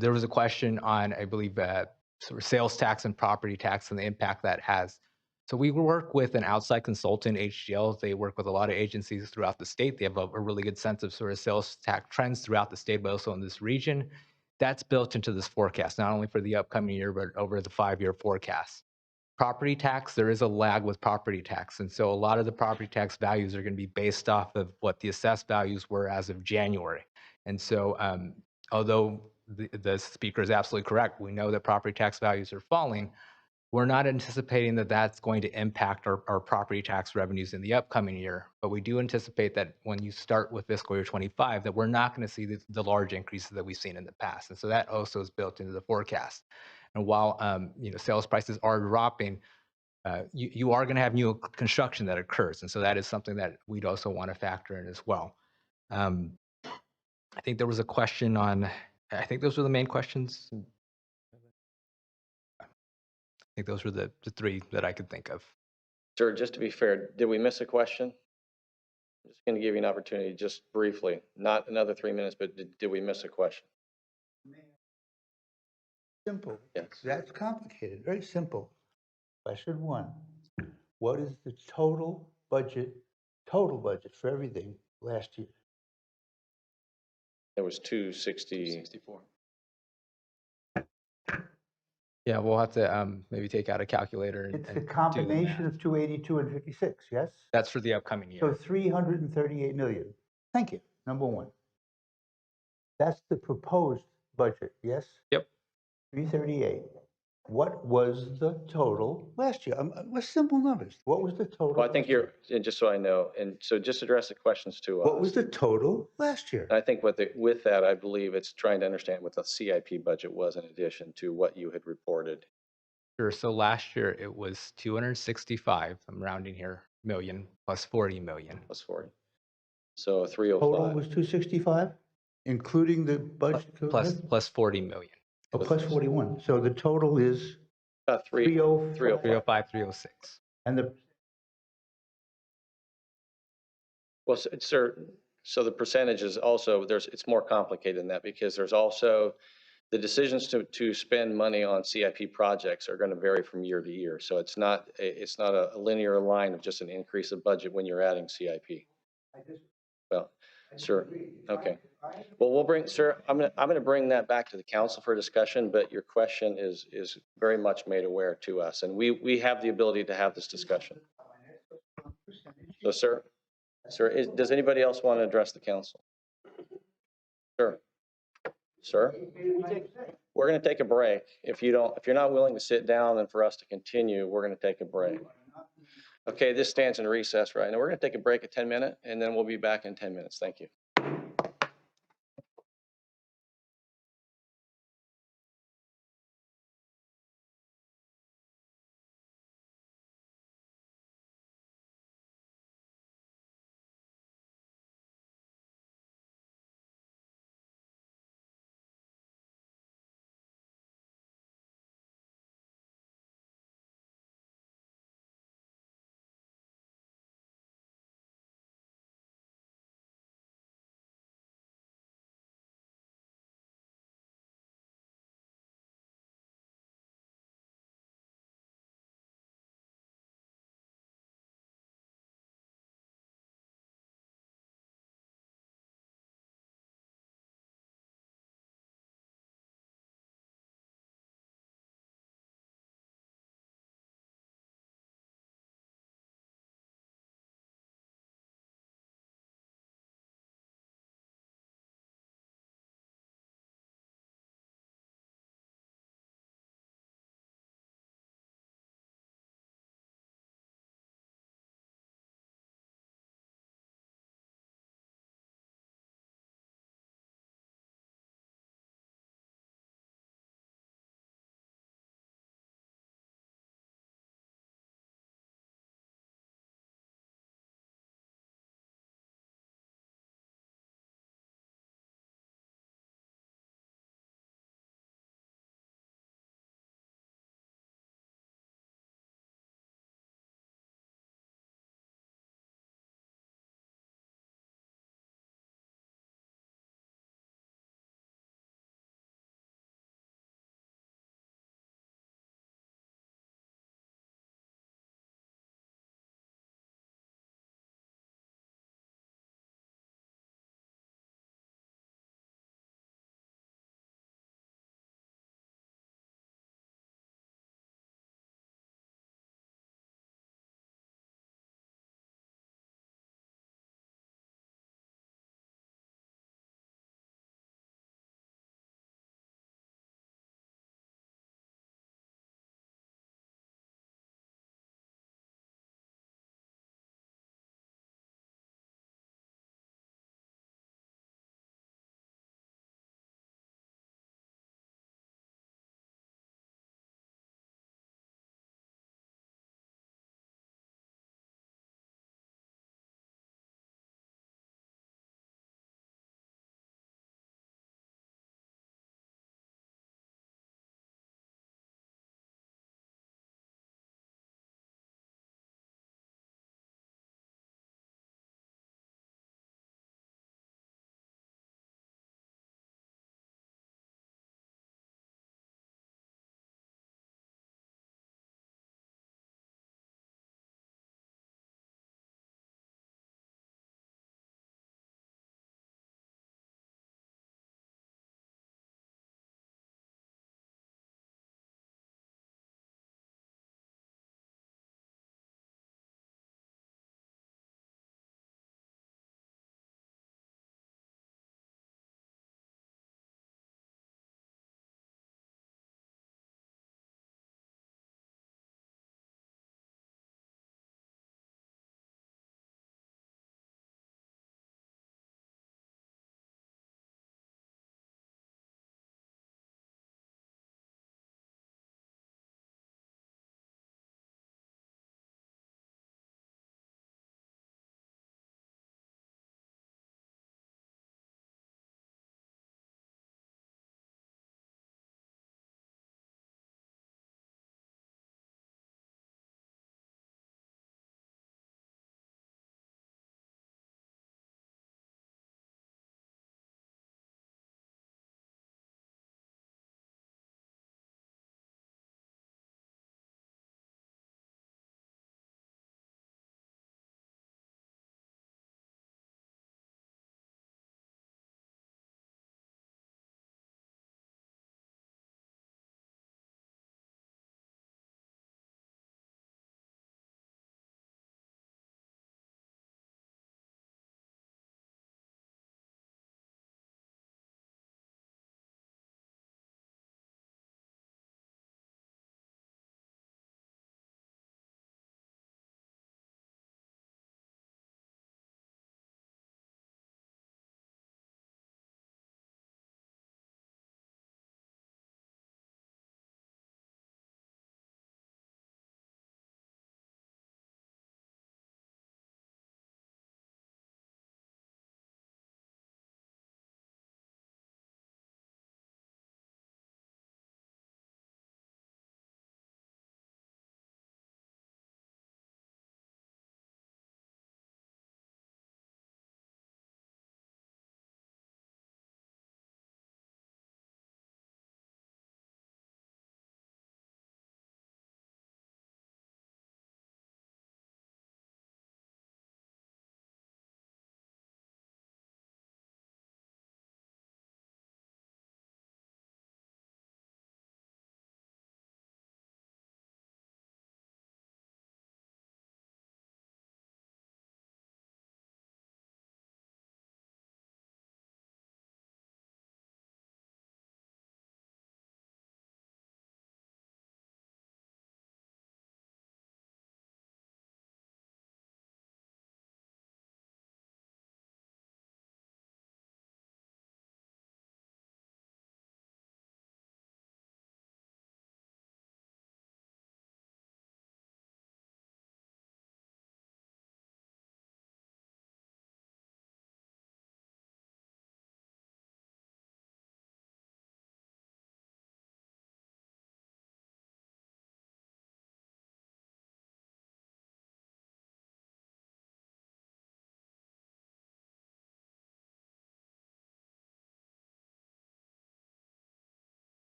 There was a question on, I believe, sort of sales tax and property tax and the impact that has. So we work with an outside consultant, HGL. They work with a lot of agencies throughout the state. They have a really good sense of sort of sales tax trends throughout the state, but also in this region. That's built into this forecast, not only for the upcoming year, but over the 5-year forecast. Property tax, there is a lag with property tax. And so a lot of the property tax values are going to be based off of what the assessed values were as of January. And so although the speaker is absolutely correct, we know that property tax values are falling, we're not anticipating that that's going to impact our property tax revenues in the upcoming year. But we do anticipate that when you start with fiscal year 25, that we're not going to see the large increases that we've seen in the past. And so that also is built into the forecast. And while sales prices are dropping, you are going to have new construction that occurs. And so that is something that we'd also want to factor in as well. I think there was a question on, I think those were the main questions. I think those were the three that I could think of. Sir, just to be fair, did we miss a question? I'm just going to give you an opportunity, just briefly, not another 3 minutes, but did we miss a question? Simple. Yes. That's complicated. Very simple. Question 1. What is the total budget for everything last year? It was 264. Yeah, we'll have to maybe take out a calculator. It's a combination of 282 and 56, yes? That's for the upcoming year. So 338 million. Thank you. Number 1. That's the proposed budget, yes? Yep. 338. What was the total last year? Simple numbers. What was the total? Well, I think you're, and just so I know, and so just address the questions to us. What was the total last year? I think with that, I believe it's trying to understand what the CIP budget was in addition to what you had reported. Sure. So last year it was 265, I'm rounding here, million plus 40 million. Plus 40. So 305. Total was 265, including the budget? Plus 40 million. Oh, plus 41. So the total is 305. 306. And Well, sir, so the percentage is also, it's more complicated than that because there's also the decisions to spend money on CIP projects are going to vary from year to year. So it's not a linear line of just an increase of budget when you're adding CIP. Well, sure. Okay. Well, we'll bring, sir, I'm going to bring that back to the council for discussion, but your question is very much made aware to us, and we have the ability to have this discussion. So, sir, does anybody else want to address the council? Sir, we're going to take a break. If you're not willing to sit down and for us to continue, we're going to take a break. Okay, this stands in recess right now. We're going to take a break at 10 minutes, and then we'll be back in 10 minutes. Thank you.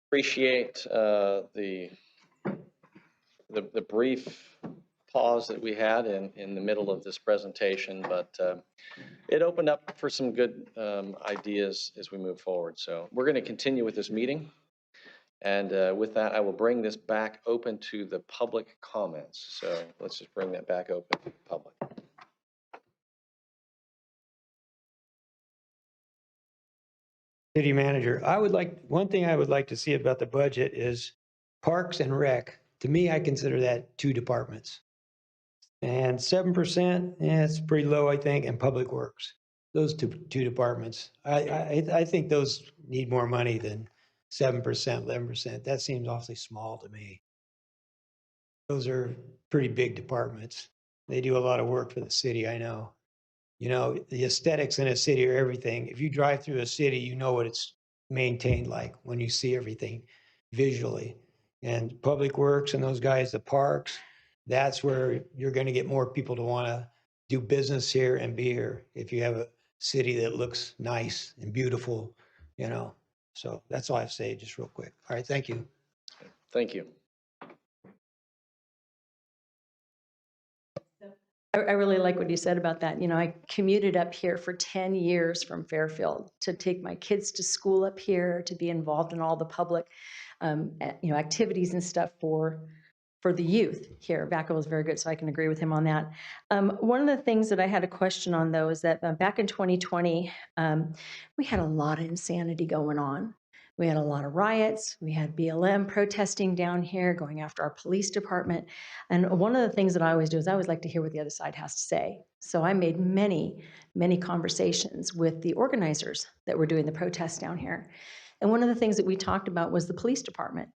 Appreciate the brief pause that we had in the middle of this presentation, but it opened up for some good ideas as we move forward. So we're going to continue with this meeting. And with that, I will bring this back open to the public comments. So let's just bring that back open to the public. City manager, one thing I would like to see about the budget is Parks and Rec. To me, I consider that two departments. And 7%, it's pretty low, I think, and Public Works. Those two departments. I think those need more money than 7%, 11%. That seems awfully small to me. Those are pretty big departments. They do a lot of work for the city, I know. You know, the aesthetics in a city are everything. If you drive through a city, you know what it's maintained like when you see everything visually. And Public Works and those guys, the parks, that's where you're going to get more people to want to do business here and be here if you have a city that looks nice and beautiful, you know. So that's all I have to say, just real quick. All right, thank you. Thank you. I really like what you said about that. You know, I commuted up here for 10 years from Fairfield to take my kids to school up here, to be involved in all the public, you know, activities and stuff for the youth here. Vacaville is very good, so I can agree with him on that. One of the things that I had a question on, though, is that back in 2020, we had a lot of insanity going on. We had a lot of riots. We had BLM protesting down here, going after our police department. And one of the things that I always do is I always like to hear what the other side has to say. So I made many, many conversations with the organizers that were doing the protests down here. And one of the things that we talked about was the police department.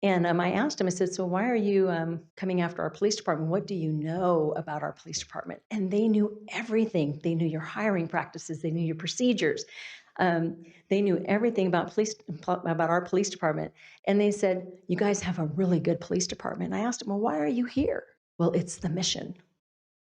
And I asked him, I said, so why are you coming after our police department? What do you know about our police department? And they knew everything. They knew your hiring practices. They knew your procedures. They knew everything about our police department. And they said, you guys have a really good police department. And I asked him, well, why are you here? Well, it's the mission.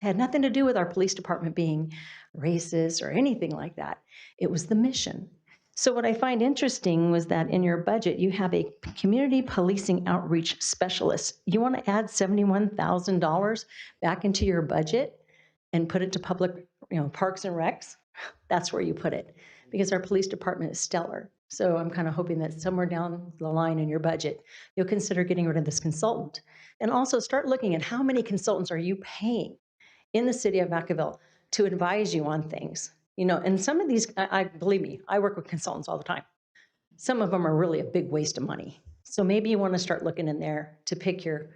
It had nothing to do with our police department being racist or anything like that. It was the mission. So what I find interesting was that in your budget, you have a community policing outreach specialist. You want to add $71,000 back into your budget and put it to public, you know, parks and recs? That's where you put it, because our police department is stellar. So I'm kind of hoping that somewhere down the line in your budget, you'll consider getting rid of this consultant. And also start looking at how many consultants are you paying in the city of Vacaville to advise you on things. You know, and some of these, believe me, I work with consultants all the time. Some of them are really a big waste of money. So maybe you want to start looking in there to pick your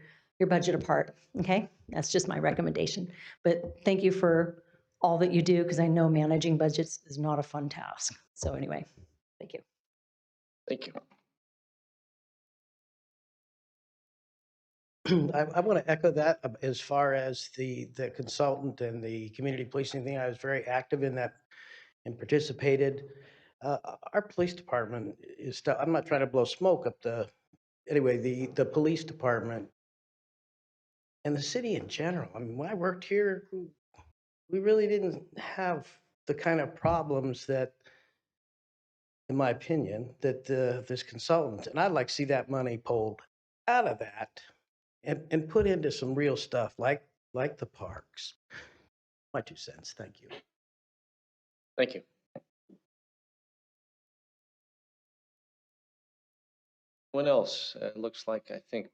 budget apart, okay? That's just my recommendation. But thank you for all that you do, because I know managing budgets is not a fun task. So anyway, thank you. Thank you. I want to echo that as far as the consultant and the community policing thing. I was very active in that and participated. Our police department is, I'm not trying to blow smoke up anyway, the police department and the city in general. I mean, when I worked here, we really didn't have the kind of problems that, in my opinion, that this consultant, and I'd like to see that money pulled out of that and put into some real stuff like the parks. My 2 cents. Thank you. Thank you. Anyone else? It looks like I think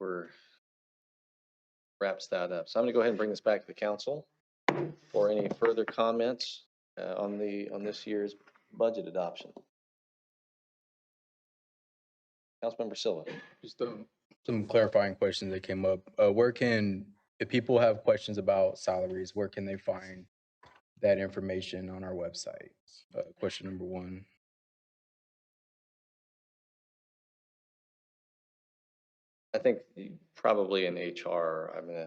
wraps that up. So I'm going to go ahead and bring this back to the council for any further comments on this year's budget adoption. Councilmember Silva. Just some clarifying questions that came up. If people have questions about salaries, where can they find that information on our website? Question number one. I think probably in HR. I mean,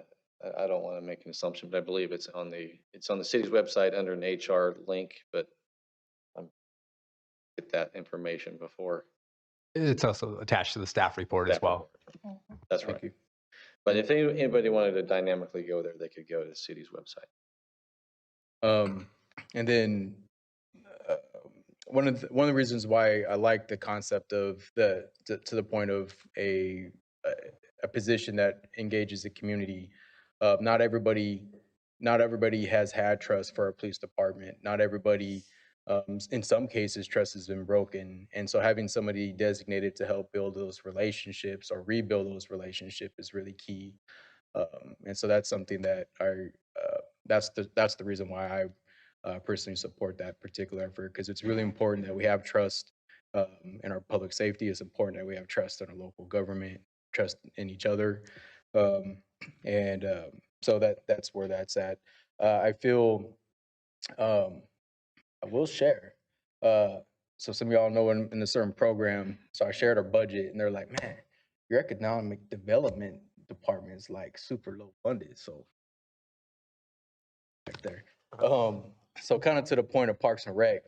I don't want to make an assumption, but I believe it's on the city's website under an HR link. But get that information before. It's also attached to the staff report as well. That's right. But if anybody wanted to dynamically go there, they could go to the city's website. And then one of the reasons why I like the concept of to the point of a position that engages the community. Not everybody has had trust for our police department. Not everybody, in some cases, trust has been broken. And so having somebody designated to help build those relationships or rebuild those relationships is really key. And so that's something that that's the reason why I personally support that particular effort, because it's really important that we have trust in our public safety. It's important that we have trust in our local government, trust in each other. Um, and so that's where that's at. I feel I will share. So some of y'all know in a certain program, so I shared our budget, and they're like, "Man, your economic development department is like super low funded." So right there. So kind of to the point of Parks and Rec,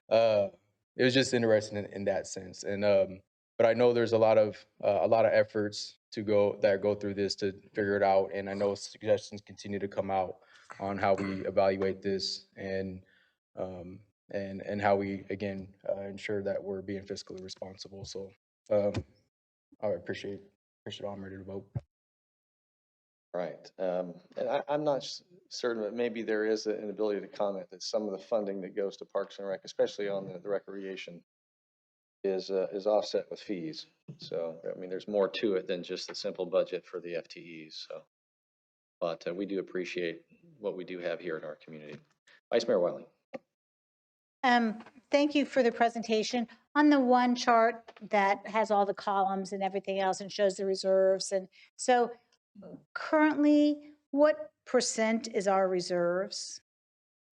it was just interesting in that sense. And but I know there's a lot of efforts that go through this to figure it out. And I know suggestions continue to come out on how we evaluate this and how we again ensure that we're being fiscally responsible. So I appreciate all. I'm ready to vote. Right. And I'm not certain, but maybe there is an ability to comment that some of the funding that goes to Parks and Rec, especially on the recreation, is offset with fees. So, I mean, there's more to it than just the simple budget for the FTEs. So, but we do appreciate what we do have here in our community. Vice Mayor Wiley. Thank you for the presentation. On the one chart that has all the columns and everything else and shows the reserves. And so currently, what percent is our reserves?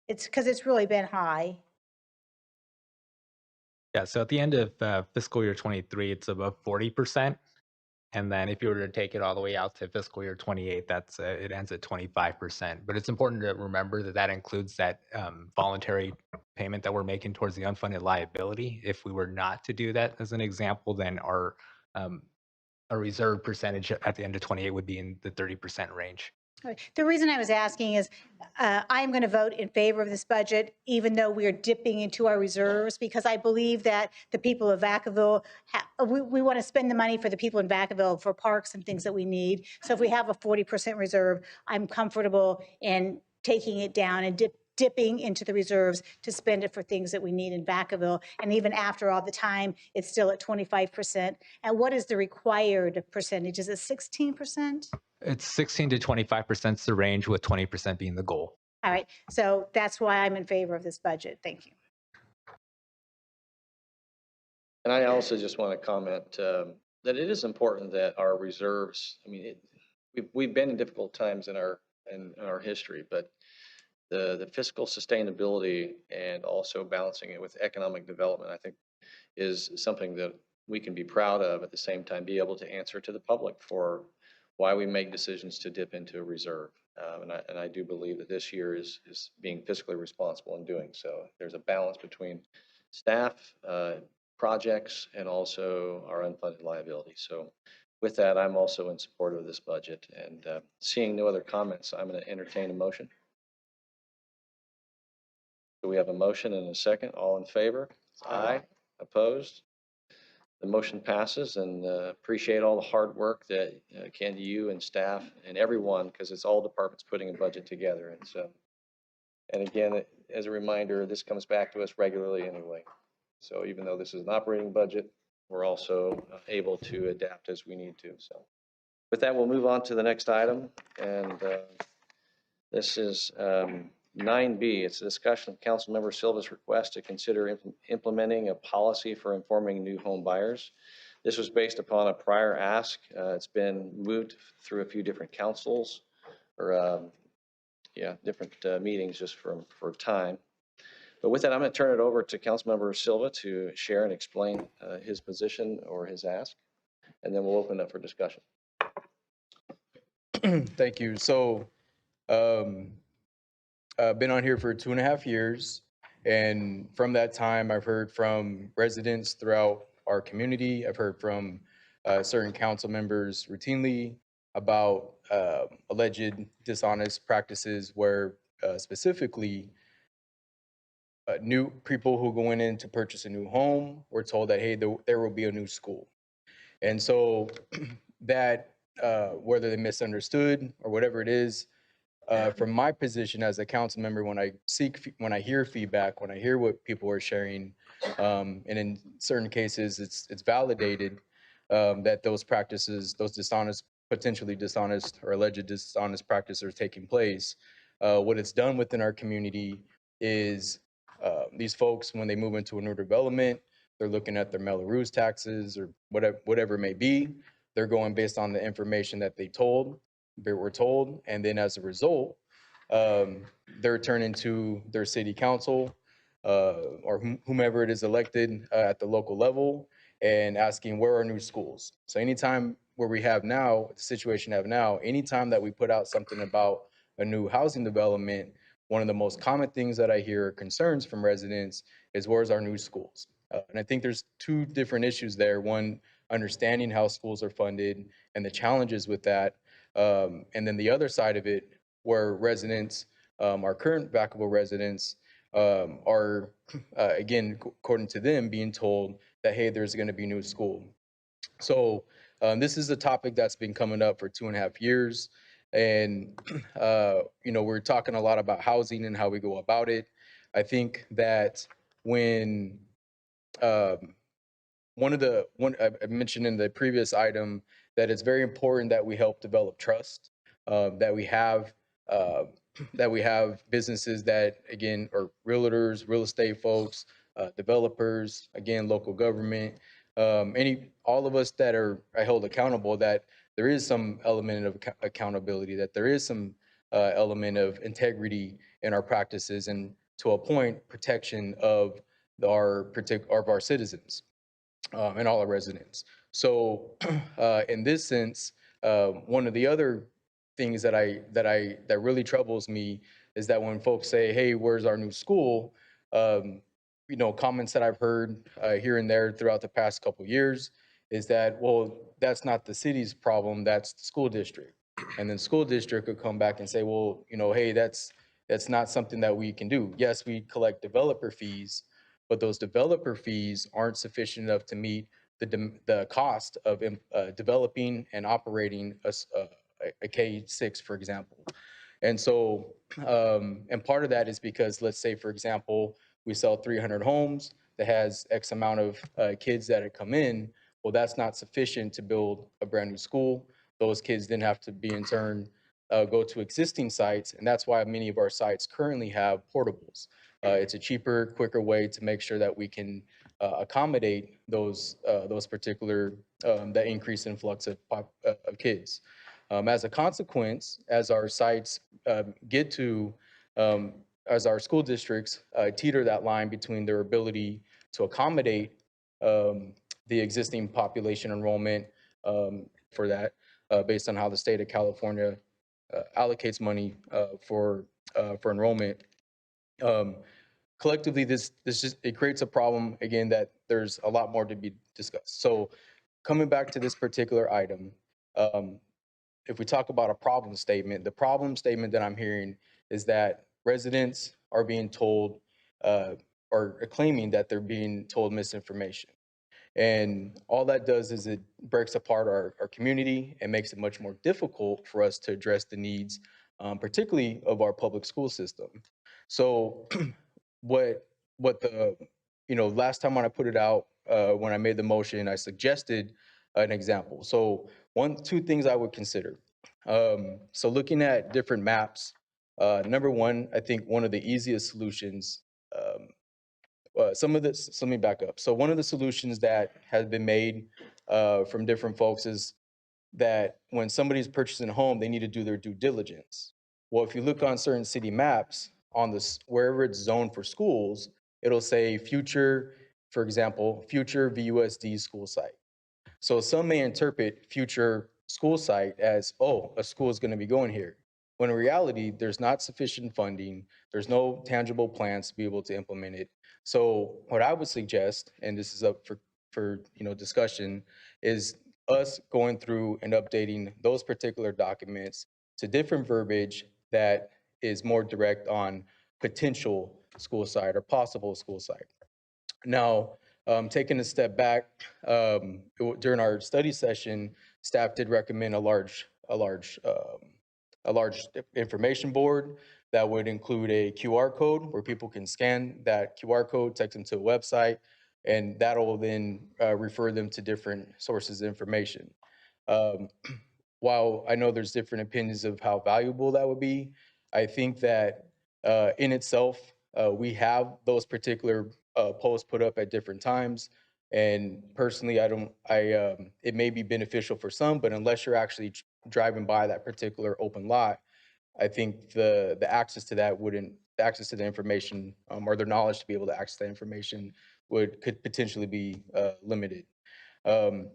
It's because it's really been high. Yeah, so at the end of fiscal year 23, it's above 40%. And then if you were to take it all the way out to fiscal year 28, that's it ends at 25%. But it's important to remember that that includes that voluntary payment that we're making towards the unfunded liability. If we were not to do that, as an example, then our reserve percentage at the end of 28 would be in the 30% range. The reason I was asking is I'm going to vote in favor of this budget, even though we are dipping into our reserves, because I believe that the people of Vacaville, we want to spend the money for the people in Vacaville for parks and things that we need. So if we have a 40% reserve, I'm comfortable in taking it down and dipping into the reserves to spend it for things that we need in Vacaville. And even after all the time, it's still at 25%. And what is the required percentage? Is it 16%? It's 16 to 25% is the range, with 20% being the goal. All right, so that's why I'm in favor of this budget. Thank you. And I also just want to comment that it is important that our reserves, I mean, we've been in difficult times in our history, but the fiscal sustainability and also balancing it with economic development, I think, is something that we can be proud of. At the same time, be able to answer to the public for why we make decisions to dip into a reserve. And I do believe that this year is being fiscally responsible in doing so. There's a balance between staff, projects, and also our unfunded liability. So with that, I'm also in support of this budget. And seeing no other comments, I'm going to entertain a motion. Do we have a motion and a second? All in favor? Aye. Opposed? The motion passes, and appreciate all the hard work that Ken, you and staff and everyone, because it's all departments putting a budget together. And so, and again, as a reminder, this comes back to us regularly anyway. So even though this is an operating budget, we're also able to adapt as we need to. So with that, we'll move on to the next item. And this is 9B. It's a discussion of Council Member Silva's request to consider implementing a policy for informing new home buyers. This was based upon a prior ask. It's been moved through a few different councils or different meetings just for time. But with that, I'm going to turn it over to Councilmember Silva to share and explain his position or his ask, and then we'll open up for discussion. Thank you. So I've been on here for 2.5 years. And from that time, I've heard from residents throughout our community. I've heard from certain council members routinely about alleged dishonest practices where specifically new people who going in to purchase a new home, we're told that, hey, there will be a new school. And so that, whether they misunderstood or whatever it is, from my position as a council member, when I hear feedback, when I hear what people are sharing, and in certain cases, it's validated that those practices, those potentially dishonest or alleged dishonest practices are taking place. What it's done within our community is these folks, when they move into a new development, they're looking at their Melrose taxes or whatever it may be. They're going based on the information that they were told, and then as a result, they're turning to their city council or whomever it is elected at the local level and asking where are new schools. So anytime where we have now, the situation we have now, anytime that we put out something about a new housing development, one of the most common things that I hear concerns from residents is where's our new schools? And I think there's two different issues there. One, understanding how schools are funded and the challenges with that. And then the other side of it, where residents, our current Vacaville residents, are, again, according to them, being told that, hey, there's going to be new school. So this is a topic that's been coming up for 2.5 years. And, we're talking a lot about housing and how we go about it. I think that when I mentioned in the previous item that it's very important that we help develop trust, that we have businesses that, again, are realtors, real estate folks, developers, again, local government, all of us that are held accountable, that there is some element of accountability, that there is some element of integrity in our practices, and to a point, protection of our citizens. And all our residents. So in this sense, one of the other things that really troubles me is that when folks say, hey, where's our new school? Comments that I've heard here and there throughout the past couple of years is that, well, that's not the city's problem, that's the school district. And then school district could come back and say, well, hey, that's not something that we can do. Yes, we collect developer fees, but those developer fees aren't sufficient enough to meet the cost of developing and operating a K-6, for example. And so, and part of that is because, let's say, for example, we sell 300 homes that has X amount of kids that come in. Well, that's not sufficient to build a brand new school. Those kids then have to be in turn go to existing sites, and that's why many of our sites currently have portables. It's a cheaper, quicker way to make sure that we can accommodate those particular that increased influx of kids. As a consequence, as our sites get to, as our school districts teeter that line between their ability to accommodate the existing population enrollment for that, based on how the state of California allocates money for enrollment. Collectively, this just, it creates a problem, again, that there's a lot more to be discussed. So coming back to this particular item, if we talk about a problem statement, the problem statement that I'm hearing is that residents are being told or claiming that they're being told misinformation. And all that does is it breaks apart our community and makes it much more difficult for us to address the needs, particularly of our public school system. So what the, last time when I put it out, when I made the motion, I suggested an example. So two things I would consider. So looking at different maps, number one, I think one of the easiest solutions, let me back up. So one of the solutions that has been made from different folks is that when somebody's purchasing a home, they need to do their due diligence. Well, if you look on certain city maps, on this, wherever it's zoned for schools, it'll say future, for example, future VUSD school site. So some may interpret future school site as, oh, a school is going to be going here. When in reality, there's not sufficient funding, there's no tangible plans to be able to implement it. So what I would suggest, and this is up for discussion, is us going through and updating those particular documents to different verbiage that is more direct on potential school site or possible school site. Now, taking a step back, during our study session, staff did recommend a large information board that would include a QR code where people can scan that QR code, take them to a website, and that'll then refer them to different sources of information. While I know there's different opinions of how valuable that would be, I think that in itself, we have those particular posts put up at different times. And personally, it may be beneficial for some, but unless you're actually driving by that particular open lot, I think the access to that the access to the information or their knowledge to be able to access that information could potentially be limited. To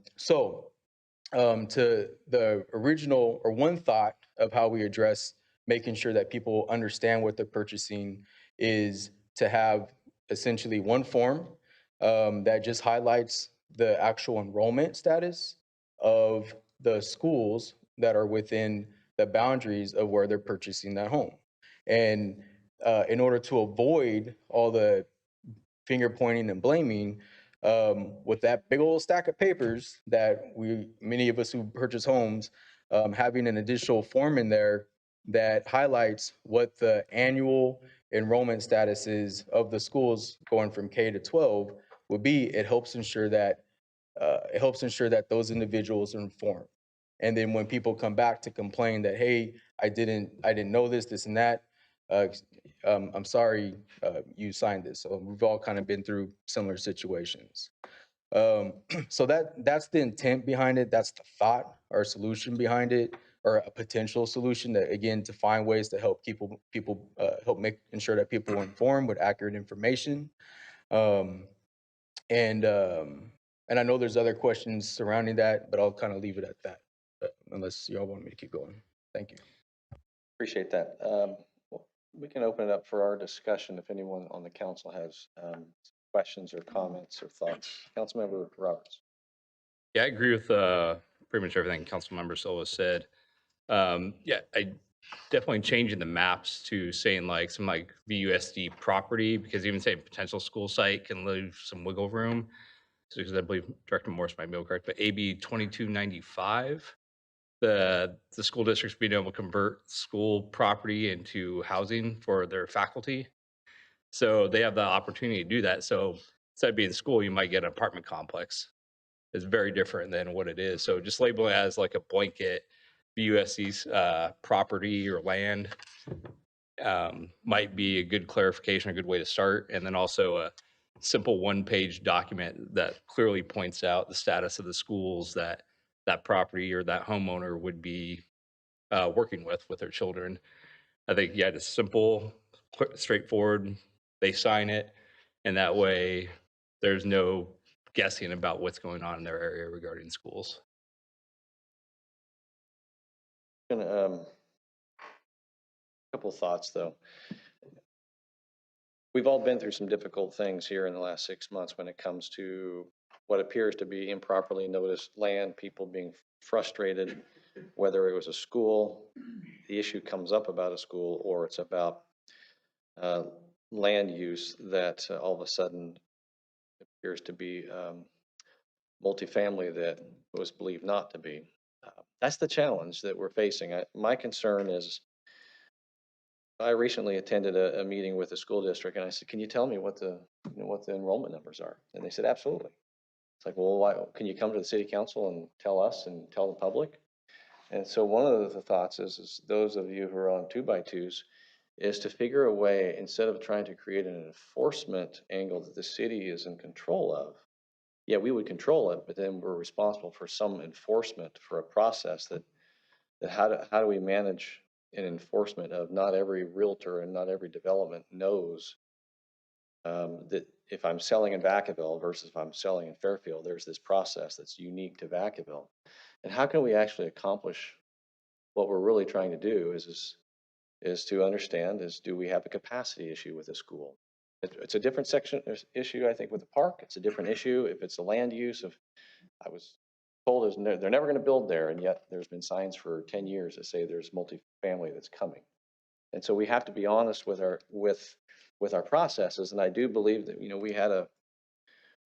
the original or one thought of how we address making sure that people understand what they're purchasing is to have essentially one form that just highlights the actual enrollment status of the schools that are within the boundaries of where they're purchasing that home. And in order to avoid all the finger pointing and blaming, with that big old stack of papers that many of us who purchase homes, having an additional form in there that highlights what the annual enrollment status is of the schools going from K to 12 would be, it helps ensure that those individuals are informed. And then when people come back to complain that, hey, I didn't know this and that, I'm sorry you signed this. So we've all kind of been through similar situations. So that's the intent behind it. That's the thought or solution behind it, or a potential solution that, again, to find ways to help help ensure that people are informed with accurate information. And I know there's other questions surrounding that, but I'll kind of leave it at that, unless y'all want me to keep going. Thank you. Appreciate that. We can open it up for our discussion if anyone on the council has questions or comments or thoughts. Councilmember Roberts. Yeah, I agree with pretty much everything Councilmember Silva said. Yeah, I definitely changing the maps to saying like some like VUSD property, because even saying potential school site can leave some wiggle room. So, because I believe Director Morris might be correct, but AB 2295, the school districts being able to convert school property into housing for their faculty. So they have the opportunity to do that. So instead of being school, you might get an apartment complex. It's very different than what it is. So just label it as like a blanket VUSC's property or land might be a good clarification, a good way to start. And then also a simple one-page document that clearly points out the status of the schools that that property or that homeowner would be working with their children. I think, yeah, it's simple, quick, straightforward. They sign it, and that way there's no guessing about what's going on in their area regarding schools. A couple thoughts though. We've all been through some difficult things here in the last 6 months when it comes to what appears to be improperly noticed land, people being frustrated, whether it was a school, the issue comes up about a school, or it's about land use that all of a sudden appears to be multifamily that was believed not to be. That's the challenge that we're facing. My concern is, I recently attended a meeting with a school district, and I said, "Can you tell me what the enrollment numbers are?" And they said, "Absolutely." It's like, well, why can you come to the city council and tell us and tell the public? And so one of the thoughts is those of you who are on 2x2s is to figure a way, instead of trying to create an enforcement angle that the city is in control of. Yeah, we would control it, but then we're responsible for some enforcement for a process that how do we manage an enforcement of not every realtor and not every development knows that if I'm selling in Vacaville versus if I'm selling in Fairfield, there's this process that's unique to Vacaville. And how can we actually accomplish what we're really trying to do is to understand do we have a capacity issue with a school? It's a different issue, I think, with the park. It's a different issue if it's the land use of, I was told they're never going to build there, and yet there's been signs for 10 years that say there's multifamily that's coming. And so we have to be honest with with our processes. And I do believe that,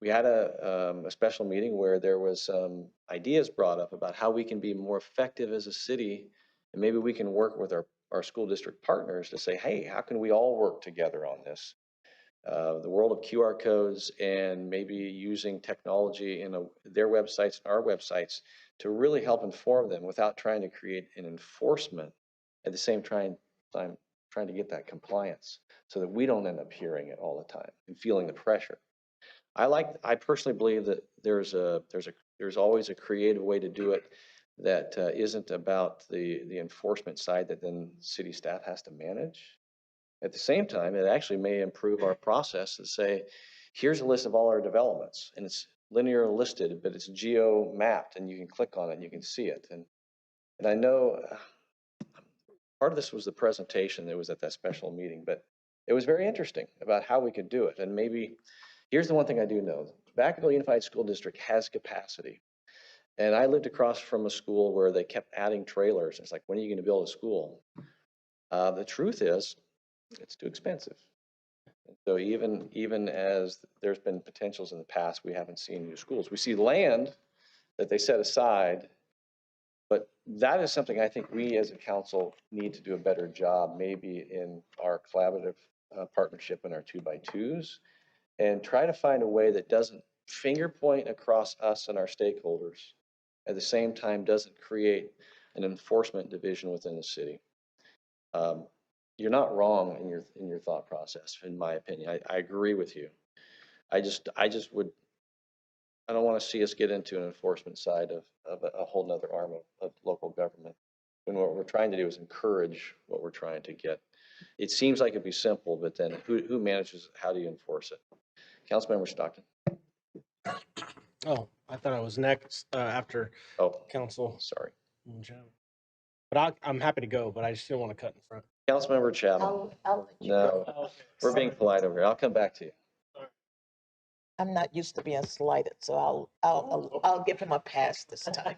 we had a special meeting where there was some ideas brought up about how we can be more effective as a city. And maybe we can work with our school district partners to say, hey, how can we all work together on this? The world of QR codes and maybe using technology in their websites and our websites to really help inform them without trying to create an enforcement at the same time trying to get that compliance so that we don't end up hearing it all the time and feeling the pressure. I personally believe that there's always a creative way to do it that isn't about the enforcement side that then city staff has to manage. At the same time, it actually may improve our process to say, here's a list of all our developments, and it's linear listed, but it's geo mapped, and you can click on it and you can see it. And I know part of this was the presentation that was at that special meeting, but it was very interesting about how we could do it. And maybe here's the one thing I do know: Vacaville Unified School District has capacity. And I lived across from a school where they kept adding trailers. It's like, when are you going to build a school? The truth is, it's too expensive. So even as there's been potentials in the past, we haven't seen new schools. We see land that they set aside, but that is something I think we as a council need to do a better job, maybe in our collaborative partnership and our 2x2s, and try to find a way that doesn't finger point across us and our stakeholders, at the same time doesn't create an enforcement division within the city. You're not wrong in your thought process, in my opinion. I agree with you. I don't want to see us get into an enforcement side of a whole nother arm of local government. When what we're trying to do is encourage what we're trying to get. It seems like it'd be simple, but then who manages, how do you enforce it? Councilmember Stockton. Oh, I thought I was next after council. Sorry. But I'm happy to go, but I just didn't want to cut in front. Councilmember Chapman. I'll let you No, go. we're being polite over here. I'll come back to you. I'm not used to being slighted, so I'll give him a pass this time.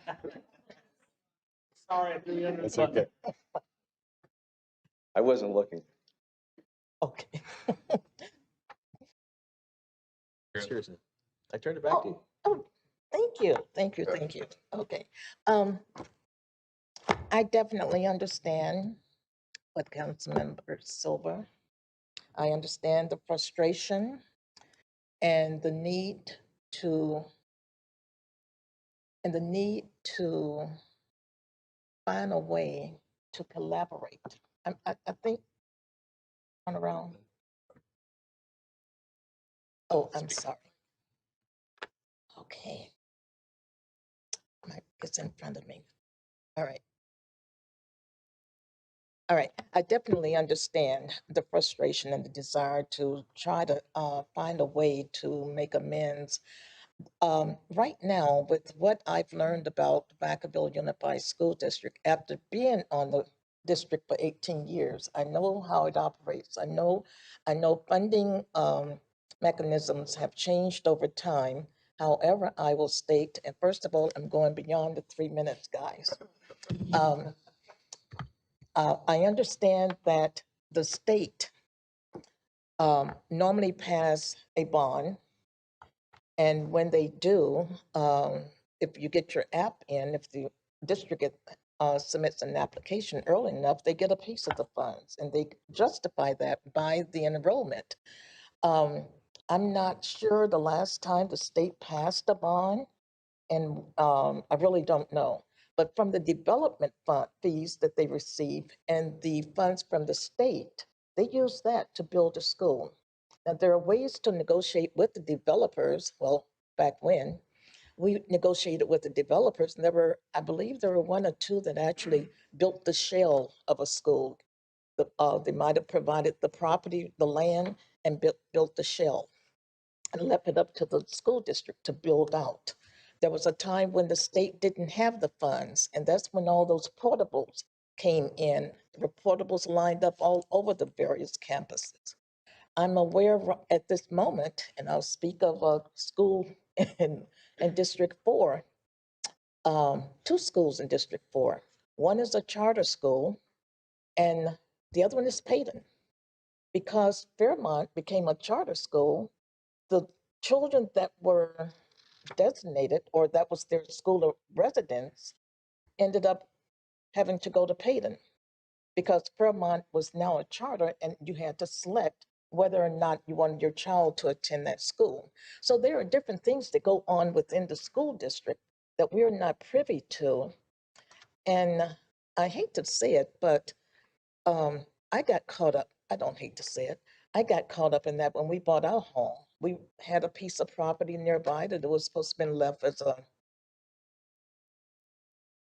Sorry, I threw you under That's the bus. okay. I wasn't looking. Okay. Seriously, I turned it back to you. Oh, thank you. Okay. I definitely understand what Councilmember Silva. I understand the frustration and the need to find a way to collaborate. I think on around. Oh, I'm sorry. Okay. It's in front of me. All right. All right. I definitely understand the frustration and the desire to try to find a way to make amends. Right now, with what I've learned about Vacaville Unified School District, after being on the district for 18 years, I know how it operates. I know funding mechanisms have changed over time. However, I will state, and first of all, I'm going beyond the 3 minutes, guys. I understand that the state normally pass a bond, and when they do, if you get your app in, if the district submits an application early enough, they get a piece of the funds, and they justify that by the enrollment. I'm not sure the last time the state passed a bond, and I really don't know. But from the development fund fees that they receive and the funds from the state, they use that to build a school. Now, there are ways to negotiate with the developers. Well, back when we negotiated with the developers, and I believe there were one or two that actually built the shell of a school. They might have provided the property, the land, and built the shell and left it up to the school district to build out. There was a time when the state didn't have the funds, and that's when all those portables came in. There were portables lined up all over the various campuses. I'm aware at this moment, and I'll speak of a school in District 4, 2 schools in District 4. One is a charter school, and the other one is Payton, because Fairmont became a charter school, the children that were designated or that was their school of residence ended up having to go to Payton because Fairmont was now a charter and you had to select whether or not you wanted your child to attend that school. So there are different things that go on within the school district that we're not privy to. And I hate to say it, but I got caught up. I don't hate to say it. I got caught up in that when we bought our home. We had a piece of property nearby that was supposed to have been left as a,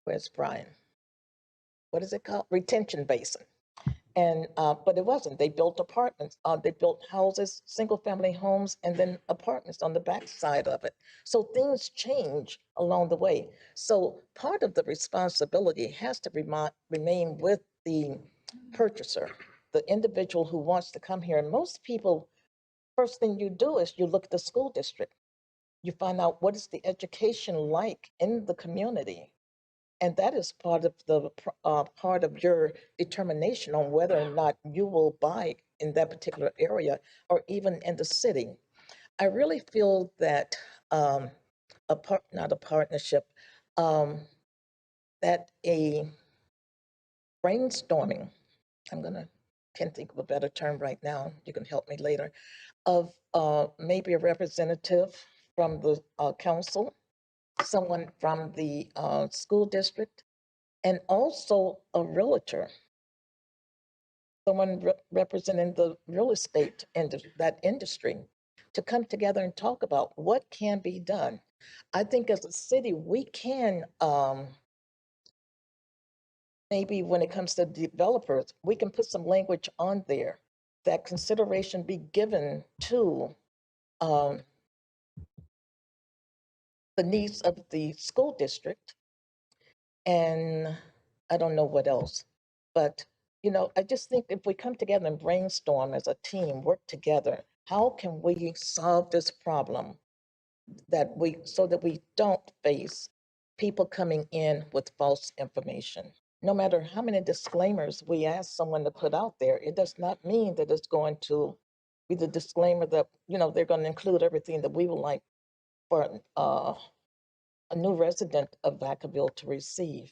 where's Brian? What is it called? Retention basin. And, but it wasn't. They built apartments. They built houses, single family homes, and then apartments on the back side of it. So things change along the way. So part of the responsibility has to remain with the purchaser, the individual who wants to come here. And most people, first thing you do is you look at the school district. You find out what is the education like in the community. And that is part of the part of your determination on whether or not you will buy in that particular area or even in the city. I really feel that not a partnership, that a brainstorming, can't think of a better term right now, you can help me later, of maybe a representative from the council, someone from the school district, and also a realtor, someone representing the real estate that industry, to come together and talk about what can be done. I think as a city, we can, maybe when it comes to developers, we can put some language on there that consideration be given to um, the needs of the school district. And I don't know what else, but I just think if we come together and brainstorm as a team, work together, how can we solve this problem so that we don't face people coming in with false information? No matter how many disclaimers we ask someone to put out there, it does not mean that it's going to be the disclaimer that, they're going to include everything that we would like for a new resident of Vacaville to receive.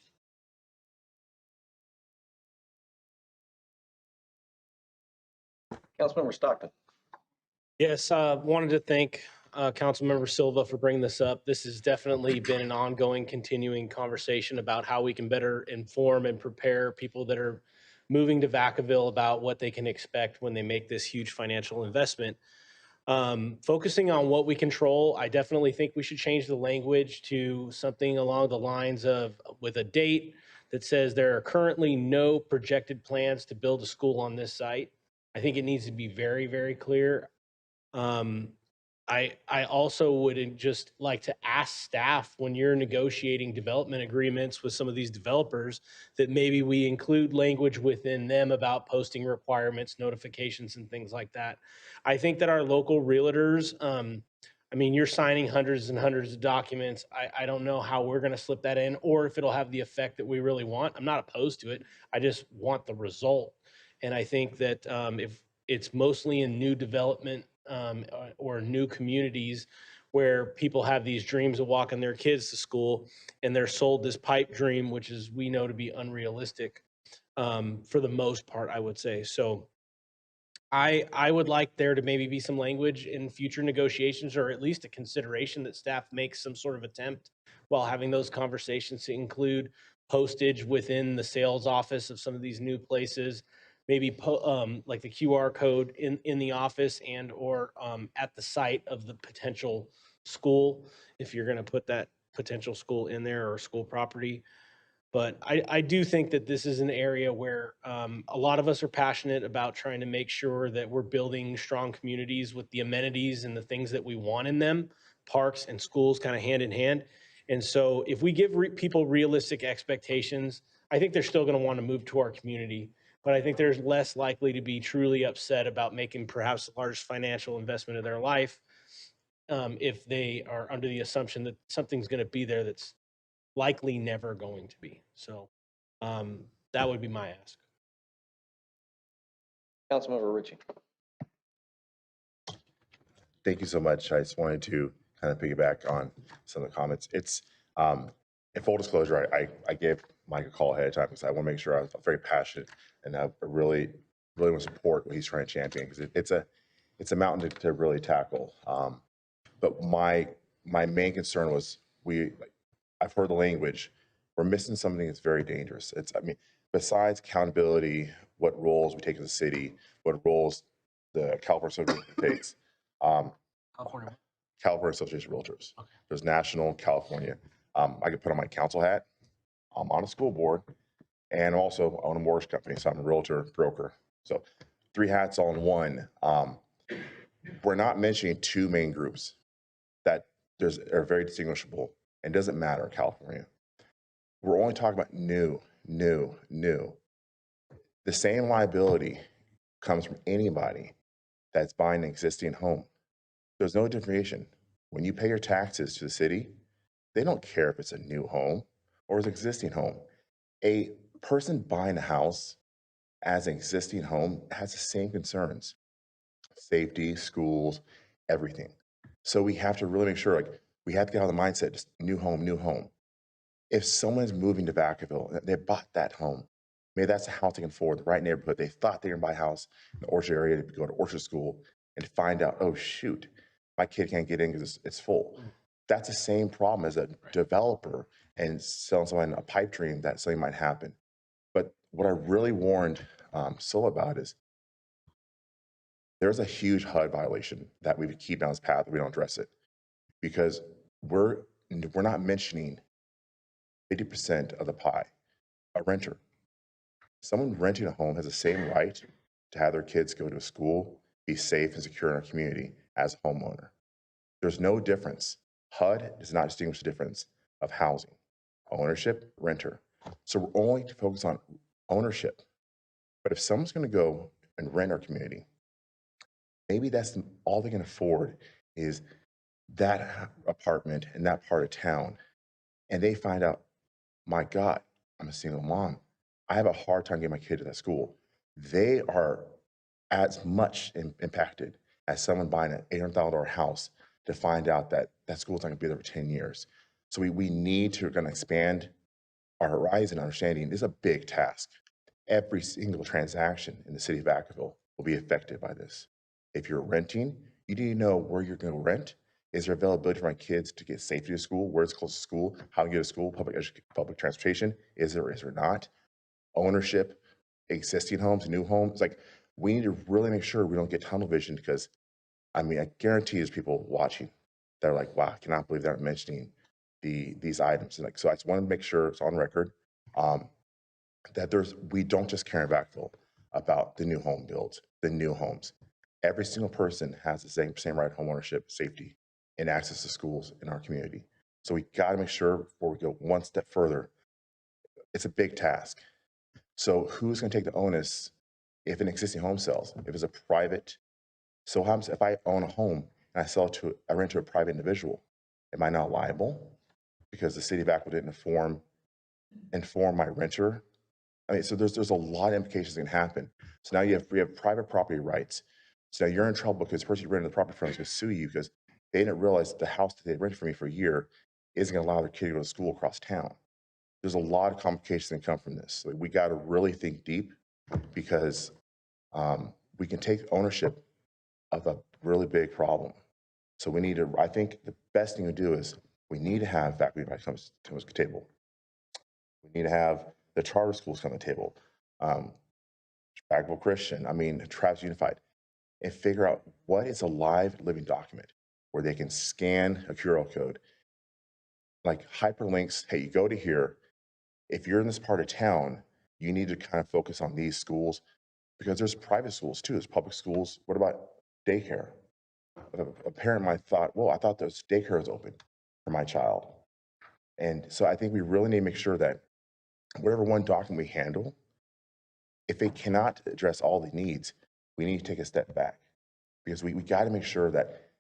Councilmember Stockton. Yes, wanted to thank Councilmember Silva for bringing this up. This has definitely been an ongoing, continuing conversation about how we can better inform and prepare people that are moving to Vacaville about what they can expect when they make this huge financial investment. Focusing on what we control, I definitely think we should change the language to something along the lines of with a date that says there are currently no projected plans to build a school on this site. I think it needs to be very, very clear. I also would just like to ask staff when you're negotiating development agreements with some of these developers that maybe we include language within them about posting requirements, notifications, and things like that. I think that our local realtors, you're signing hundreds and hundreds of documents. I don't know how we're going to slip that in or if it'll have the effect that we really want. I'm not opposed to it. I just want the result. And I think that if it's mostly in new development or new communities where people have these dreams of walking their kids to school and they're sold this pipe dream, which is we know to be unrealistic for the most part, I would say. So I would like there to maybe be some language in future negotiations or at least a consideration that staff makes some sort of attempt while having those conversations to include postage within the sales office of some of these new places, maybe like the QR code in the office and or at the site of the potential school, if you're going to put that potential school in there or school property. But I do think that this is an area where a lot of us are passionate about trying to make sure that we're building strong communities with the amenities and the things that we want in them, parks and schools kind of hand in hand. And so if we give people realistic expectations, I think they're still going to want to move to our community. But I think there's less likely to be truly upset about making perhaps the largest financial investment of their life if they are under the assumption that something's going to be there that's likely never going to be. So that would be my ask. Councilmember Ritchie. Thank you so much. I just wanted to kind of piggyback on some of the comments. It's, in full disclosure, I gave Mike a call ahead of time because I want to make sure I was very passionate and I really want to support what he's trying to champion because it's a mountain to really tackle. But my main concern was I've heard the language. We're missing something that's very dangerous. I mean, besides accountability, what roles we take as a city, what roles the California Association takes. California Association of Realtors. Okay. There's national, California. I could put on my council hat. I'm on a school board, and also own a mortgage company, so I'm a realtor broker. So 3 hats all in one. We're not mentioning 2 main groups that are very distinguishable, and doesn't matter in California. We're only talking about new. The same liability comes from anybody that's buying an existing home. There's no differentiation. When you pay your taxes to the city, they don't care if it's a new home or an existing home. A person buying a house as an existing home has the same concerns: safety, schools, everything. So we have to really make sure, we have to get out of the mindset, just new home, new home. If someone's moving to Vacaville, they bought that home. Maybe that's the house they can afford, the right neighborhood. They thought they were going to buy a house in the Orchard area to go to Orchard School and find out, oh, shoot, my kid can't get in because it's full. That's the same problem as a developer and selling someone a pipe dream that something might happen. But what I really warned Syl about is there's a huge HUD violation that we would keep down this path if we don't address it. Because we're not mentioning 50% of the pie, a renter. Someone renting a home has the same right to have their kids go to a school, be safe and secure in our community as a homeowner. There's no difference. HUD does not distinguish the difference of housing, ownership, renter. So we're only focused on ownership. But if someone's going to go and rent our community, maybe that's all they can afford is that apartment in that part of town. And they find out, my God, I'm a single mom. I have a hard time getting my kid to that school. They are as much impacted as someone buying an $800,000 house to find out that that school's not going to be there for 10 years. So we need to kind of expand our horizon, understanding this is a big task. Every single transaction in the city of Vacaville will be affected by this. If you're renting, you need to know where you're going to rent. Is there availability for my kids to get safely to school? Where's close to school? How to get to school? Public transportation? Is there not? Ownership, existing homes, new homes. We need to really make sure we don't get tunnel vision because, I guarantee there's people watching that are like, wow, I cannot believe they're not mentioning these items. So I just want to make sure it's on record that we don't just care in Vacaville about the new home builds, the new homes. Every single person has the same right to home ownership, safety, and access to schools in our community. So we got to make sure before we go one step further, it's a big task. So who's going to take the onus if an existing home sells? If it's a private, so what happens if I own a home and I rent to a private individual? Am I not liable because the city of Vacaville didn't inform my renter? So there's a lot of implications that can happen. So now we have private property rights. So now you're in trouble because the person you rented the property from is going to sue you because they didn't realize that the house that they rented from me for a year isn't going to allow their kid to go to school across town. There's a lot of complications that come from this. We got to really think deep because we can take ownership of a really big problem. So we need to, I think the best thing to do is we need to have faculty advice come to the table. We need to have the charter schools come to the table. Vacaville Christian, Travis Unified, and figure out what is a live living document where they can scan a QR code, like hyperlinks. Hey, you go to here. If you're in this part of town, you need to kind of focus on these schools because there's private schools too. There's public schools. What about daycare? A parent might thought, well, I thought this daycare was open for my child. And so I think we really need to make sure that whatever one document we handle, if it cannot address all the needs, we need to take a step back because we got to make sure that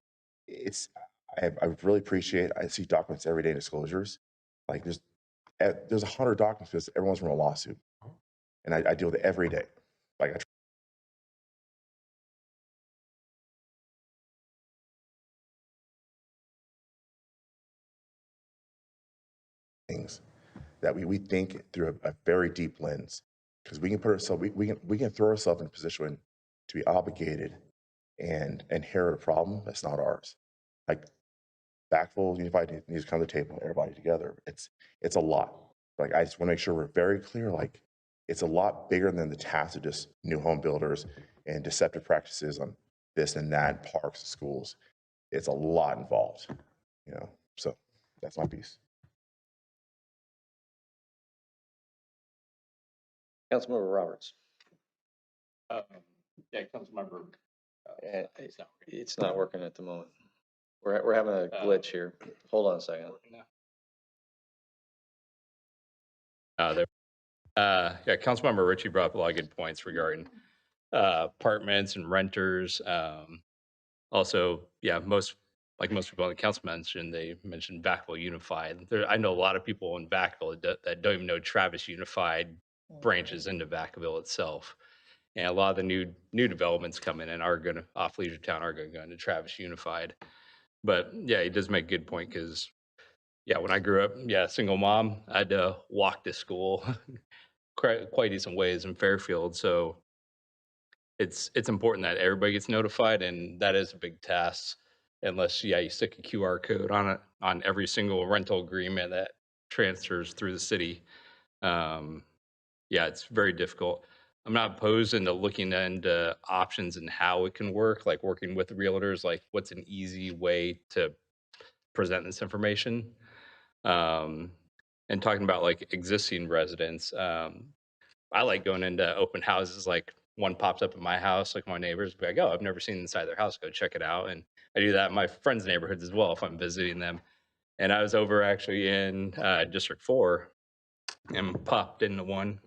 I really appreciate, I see documents every day, disclosures. There's 100 documents because everyone's from a lawsuit. And I deal with it every day. I things, that we think through a very deep lens, because we can put ourselves, we can throw ourselves in a position to be obligated and inherit a problem that's not ours. Like Vacaville Unified needs to come to the table, everybody together. It's a lot. Like, I just want to make sure we're very clear, like, it's a lot bigger than the task of just new home builders and deceptive practices on this and that, parks and schools. It's a lot involved, you know, so that's my piece. Councilmember Roberts. Yeah, Councilmember. It's not working at the moment. We're having a glitch here. Hold on a second. Yeah, Councilmember Ritchie brought up a lot of good points regarding apartments and renters. Also, yeah, most people on the council mentioned, they mentioned Vacaville Unified. I know a lot of people in Vacaville that don't even know Travis Unified branches into Vacaville itself. And a lot of the new developments coming in are going to, off Leisure Town, are going to go into Travis Unified. But yeah, he does make a good point, because yeah, when I grew up, yeah, single mom, I had to walk to school quite decent ways in Fairfield. So it's important that everybody gets notified, and that is a big task. Unless, yeah, you stick a QR code on it on every single rental agreement that transfers through the city. Yeah, it's very difficult. I'm not opposed into looking into options and how it can work, like working with realtors, like what's an easy way to present this information. And talking about like existing residents, I like going into open houses. Like, one pops up in my house, like my neighbors be like, oh, I've never seen inside their house, go check it out. And I do that in my friends' neighborhoods as well if I'm visiting them. And I was over actually in District 4 and popped into one.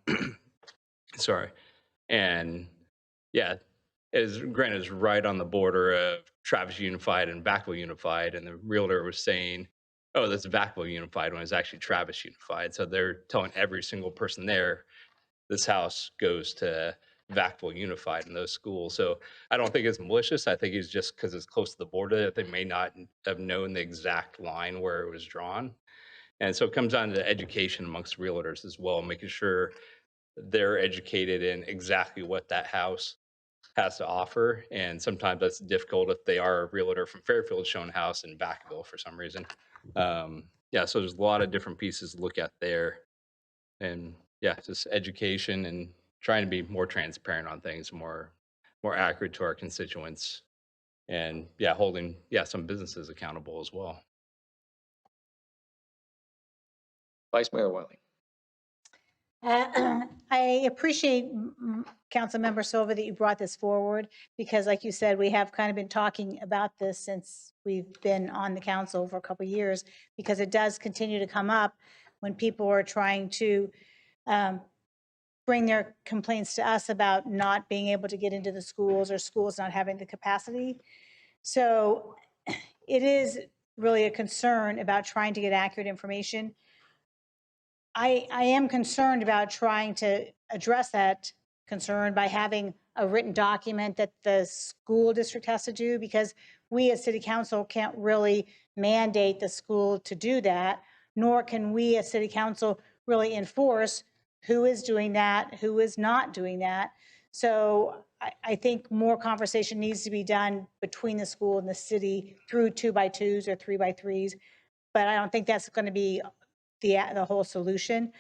Sorry. And yeah, granted, it's right on the border of Travis Unified and Vacaville Unified. And the realtor was saying, oh, that's Vacaville Unified, when it's actually Travis Unified. So they're telling every single person there, this house goes to Vacaville Unified in those schools. So I don't think it's malicious. I think it's just because it's close to the border that they may not have known the exact line where it was drawn. And so it comes down to education amongst realtors as well, making sure they're educated in exactly what that house has to offer. And sometimes that's difficult if they are a realtor from Fairfield showing a house in Vacaville for some reason. Yeah, so there's a lot of different pieces to look at there. And yeah, just education and trying to be more transparent on things, more accurate to our constituents, and yeah, holding some businesses accountable as well. Vice Mayor Wiley. I appreciate, Councilmember Silva, that you brought this forward, because like you said, we have kind of been talking about this since we've been on the council for a couple of years, because it does continue to come up when people are trying to bring their complaints to us about not being able to get into the schools, or schools not having the capacity. So it is really a concern about trying to get accurate information. I am concerned about trying to address that concern by having a written document that the school district has to do, because we as city council can't really mandate the school to do that, nor can we as city council really enforce who is doing that, who is not doing that. So I think more conversation needs to be done between the school and the city through 2x2s or 3x3s, but I don't think that's going to be the whole solution.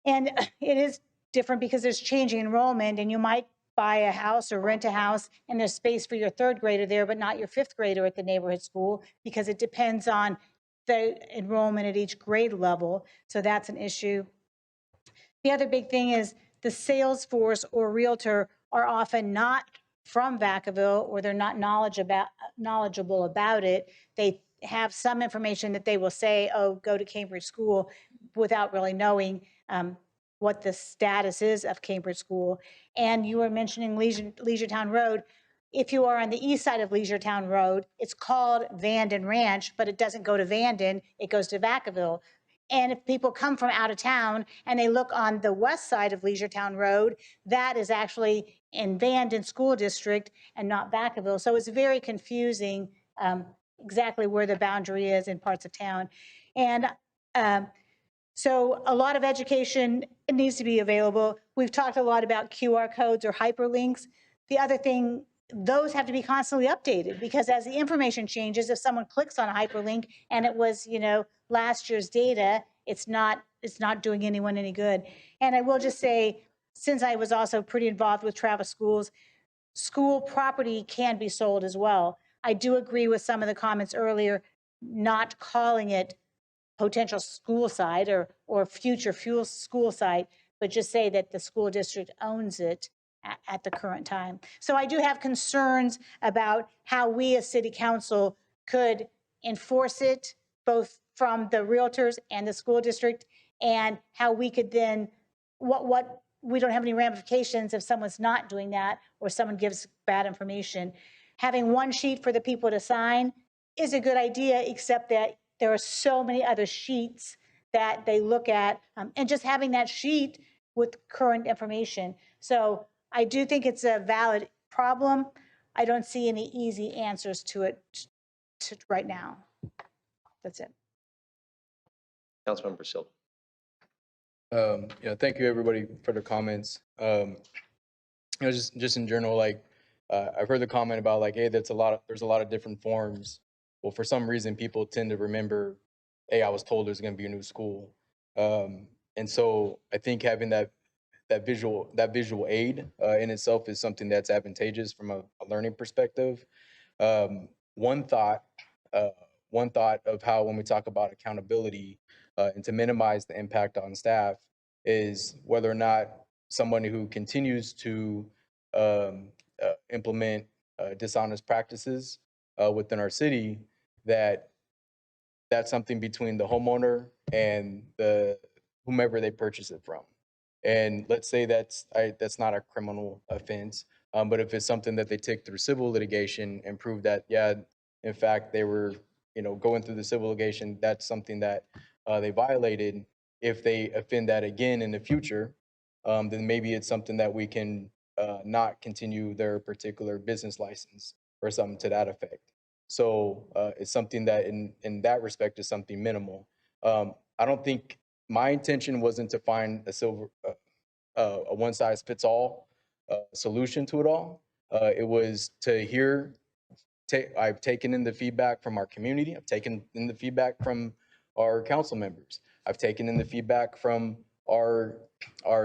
And it is different because there's changing enrollment, and you might buy a house or rent a house and there's space for your third grader there, but not your fifth grader at the neighborhood school, because it depends on the enrollment at each grade level. So that's an issue. The other big thing is the sales force or realtor are often not from Vacaville, or they're not knowledgeable about it. They have some information that they will say, oh, go to Cambridge School, without really knowing what the status is of Cambridge School. And you were mentioning Leisure Town Road. If you are on the east side of Leisure Town Road, it's called Vanden Ranch, but it doesn't go to Vanden, it goes to Vacaville. And if people come from out of town and they look on the west side of Leisure Town Road, that is actually in Vanden School District and not Vacaville. So it's very confusing exactly where the boundary is in parts of town. And So a lot of education needs to be available. We've talked a lot about QR codes or hyperlinks. The other thing, those have to be constantly updated because as the information changes, if someone clicks on a hyperlink and it was, last year's data, it's not doing anyone any good. And I will just say, since I was also pretty involved with Travis Schools, school property can be sold as well. I do agree with some of the comments earlier, not calling it potential school site or future fuel school site, but just say that the school district owns it at the current time. So I do have concerns about how we as city council could enforce it, both from the realtors and the school district, and how we could then, what we don't have any ramifications if someone's not doing that or someone gives bad information. Having one sheet for the people to sign is a good idea, except that there are so many other sheets that they look at, and just having that sheet with current information. So I do think it's a valid problem. I don't see any easy answers to it right now. That's it. Councilmember Silva. Thank you everybody for the comments. Just in general, like I've heard the comment about like, hey, there's a lot of different forms. Well, for some reason, people tend to remember, hey, I was told there's going to be a new school, and so I think having that visual aid in itself is something that's advantageous from a learning perspective. One thought of how when we talk about accountability and to minimize the impact on staff is whether or not someone who continues to implement dishonest practices within our city, that's something between the homeowner and the whomever they purchase it from. And let's say that's not a criminal offense, but if it's something that they take through civil litigation and prove that, yeah, in fact, they were, going through the civil litigation, that's something that they violated. If they offend that again in the future, then maybe it's something that we can not continue their particular business license or something to that effect. So it's something that in that respect is something minimal. I don't think my intention wasn't to find a one size fits all solution to it all. It was to hear, I've taken in the feedback from our community. I've taken in the feedback from our council members. I've taken in the feedback from our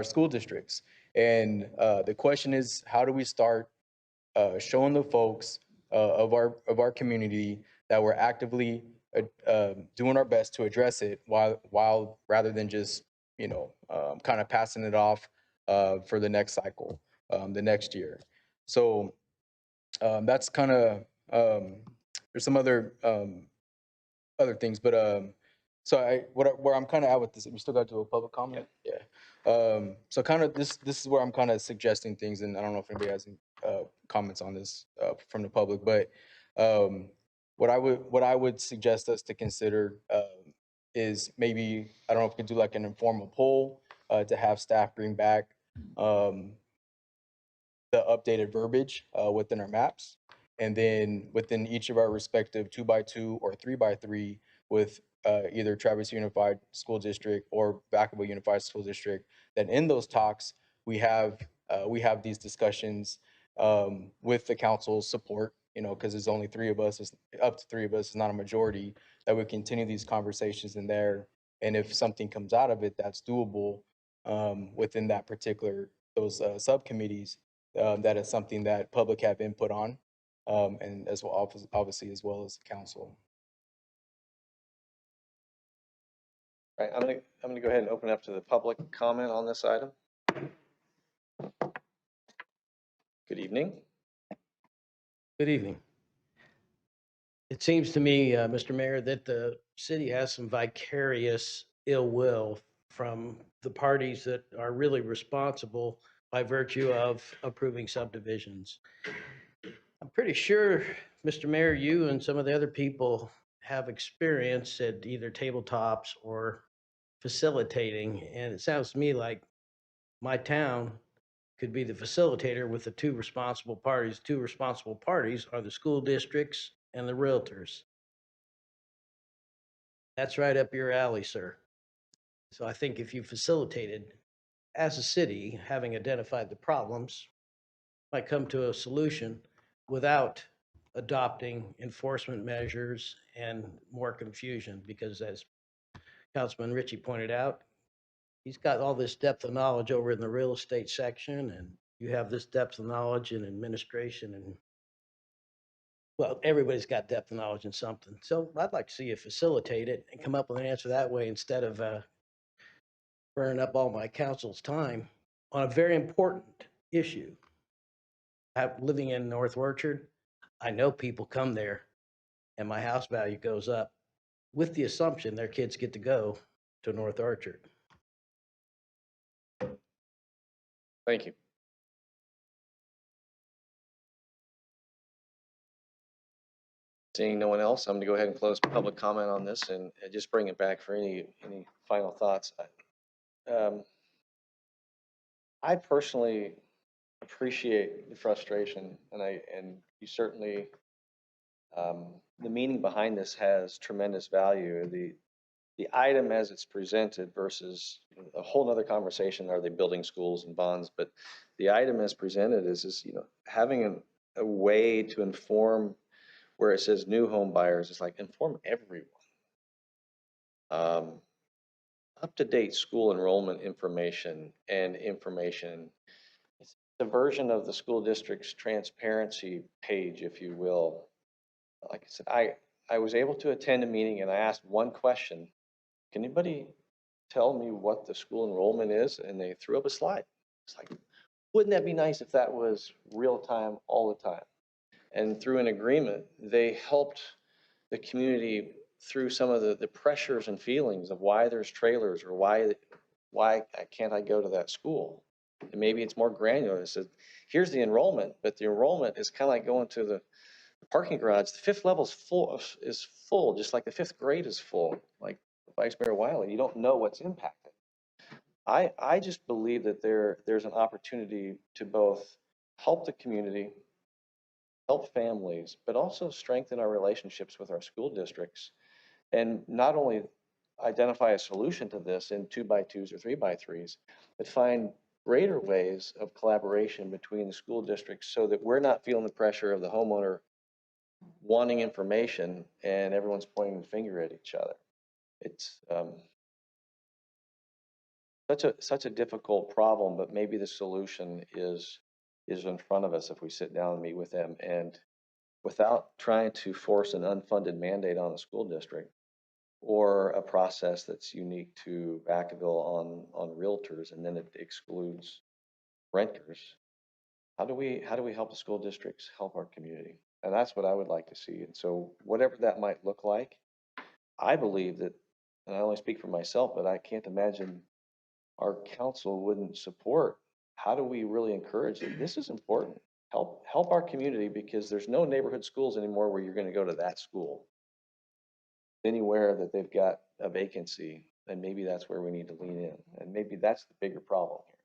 school districts. And the question is, how do we start showing the folks of our community that we're actively doing our best to address it while rather than just kind of passing it off for the next cycle, the next year. So that's kind of there's some other things, but so where I'm kind of at with this, we still got to do a public comment. Yeah. So kind of this is where I'm kind of suggesting things, and I don't know if anybody has any comments on this from the public, but what I would suggest us to consider is maybe, I don't know if we could do like an informal poll to have staff bring back the updated verbiage within our maps. And then within each of our respective 2x2 or 3x3 with either Travis Unified School District or Vacaville Unified School District, that in those talks, we have these discussions with the council's support, because there's only three of us, it's up to three of us, it's not a majority, that we continue these conversations in there. And if something comes out of it that's doable within that particular, those subcommittees, that is something that public have input on, and as well, obviously, as well as the council. All right, I'm gonna go ahead and open up to the public comment on this item. Good evening. Good evening. It seems to me, Mr. Mayor, that the city has some vicarious ill will from the parties that are really responsible by virtue of approving subdivisions. I'm pretty sure, Mr. Mayor, you and some of the other people have experience at either tabletops or facilitating, and it sounds to me like my town could be the facilitator with the two responsible parties. Two responsible parties are the school districts and the realtors. That's right up your alley, sir. So I think if you facilitated, as a city, having identified the problems, might come to a solution without adopting enforcement measures and more confusion, because as Councilman Ritchie pointed out, he's got all this depth of knowledge over in the real estate section, and you have this depth of knowledge in administration, and well, everybody's got depth of knowledge in something. So I'd like to see you facilitate it and come up with an answer that way instead of burning up all my council's time on a very important issue. Living in North Orchard, I know people come there and my house value goes up with the assumption their kids get to go to North Orchard. Thank you. Seeing no one else, I'm going to go ahead and close public comment on this and just bring it back for any final thoughts. I personally appreciate the frustration, and you certainly, the meaning behind this has tremendous value. The item as it's presented versus a whole nother conversation, are they building schools and bonds? But the item as presented is having a way to inform, where it says new home buyers, it's like inform everyone. Up-to-date school enrollment information and information. It's the version of the school district's transparency page, if you will. Like I said, I was able to attend a meeting and I asked one question. Can anybody tell me what the school enrollment is? And they threw up a slide. It's like, wouldn't that be nice if that was real time all the time? And through an agreement, they helped the community through some of the pressures and feelings of why there's trailers or why can't I go to that school? And maybe it's more granular. It says, here's the enrollment, but the enrollment is kind of like going to the parking garage. The fifth level is full, just like the fifth grade is full, like Vice Mayor Wiley. You don't know what's impacted. I just believe that there's an opportunity to both help the community, help families, but also strengthen our relationships with our school districts, and not only identify a solution to this in 2x2s or 3x3s, but find greater ways of collaboration between the school districts so that we're not feeling the pressure of the homeowner wanting information and everyone's pointing the finger at each other. It's such a difficult problem, but maybe the solution is in front of us if we sit down and meet with them, and without trying to force an unfunded mandate on the school district or a process that's unique to Vacaville on realtors, and then it excludes renters. How do we help the school districts help our community? And that's what I would like to see. And so whatever that might look like, I believe that, and I only speak for myself, but I can't imagine our council wouldn't support. How do we really encourage it? This is important. Help our community, because there's no neighborhood schools anymore where you're going to go to that school. Anywhere that they've got a vacancy, and maybe that's where we need to lean in. And maybe that's the bigger problem here.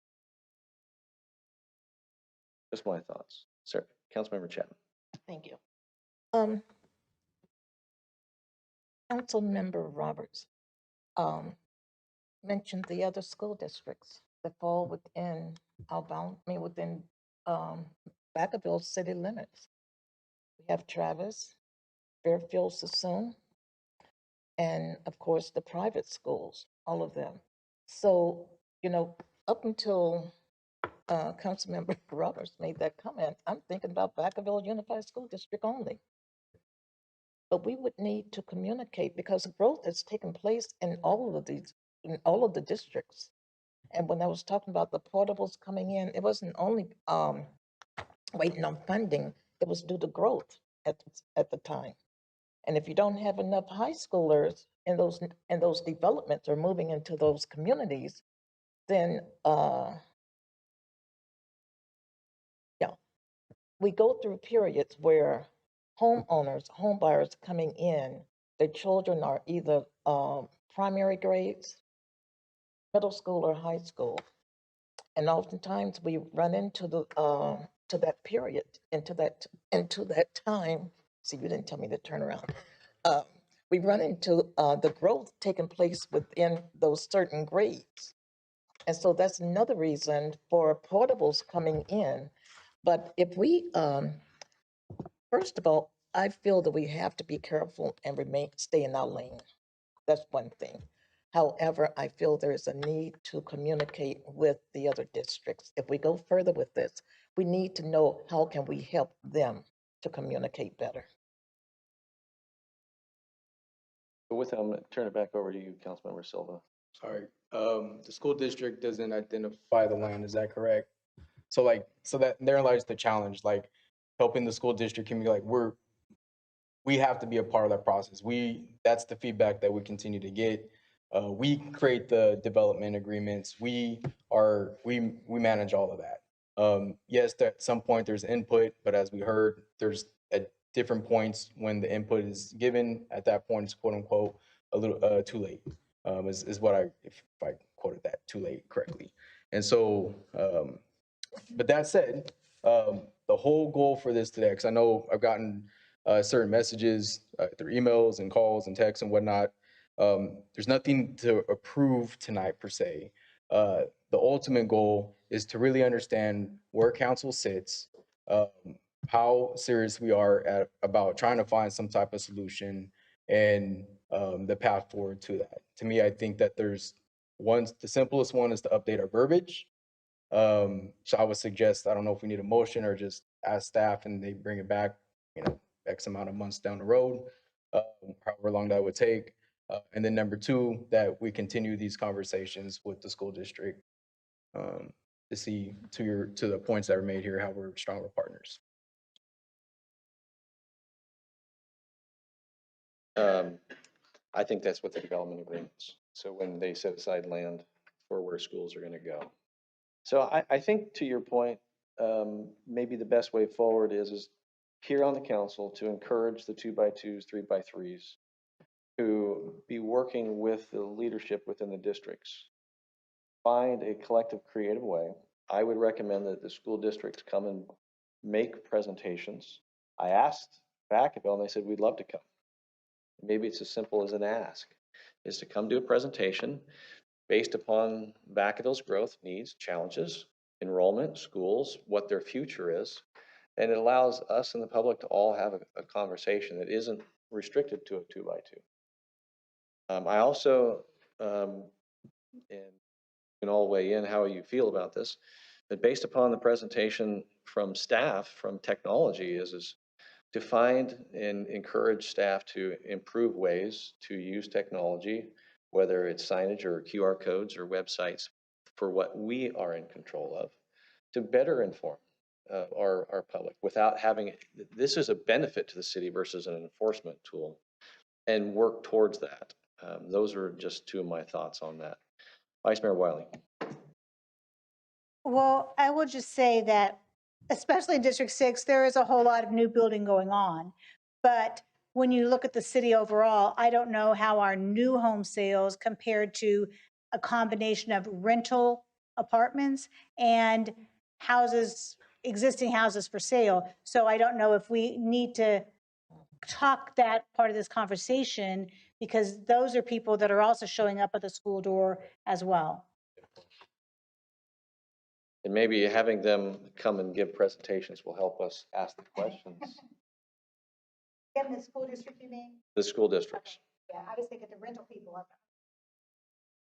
Just my thoughts. Sir, Councilmember Chapman. Thank you. Councilmember Roberts mentioned the other school districts that fall within within Vacaville city limits. We have Travis, Fairfield, Sassoon, and of course the private schools, all of them. So, up until Councilmember Roberts made that comment, I'm thinking about Vacaville Unified School District only. But we would need to communicate, because growth has taken place in all of the districts. And when I was talking about the portables coming in, it wasn't only waiting on funding, it was due to growth at the time. And if you don't have enough high schoolers in those developments or moving into those communities, then we go through periods where homeowners, home buyers coming in, their children are either primary grades, middle school, or high school. And oftentimes we run into to that period, into that time. See, you didn't tell me to turn around. we run into the growth taking place within those certain grades. And so that's another reason for portables coming in. But if we, first of all, I feel that we have to be careful and stay in our lane. That's one thing. However, I feel there is a need to communicate with the other districts. If we go further with this, we need to know how can we help them to communicate better. But with that, I'm going to turn it back over to you, Councilmember Silva. Sorry. The school district doesn't identify the land, is that correct? So that therein lies the challenge, like helping the school district can be like, we have to be a part of that process. That's the feedback that we continue to get. We create the development agreements. We manage all of that. Yes, at some point there's input, but as we heard, there's at different points when the input is given, at that point it's quote unquote a little too late, is what if I quoted that too late correctly. And so, but that said, the whole goal for this today, because I know I've gotten certain messages through emails and calls and texts and whatnot. There's nothing to approve tonight per se. The ultimate goal is to really understand where council sits, how serious we are about trying to find some type of solution, and the path forward to that. To me, I think that the simplest one is to update our verbiage. So I would suggest, I don't know if we need a motion or just ask staff and they bring it back, X amount of months down the road, however long that would take. And then number two, that we continue these conversations with the school district to see to the points that were made here, how we're stronger partners. I think that's with the development agreements. So when they set aside land for where schools are going to go. So I think to your point, maybe the best way forward is here on the council to encourage the 2x2s, 3x3s to be working with the leadership within the districts. Find a collective creative way. I would recommend that the school districts come and make presentations. I asked Vacaville and they said, we'd love to come. Maybe it's as simple as an ask, is to come do a presentation based upon Vacaville's growth needs, challenges, enrollment, schools, what their future is. And it allows us and the public to all have a conversation that isn't restricted to a 2x2. I also, and you can all weigh in how you feel about this, but based upon the presentation from staff, from technology, is to find and encourage staff to improve ways to use technology, whether it's signage or QR codes or websites for what we are in control of, to better inform our public without having, this is a benefit to the city versus an enforcement tool, and work towards that. Those are just two of my thoughts on that. Vice Mayor Wiley. Well, I will just say that, especially in District 6, there is a whole lot of new building going on. But when you look at the city overall, I don't know how our new home sales compared to a combination of rental apartments and houses, existing houses for sale. So I don't know if we need to talk that part of this conversation, because those are people that are also showing up at the school door as well. And maybe having them come and give presentations will help us ask the questions. In the school district, you mean? The school districts. Yeah, I was thinking the rental people.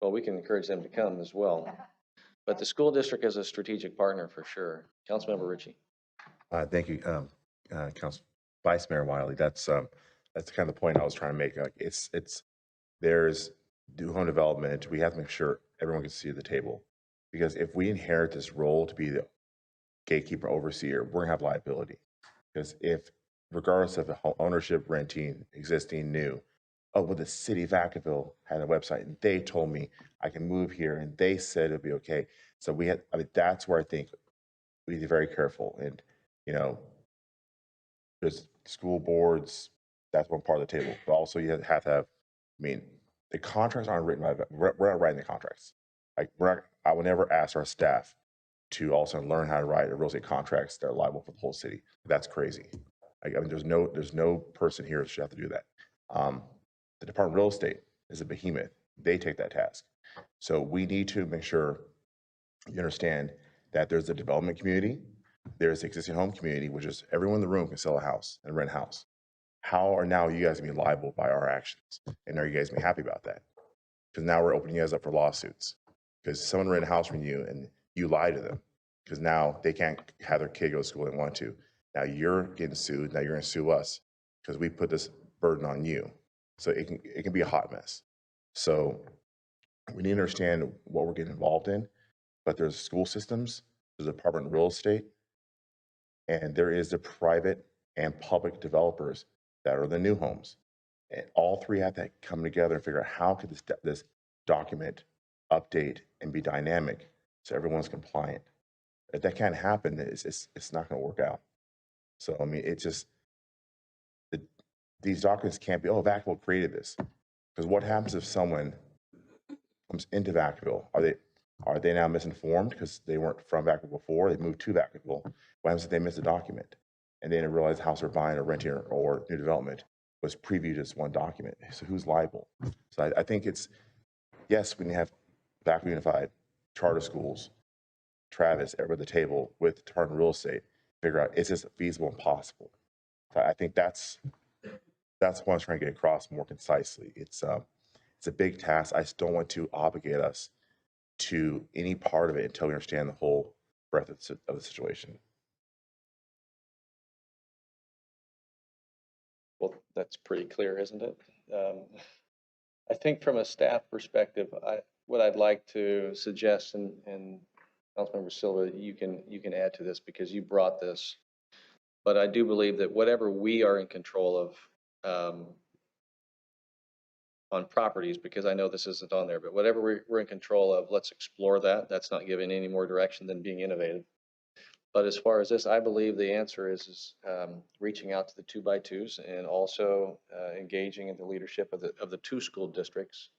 Well, we can encourage them to come as well. But the school district is a strategic partner for sure. Councilmember Ritchie. Thank you, Vice Mayor Wiley. That's kind of the point I was trying to make. Like there's new home development. We have to make sure everyone can see the table, because if we inherit this role to be the gatekeeper overseer, we're gonna have liability. Because if, regardless of home ownership, renting, existing, new, well, the city of Vacaville had a website and they told me I can move here and they said it'd be okay. So that's where I think we need to be very careful. And, there's school boards, that's one part of the table. But also you have to have, the contracts aren't written by, we're not writing the contracts. I would never ask our staff to also learn how to write a real estate contracts that are liable for the whole city. That's crazy. There's no person here that should have to do that. The Department of Real Estate is a behemoth. They take that task. So we need to make sure you understand that there's a development community, there's the existing home community, which is everyone in the room can sell a house and rent a house. How are now you guys gonna be liable by our actions? And are you guys gonna be happy about that? Because now we're opening you guys up for lawsuits. Because someone rented a house from you and you lie to them. Because now they can't have their kid go to school they want to. Now you're getting sued. Now you're gonna sue us because we put this burden on you. So it can be a hot mess. So we need to understand what we're getting involved in. But there's school systems, there's a Department of Real Estate, and there is the private and public developers that are the new homes. And all three have to come together and figure out how could this document update and be dynamic so everyone's compliant. If that can't happen, it's not going to work out. So I mean, these documents can't be, oh, Vacaville created this, because what happens if someone comes into Vacaville? Are they now misinformed because they weren't from Vacaville before? They moved to Vacaville. What happens if they miss a document and they didn't realize the house they're buying or renting or new development was previewed as one document? So who's liable? So I think yes, we need to have Vacaville Unified charter schools, Travis, everybody at the table with Department of Real Estate, figure out, is this feasible and possible? So I think that's what I'm trying to get across more concisely. It's a big task. I just don't want to obligate us to any part of it until we understand the whole breadth of the situation. Well, that's pretty clear, isn't it? I think from a staff perspective, what I'd like to suggest, and Councilmember Silva, you can add to this because you brought this, but I do believe that whatever we are in control of on properties, because I know this isn't on there, but whatever we're in control of, let's explore that. That's not giving any more direction than being innovative. But as far as this, I believe the answer is reaching out to the 2x2s and also engaging in the leadership of the two school districts,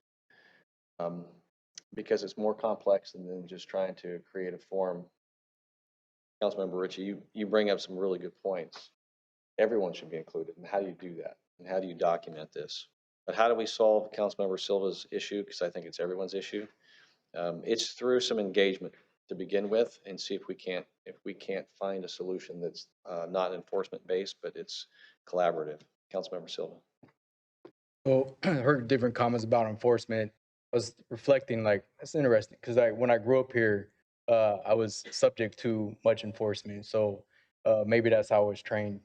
because it's more complex than just trying to create a form. Councilmember Ritchie, you bring up some really good points. Everyone should be included. And how do you do that? And how do you document this? But how do we solve Councilmember Silva's issue? Because I think it's everyone's issue. It's through some engagement to begin with, and see if we can't find a solution that's not enforcement based, but it's collaborative. Councilmember Silva. Well, I heard different comments about enforcement. I was reflecting, like, that's interesting because when I grew up here, I was subject to much enforcement. So maybe that's how I was trained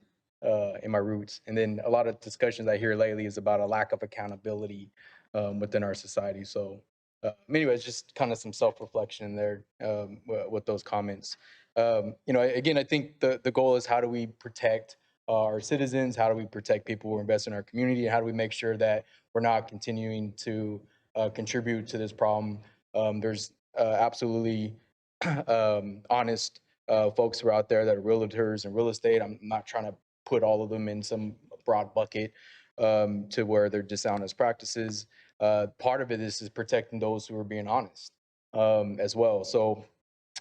in my roots. And then a lot of discussions I hear lately is about a lack of accountability within our society. So anyways, just kind of some self-reflection in there with those comments. Again, I think the goal is how do we protect our citizens? How do we protect people who invest in our community? And how do we make sure that we're not continuing to contribute to this problem? There's absolutely honest folks who are out there that are realtors and real estate. I'm not trying to put all of them in some broad bucket to where they're dishonest practices. Part of it is protecting those who are being honest as well. So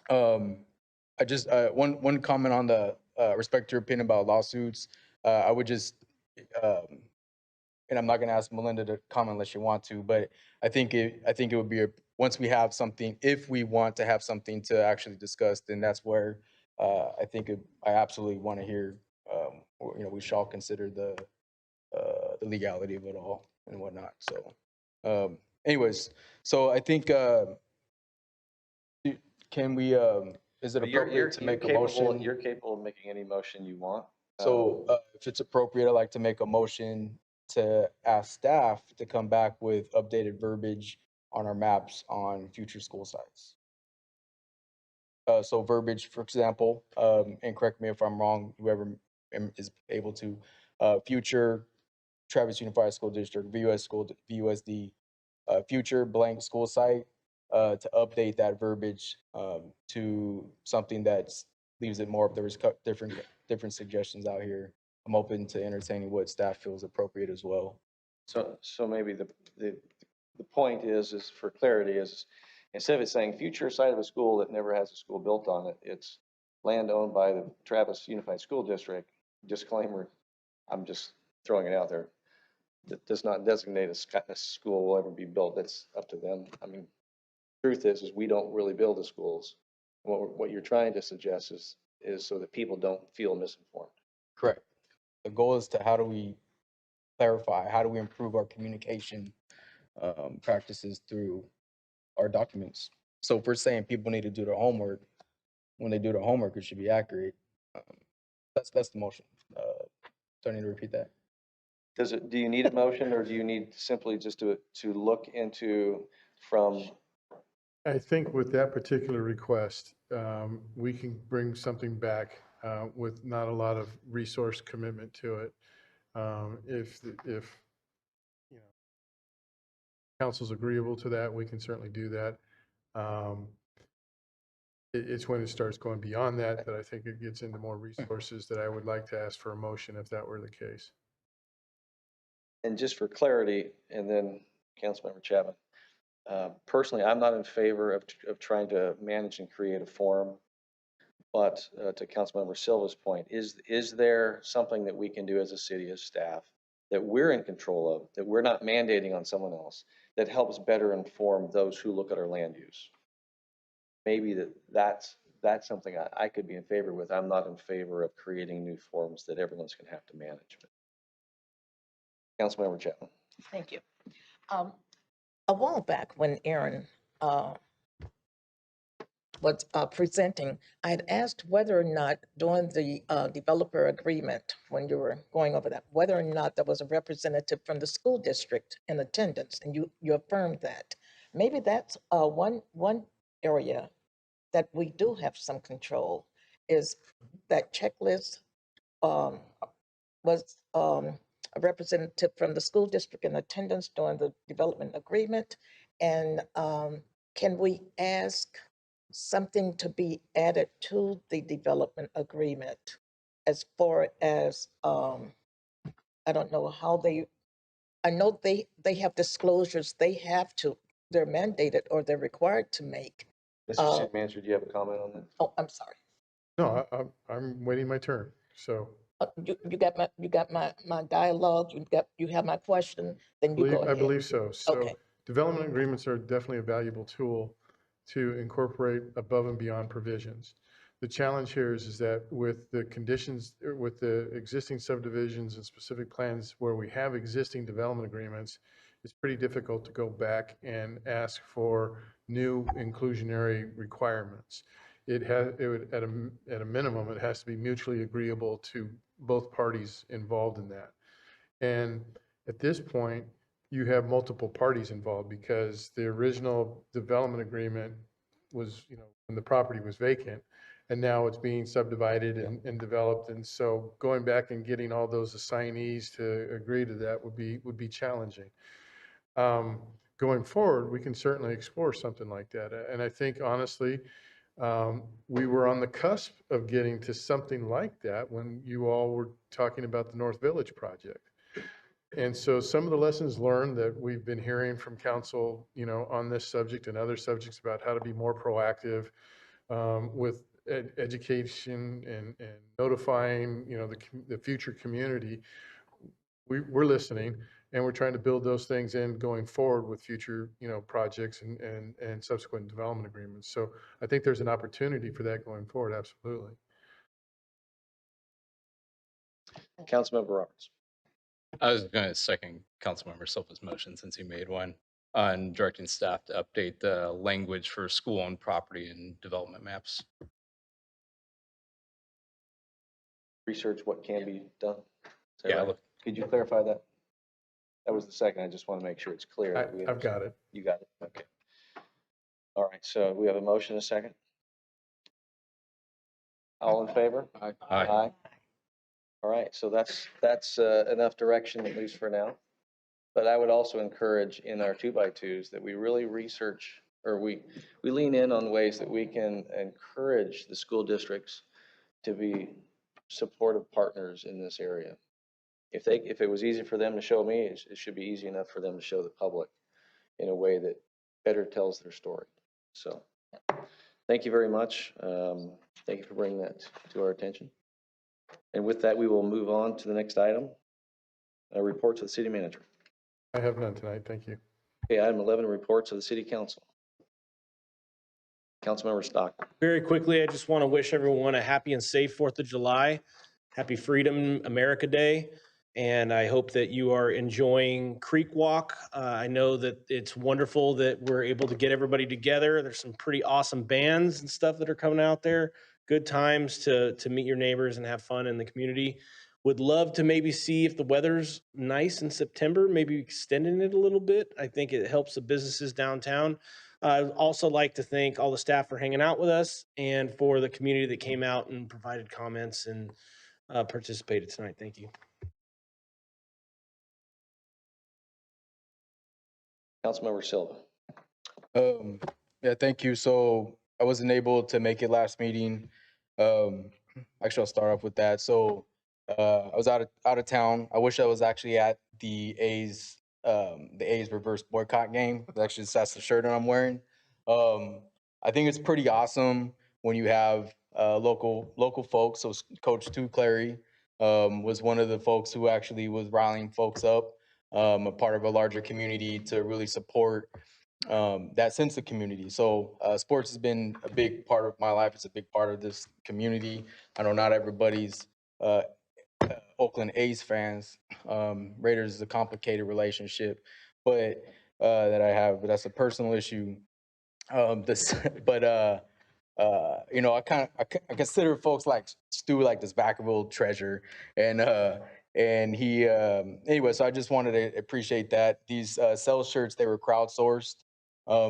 I just one comment on the respect your opinion about lawsuits. I would just, and I'm not going to ask Melinda to comment unless you want to, but I think it would be once we have something, if we want to have something to actually discuss, then that's where I absolutely want to hear. We shall consider the legality of it all and whatnot. So, anyways, so I think can we? Is it appropriate to make a motion? You're capable of making any motion you want. So if it's appropriate, I'd like to make a motion to ask staff to come back with updated verbiage on our maps on future school sites. So verbiage, for example, and correct me if I'm wrong, whoever is able to, future Travis Unified School District, VUSD, future blank school site, to update that verbiage to something that leaves it more. There was different suggestions out here. I'm open to entertaining what staff feels appropriate as well. So maybe the point is for clarity is, instead of it saying future site of a school that never has a school built on it, it's land owned by the Travis Unified School District. Disclaimer, I'm just throwing it out there. that does not designate a school will ever be built. That's up to them. I mean, truth is we don't really build the schools. What you're trying to suggest is so that people don't feel misinformed. Correct. The goal is to how do we clarify, how do we improve our communication practices through our documents. So if we're saying people need to do their homework, when they do their homework, it should be accurate. That's the motion. Do I need to repeat that? Do you need a motion, or do you need simply just to look into from? I think with that particular request, we can bring something back with not a lot of resource commitment to it. If you know, council's agreeable to that, we can certainly do that. It's when it starts going beyond that I think it gets into more resources that I would like to ask for a motion if that were the case. And just for clarity, and then Councilmember Chapman, personally, I'm not in favor of trying to manage and create a forum. But to Councilmember Silva's point, is there something that we can do as a city, as staff, that we're in control of, that we're not mandating on someone else, that helps better inform those who look at our land use? Maybe that's something I could be in favor with. I'm not in favor of creating new forms that everyone's going to have to manage. Councilmember Chapman. Thank you. A while back when Aaron was presenting, I had asked whether or not during the developer agreement, when you were going over that, whether or not there was a representative from the school district in attendance, and you affirmed that. Maybe that's one area that we do have some control, is that checklist was a representative from the school district in attendance during the development agreement. And can we ask something to be added to the development agreement as far as, I don't know how I know they have disclosures they're mandated or they're required to make. Mr. City Manager, do you have a comment on that? Oh, I'm sorry. No, I'm waiting my turn, so. You got my dialogue, you have my question, then you go ahead. I believe so. So Okay. development agreements are definitely a valuable tool to incorporate above and beyond provisions. The challenge here is that with the conditions, with the existing subdivisions and specific plans where we have existing development agreements, it's pretty difficult to go back and ask for new inclusionary requirements. It would, at a minimum, it has to be mutually agreeable to both parties involved in that. And at this point, you have multiple parties involved because the original development agreement was, when the property was vacant, and now it's being subdivided and developed. And so going back and getting all those assignees to agree to that would be challenging. Going forward, we can certainly explore something like that. And I think honestly, we were on the cusp of getting to something like that when you all were talking about the North Village project. And so some of the lessons learned that we've been hearing from council, on this subject and other subjects about how to be more proactive with education and notifying, the future community, we're listening, and we're trying to build those things in going forward with future, projects and subsequent development agreements. So I think there's an opportunity for that going forward, absolutely. Councilmember Roberts. I was going to second Councilmember Silva's motion since he made one on directing staff to update the language for school-owned property and development maps. Research what can be done. Yeah, right? Could you clarify that? That was the second. I just want to make sure it's clear. I've got it. You got it. Okay. All right. So we have a motion, a second. All in favor? Aye. Aye. All right. So that's enough direction, at least for now. But I would also encourage in our 2x2s that we really research, or we lean in on ways that we can encourage the school districts to be supportive partners in this area. If it was easy for them to show me, it should be easy enough for them to show the public in a way that better tells their story. So thank you very much. Thank you for bringing that to our attention. And with that, we will move on to the next item, a report to the city manager. I have none tonight. Thank you. Okay, item 11, reports of the city council. Councilmember Stockton. Very quickly, I just want to wish everyone a happy and safe 4th of July. Happy Freedom America Day. And I hope that you are enjoying Creek Walk. I know that it's wonderful that we're able to get everybody together. There's some pretty awesome bands and stuff that are coming out there. Good times to meet your neighbors and have fun in the community. Would love to maybe see if the weather's nice in September, maybe extending it a little bit. I think it helps the businesses downtown. I'd also like to thank all the staff for hanging out with us and for the community that came out and provided comments and participated tonight. Thank you. Councilmember Silva. Yeah, thank you. So I wasn't able to make it last meeting. Actually, I'll start off with that. So I was out of town. I wish I was actually at the A's reverse boycott game. Actually, that's the shirt that I'm wearing. I think it's pretty awesome when you have local folks. So Coach Stu Clary was one of the folks who actually was rallying folks up, a part of a larger community to really support that sense of community. So sports has been a big part of my life. It's a big part of this community. I know not everybody's Oakland A's fans. Raiders is a complicated relationship, but that I have, but that's a personal issue. But you know, I consider folks like Stu like this Vacaville treasure, and he anyway. So I just wanted to appreciate that these sell shirts, they were crowdsourced.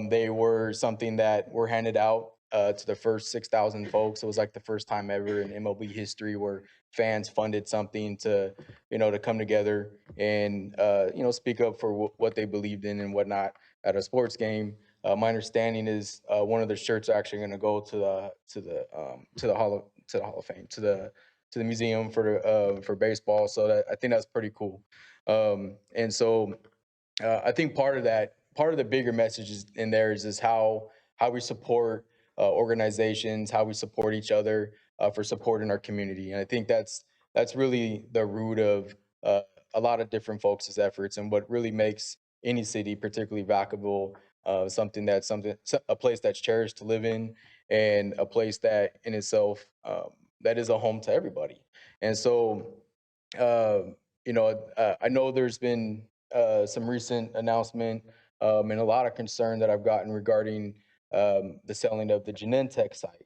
They were something that were handed out to the first 6,000 folks. It was like the first time ever in MLB history where fans funded something to, to come together and, speak up for what they believed in and whatnot at a sports game. My understanding is one of the shirts are actually going to go to the Hall of Fame, to the museum for baseball. So I think that's pretty cool. And so I think part of the bigger messages in there is how we support organizations, how we support each other for supporting our community. And I think that's really the root of a lot of different folks' efforts and what really makes any city, particularly Vacaville, a place that's cherished to live in, and a place that in itself that is a home to everybody. And so, I know there's been some recent announcement and a lot of concern that I've gotten regarding the selling of the Genentech site.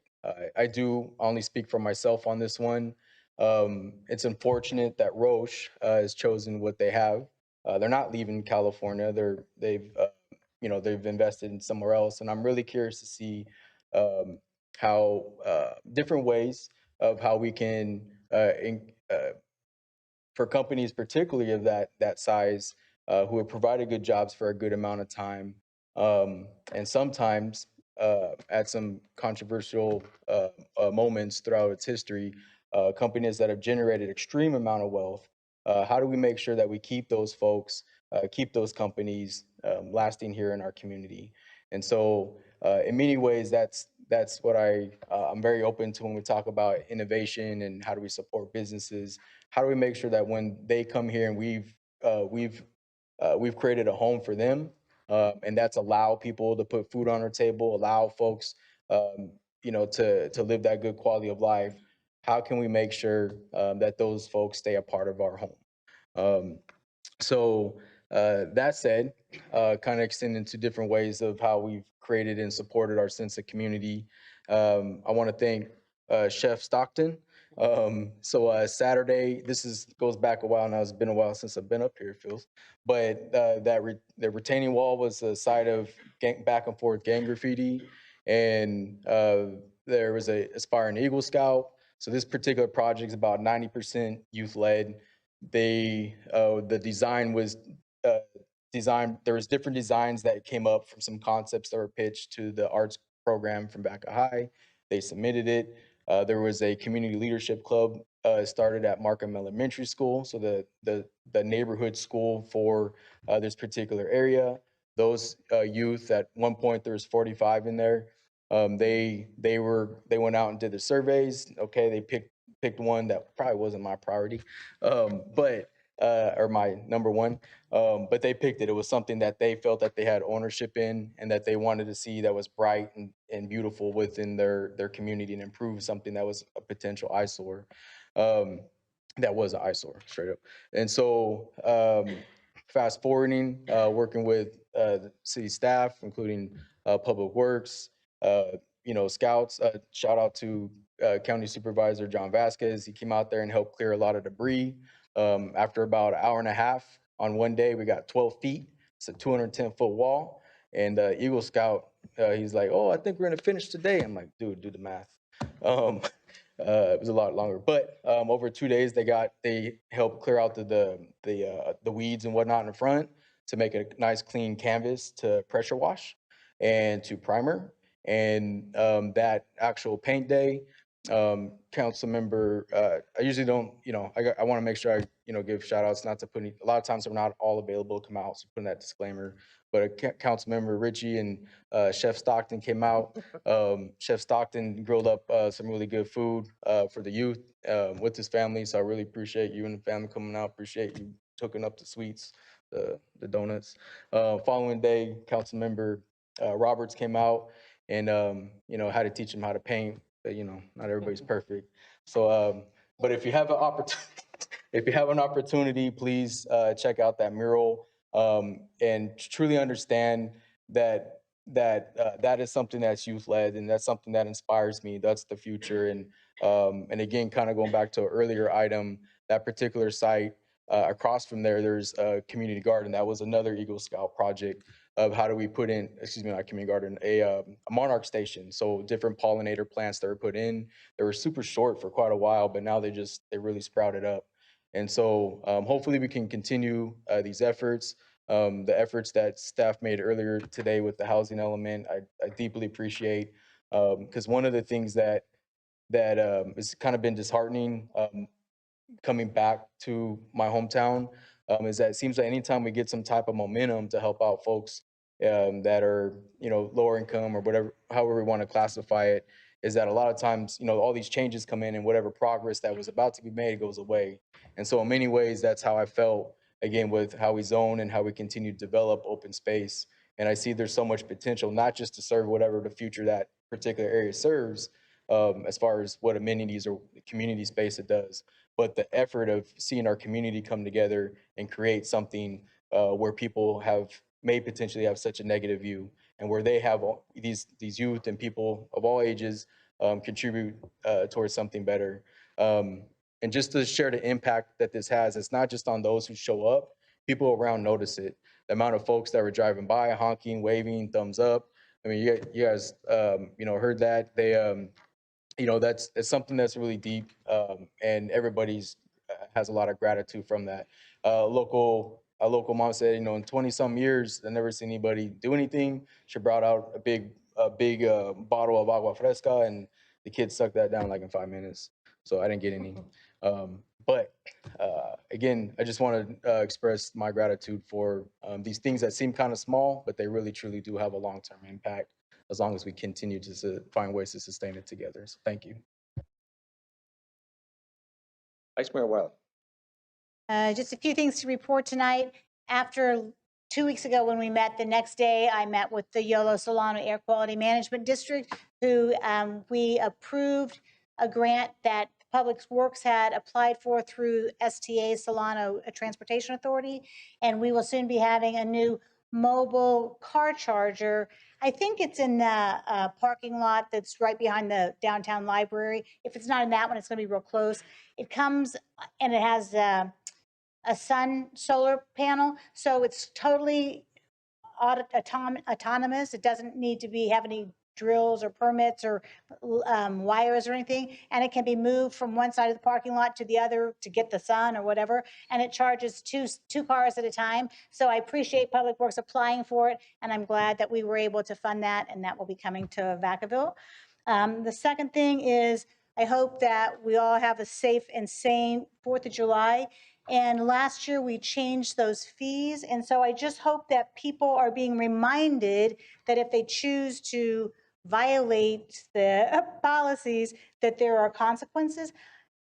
I do only speak for myself on this one. It's unfortunate that Roche has chosen what they have. They're not leaving California. They've invested in somewhere else, and I'm really curious to see how different ways of how we can for companies, particularly of that size, who have provided good jobs for a good amount of time, and sometimes at some controversial moments throughout its history, companies that have generated extreme amount of wealth. How do we make sure that we keep those folks, keep those companies lasting here in our community? And so, in many ways, that's what I'm very open to when we talk about innovation and how do we support businesses. How do we make sure that when they come here and we've created a home for them, and that's allow people to put food on our table, allow folks, to live that good quality of life. How can we make sure that those folks stay a part of our home? So that said, kind of extend into different ways of how we've created and supported our sense of community. I want to thank Chef Stockton. Saturday, goes back a while now. It's been a while since I've been up here, it feels. But the retaining wall was the site of back and forth gang graffiti, and there was a aspiring Eagle Scout. So this particular project is about 90% youth led. The design was designed. There was different designs that came up from some concepts that were pitched to the arts program from Vaca High. They submitted it. There was a community leadership club started at Markham Elementary School, so the neighborhood school for this particular area. Those youth, at one point there was 45 in there. They went out and did the surveys. Okay, they picked one that probably wasn't my priority, but or my number one. But they picked it. It was something that they felt that they had ownership in and that they wanted to see that was bright and beautiful within their community and improve something that was a potential eyesore. That was an eyesore, straight up. And so fast forwarding, working with the city staff, including Public Works, scouts. Shout out to County Supervisor John Vasquez. He came out there and helped clear a lot of debris. After about an hour and a half on one day, we got 12 feet. It's a 210-foot wall. And Eagle Scout, he's like, "Oh, I think we're gonna finish today." I'm like, "Dude, do the math." It was a lot longer, but over 2 days, they helped clear out the weeds and whatnot in the front to make a nice clean canvas to pressure wash and to primer. And that actual paint day, council member, I usually don't, I want to make sure I, give shout outs, not to put a lot of times I'm not all available to come out, so putting that disclaimer. But council member Richie and Chef Stockton came out. Chef Stockton grilled up some really good food for the youth with his family. So I really appreciate you and the family coming out. Appreciate you hooking up the sweets, the donuts. Following day, council member Roberts came out and had to teach him how to paint. But, not everybody's perfect. So, but if you have an opportunity, please check out that mural and truly understand that that is something that's youth led, and that's something that inspires me. That's the future. And again, kind of going back to an earlier item, that particular site across from there's a community garden. That was another Eagle Scout project of how do we put in, excuse me, not community garden, a monarch station. So different pollinator plants that were put in. They were super short for quite a while, but now they really sprouted up. And so hopefully we can continue these efforts. The efforts that staff made earlier today with the housing element, I deeply appreciate, because one of the things that has kind of been disheartening coming back to my hometown is that it seems like anytime we get some type of momentum to help out folks that are lower income or whatever, however we want to classify it, is that a lot of times all these changes come in and whatever progress that was about to be made goes away. And so in many ways, that's how I felt again with how we zone and how we continue to develop open space. And I see there's so much potential, not just to serve whatever the future that particular area serves, as far as what amenities or community space it does, but the effort of seeing our community come together and create something where people may potentially have such a negative view, and where they have these youth and people of all ages contribute towards something better. And just to share the impact that this has, it's not just on those who show up, people around notice it. The amount of folks that were driving by, honking, waving, thumbs up. I mean, you guys, heard that. They, it's something that's really deep, and everybody's has a lot of gratitude from that. A local mom said, in 20-some years, I've never seen anybody do anything. She brought out a big bottle of agua fresca, and the kids sucked that down like in 5 minutes. So I didn't get any. But again, I just want to express my gratitude for these things that seem kind of small, but they really truly do have a long-term impact as long as we continue to find ways to sustain it together. So thank you. Vice Mayor Wyler. Just a few things to report tonight. After 2 weeks ago when we met, the next day I met with the Yolo Solano Air Quality Management District, who we approved a grant that Public Works had applied for through STA Solano Transportation Authority. And we will soon be having a new mobile car charger. I think it's in the parking lot that's right behind the downtown library. If it's not in that one, it's going to be real close. It comes and it has a sun solar panel, so it's totally autonomous. It doesn't need to have any drills or permits or wires or anything, and it can be moved from one side of the parking lot to the other to get the sun or whatever, and it charges two cars at a time. So I appreciate Public Works applying for it, and I'm glad that we were able to fund that, and that will be coming to Vacaville. The second thing is I hope that we all have a safe and sane 4th of July. And last year we changed those fees. And so I just hope that people are being reminded that if they choose to violate the policies, that there are consequences.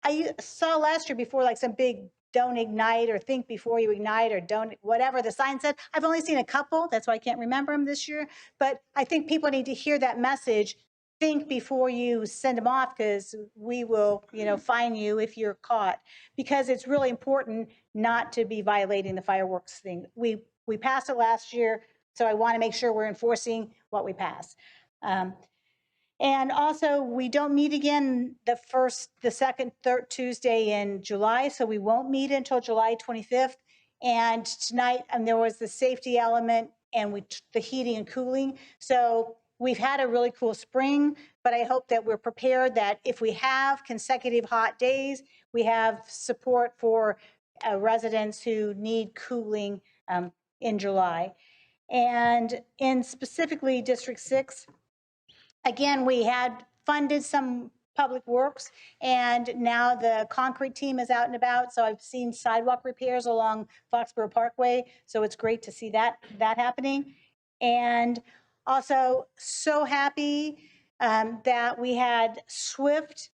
I saw last year before, like some big don't ignite, or think before you ignite, or don't, whatever the sign said. I've only seen a couple, that's why I can't remember them this year. But I think people need to hear that message. Think before you send them off, because we will, fine you if you're caught. Because it's really important not to be violating the fireworks thing. We passed it last year, so I want to make sure we're enforcing what we passed. And also, we don't meet again the second, third Tuesday in July, so we won't meet until July 25th. And tonight, there was the safety element and the heating and cooling. So we've had a really cool spring, but I hope that we're prepared that if we have consecutive hot days, we have support for residents who need cooling in July. And in specifically District 6, again, we had funded some public works, and now the concrete team is out and about. So I've seen sidewalk repairs along Foxborough Parkway. So it's great to see that happening. And also so happy that we had swift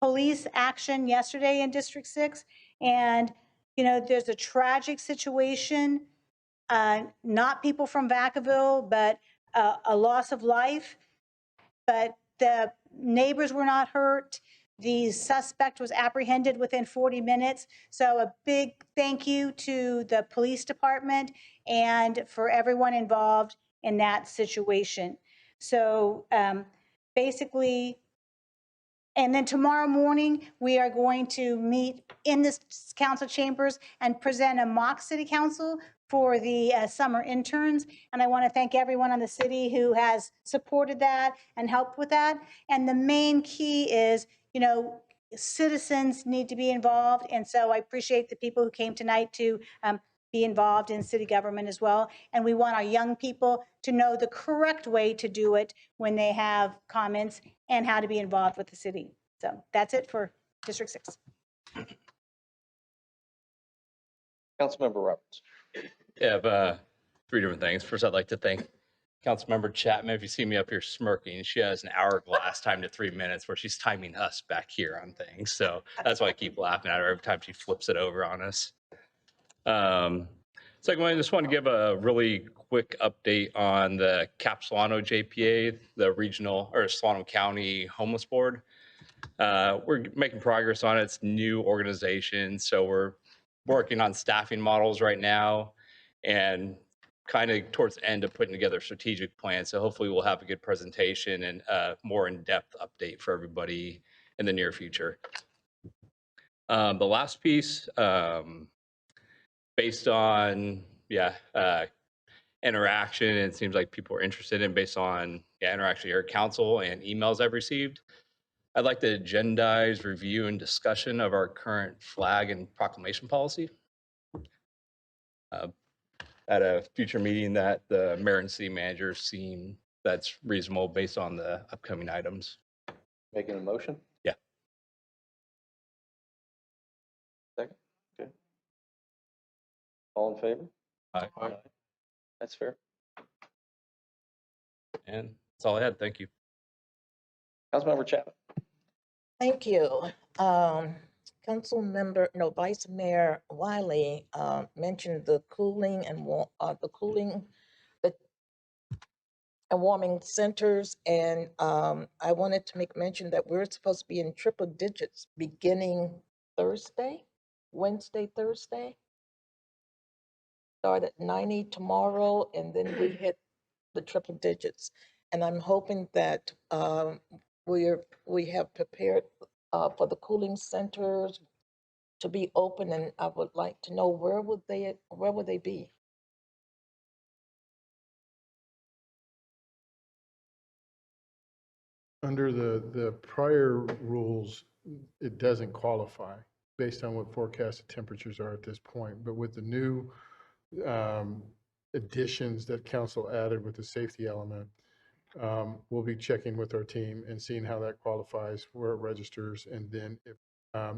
police action yesterday in District 6. And, there's a tragic situation, not people from Vacaville, but a loss of life. But the neighbors were not hurt. The suspect was apprehended within 40 minutes. So a big thank you to the police department and for everyone involved in that situation. So basically, and then tomorrow morning, we are going to meet in this council chambers and present a mock city council for the summer interns. And I want to thank everyone on the city who has supported that and helped with that. And the main key is, citizens need to be involved. And so I appreciate the people who came tonight to be involved in city government as well. And we want our young people to know the correct way to do it when they have comments and how to be involved with the city. So that's it for District 6. Councilmember Roberts. Yeah, I have 3 different things. First, I'd like to thank Councilmember Chapman. If you see me up here smirking, she has an hourglass timed to 3 minutes where she's timing us back here on things. So that's why I keep laughing at her every time she flips it over on us. Second one, I just want to give a really quick update on the Solano JPA, the regional or Solano County Homeless Board. We're making progress on it. It's a new organization, so we're working on staffing models right now and kind of towards the end of putting together a strategic plan. So hopefully we'll have a good presentation and a more in-depth update for everybody in the near future. The last piece, based on interaction, and it seems like people are interested in based on interaction here at council and emails I've received. I'd like to agendize review and discussion of our current flag and proclamation policy at a future meeting that the mayor and city manager seem that's reasonable based on the upcoming items. Making a motion? Yeah. Second? Okay. All in favor? Aye. That's fair. And that's all I had. Thank you. Councilmember Chapman. Thank you. Vice Mayor Wiley mentioned the cooling and warming centers, and I wanted to make mention that we're supposed to be in triple digits beginning Wednesday, Thursday. Start at 90 tomorrow, and then we hit the triple digits. And I'm hoping that we have prepared for the cooling centers to be open, and I would like to know where would they be? Under the prior rules, it doesn't qualify based on what forecasted temperatures are at this point. But with the new additions that council added with the safety element, we'll be checking with our team and seeing how that qualifies, where it registers, and then if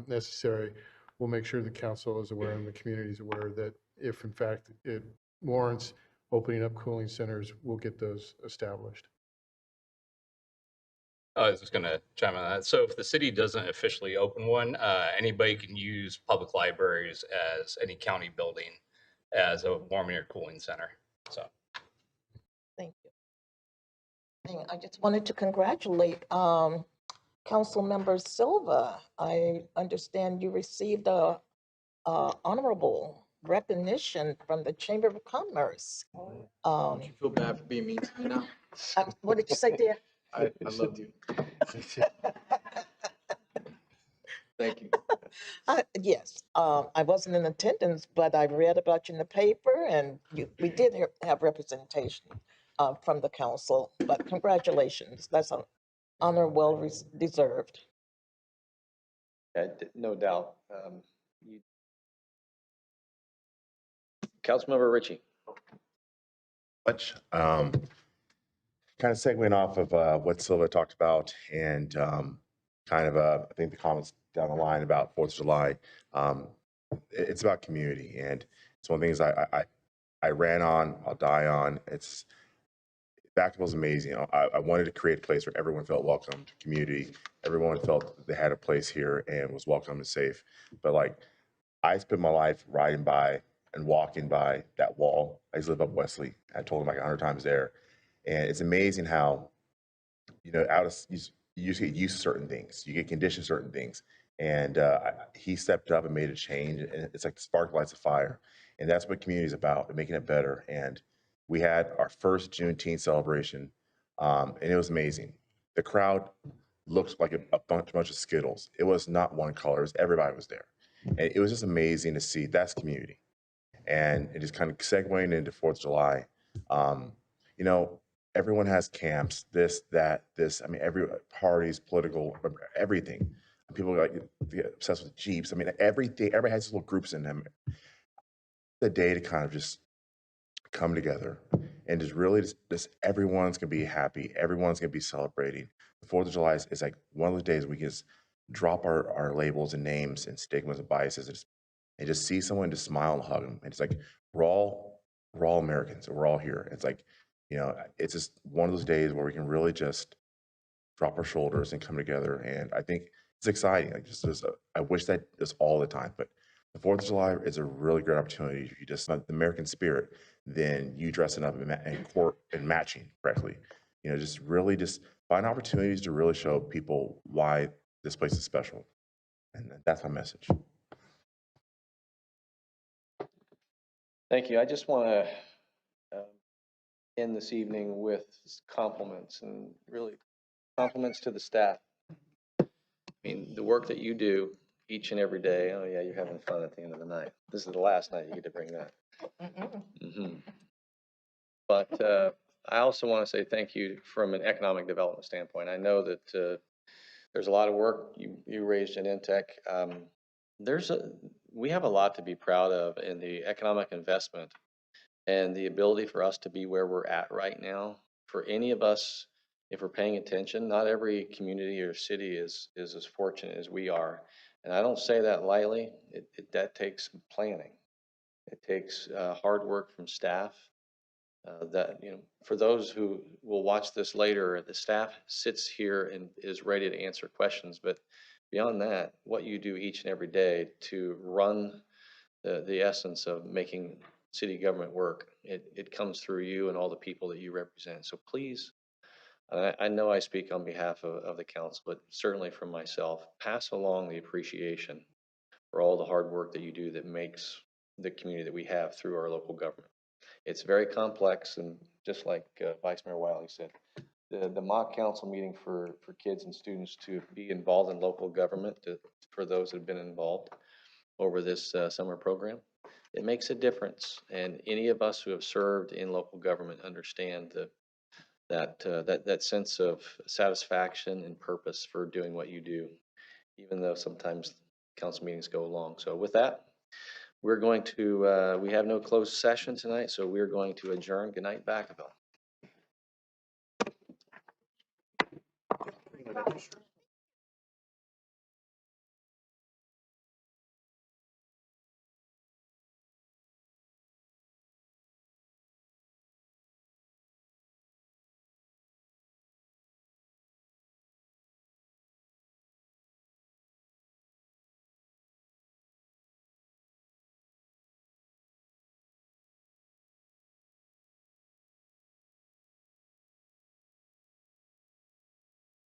necessary, we'll make sure the council is aware and the community is aware that if in fact it warrants opening up cooling centers, we'll get those established. I was just going to chime in on that. So if the city doesn't officially open one, anybody can use public libraries as any county building as a warming or cooling center. So. Thank you. And I just wanted to congratulate Councilmember Silva. I understand you received a honorable recognition from the Chamber of Commerce. Don't you feel bad for being mean to me now? What did you say, dear? I loved you. Thank you. Yes, I wasn't in attendance, but I read about you in the paper, and we did have representation from the council. But congratulations, that's an honor well deserved. No doubt. Councilmember Ritchie. Much. Kind of segueing off of what Silva talked about and kind of, I think the comments down the line about 4th of July. It's about community, and it's one of the things I ran on, I'll die on. Vacaville is amazing. I wanted to create a place where everyone felt welcomed, community. Everyone felt that they had a place here and was welcome and safe. But like, I spent my life riding by and walking by that wall. I used to live up Wesley. I told him like 100 times there. And it's amazing how, you know, you just get used to certain things. You get conditioned to certain things. And he stepped up and made a change. And it's like the spark lights a fire. And that's what community is about, making it better. And we had our first Juneteenth celebration, and it was amazing. The crowd looked like a bunch of Skittles. It was not one color. It was, everybody was there. And it was just amazing to see. That's community. And it is kind of segueing into 4th of July. You know, everyone has camps, this, that, this. I mean, every parties, political, everything. People get obsessed with Jeeps. I mean, everything. Everybody has little groups in them. The day to kind of just come together and just really just everyone's gonna be happy. Everyone's gonna be celebrating. The 4th of July is like one of the days we can just drop our labels and names and stigmas and biases and just see someone, just smile and hug them. And it's like we're all Americans and we're all here. It's like, you know, it's just one of those days where we can really just drop our shoulders and come together. And I think it's exciting. Like I wish that was all the time, but the 4th of July is a really great opportunity. If you just the American spirit, then you dressing up and matching correctly. You know, just really just find opportunities to really show people why this place is special. And that's my message. Thank you. I just want to end this evening with compliments, and really compliments to the staff. I mean, the work that you do each and every day. Oh yeah, you're having fun at the end of the night. This is the last night you get to bring that. But I also want to say thank you from an economic development standpoint. I know that there's a lot of work you raised in Intech. We have a lot to be proud of in the economic investment and the ability for us to be where we're at right now. For any of us, if we're paying attention, not every community or city is as fortunate as we are. And I don't say that lightly. That takes planning. It takes hard work from staff. That, you know, for those who will watch this later, the staff sits here and is ready to answer questions. But beyond that, what you do each and every day to run the essence of making city government work, it comes through you and all the people that you represent. So please, I know I speak on behalf of the council, but certainly from myself, pass along the appreciation for all the hard work that you do that makes the community that we have through our local government. It's very complex, and just like Vice Mayor Wiley said, the mock council meeting for kids and students to be involved in local government, for those that have been involved over this summer program, it makes a difference. And any of us who have served in local government understand that sense of satisfaction and purpose for doing what you do, even though sometimes council meetings go long. So with that, we're going to, we have no closed session tonight, so we're going to adjourn. Good night, Vacaville.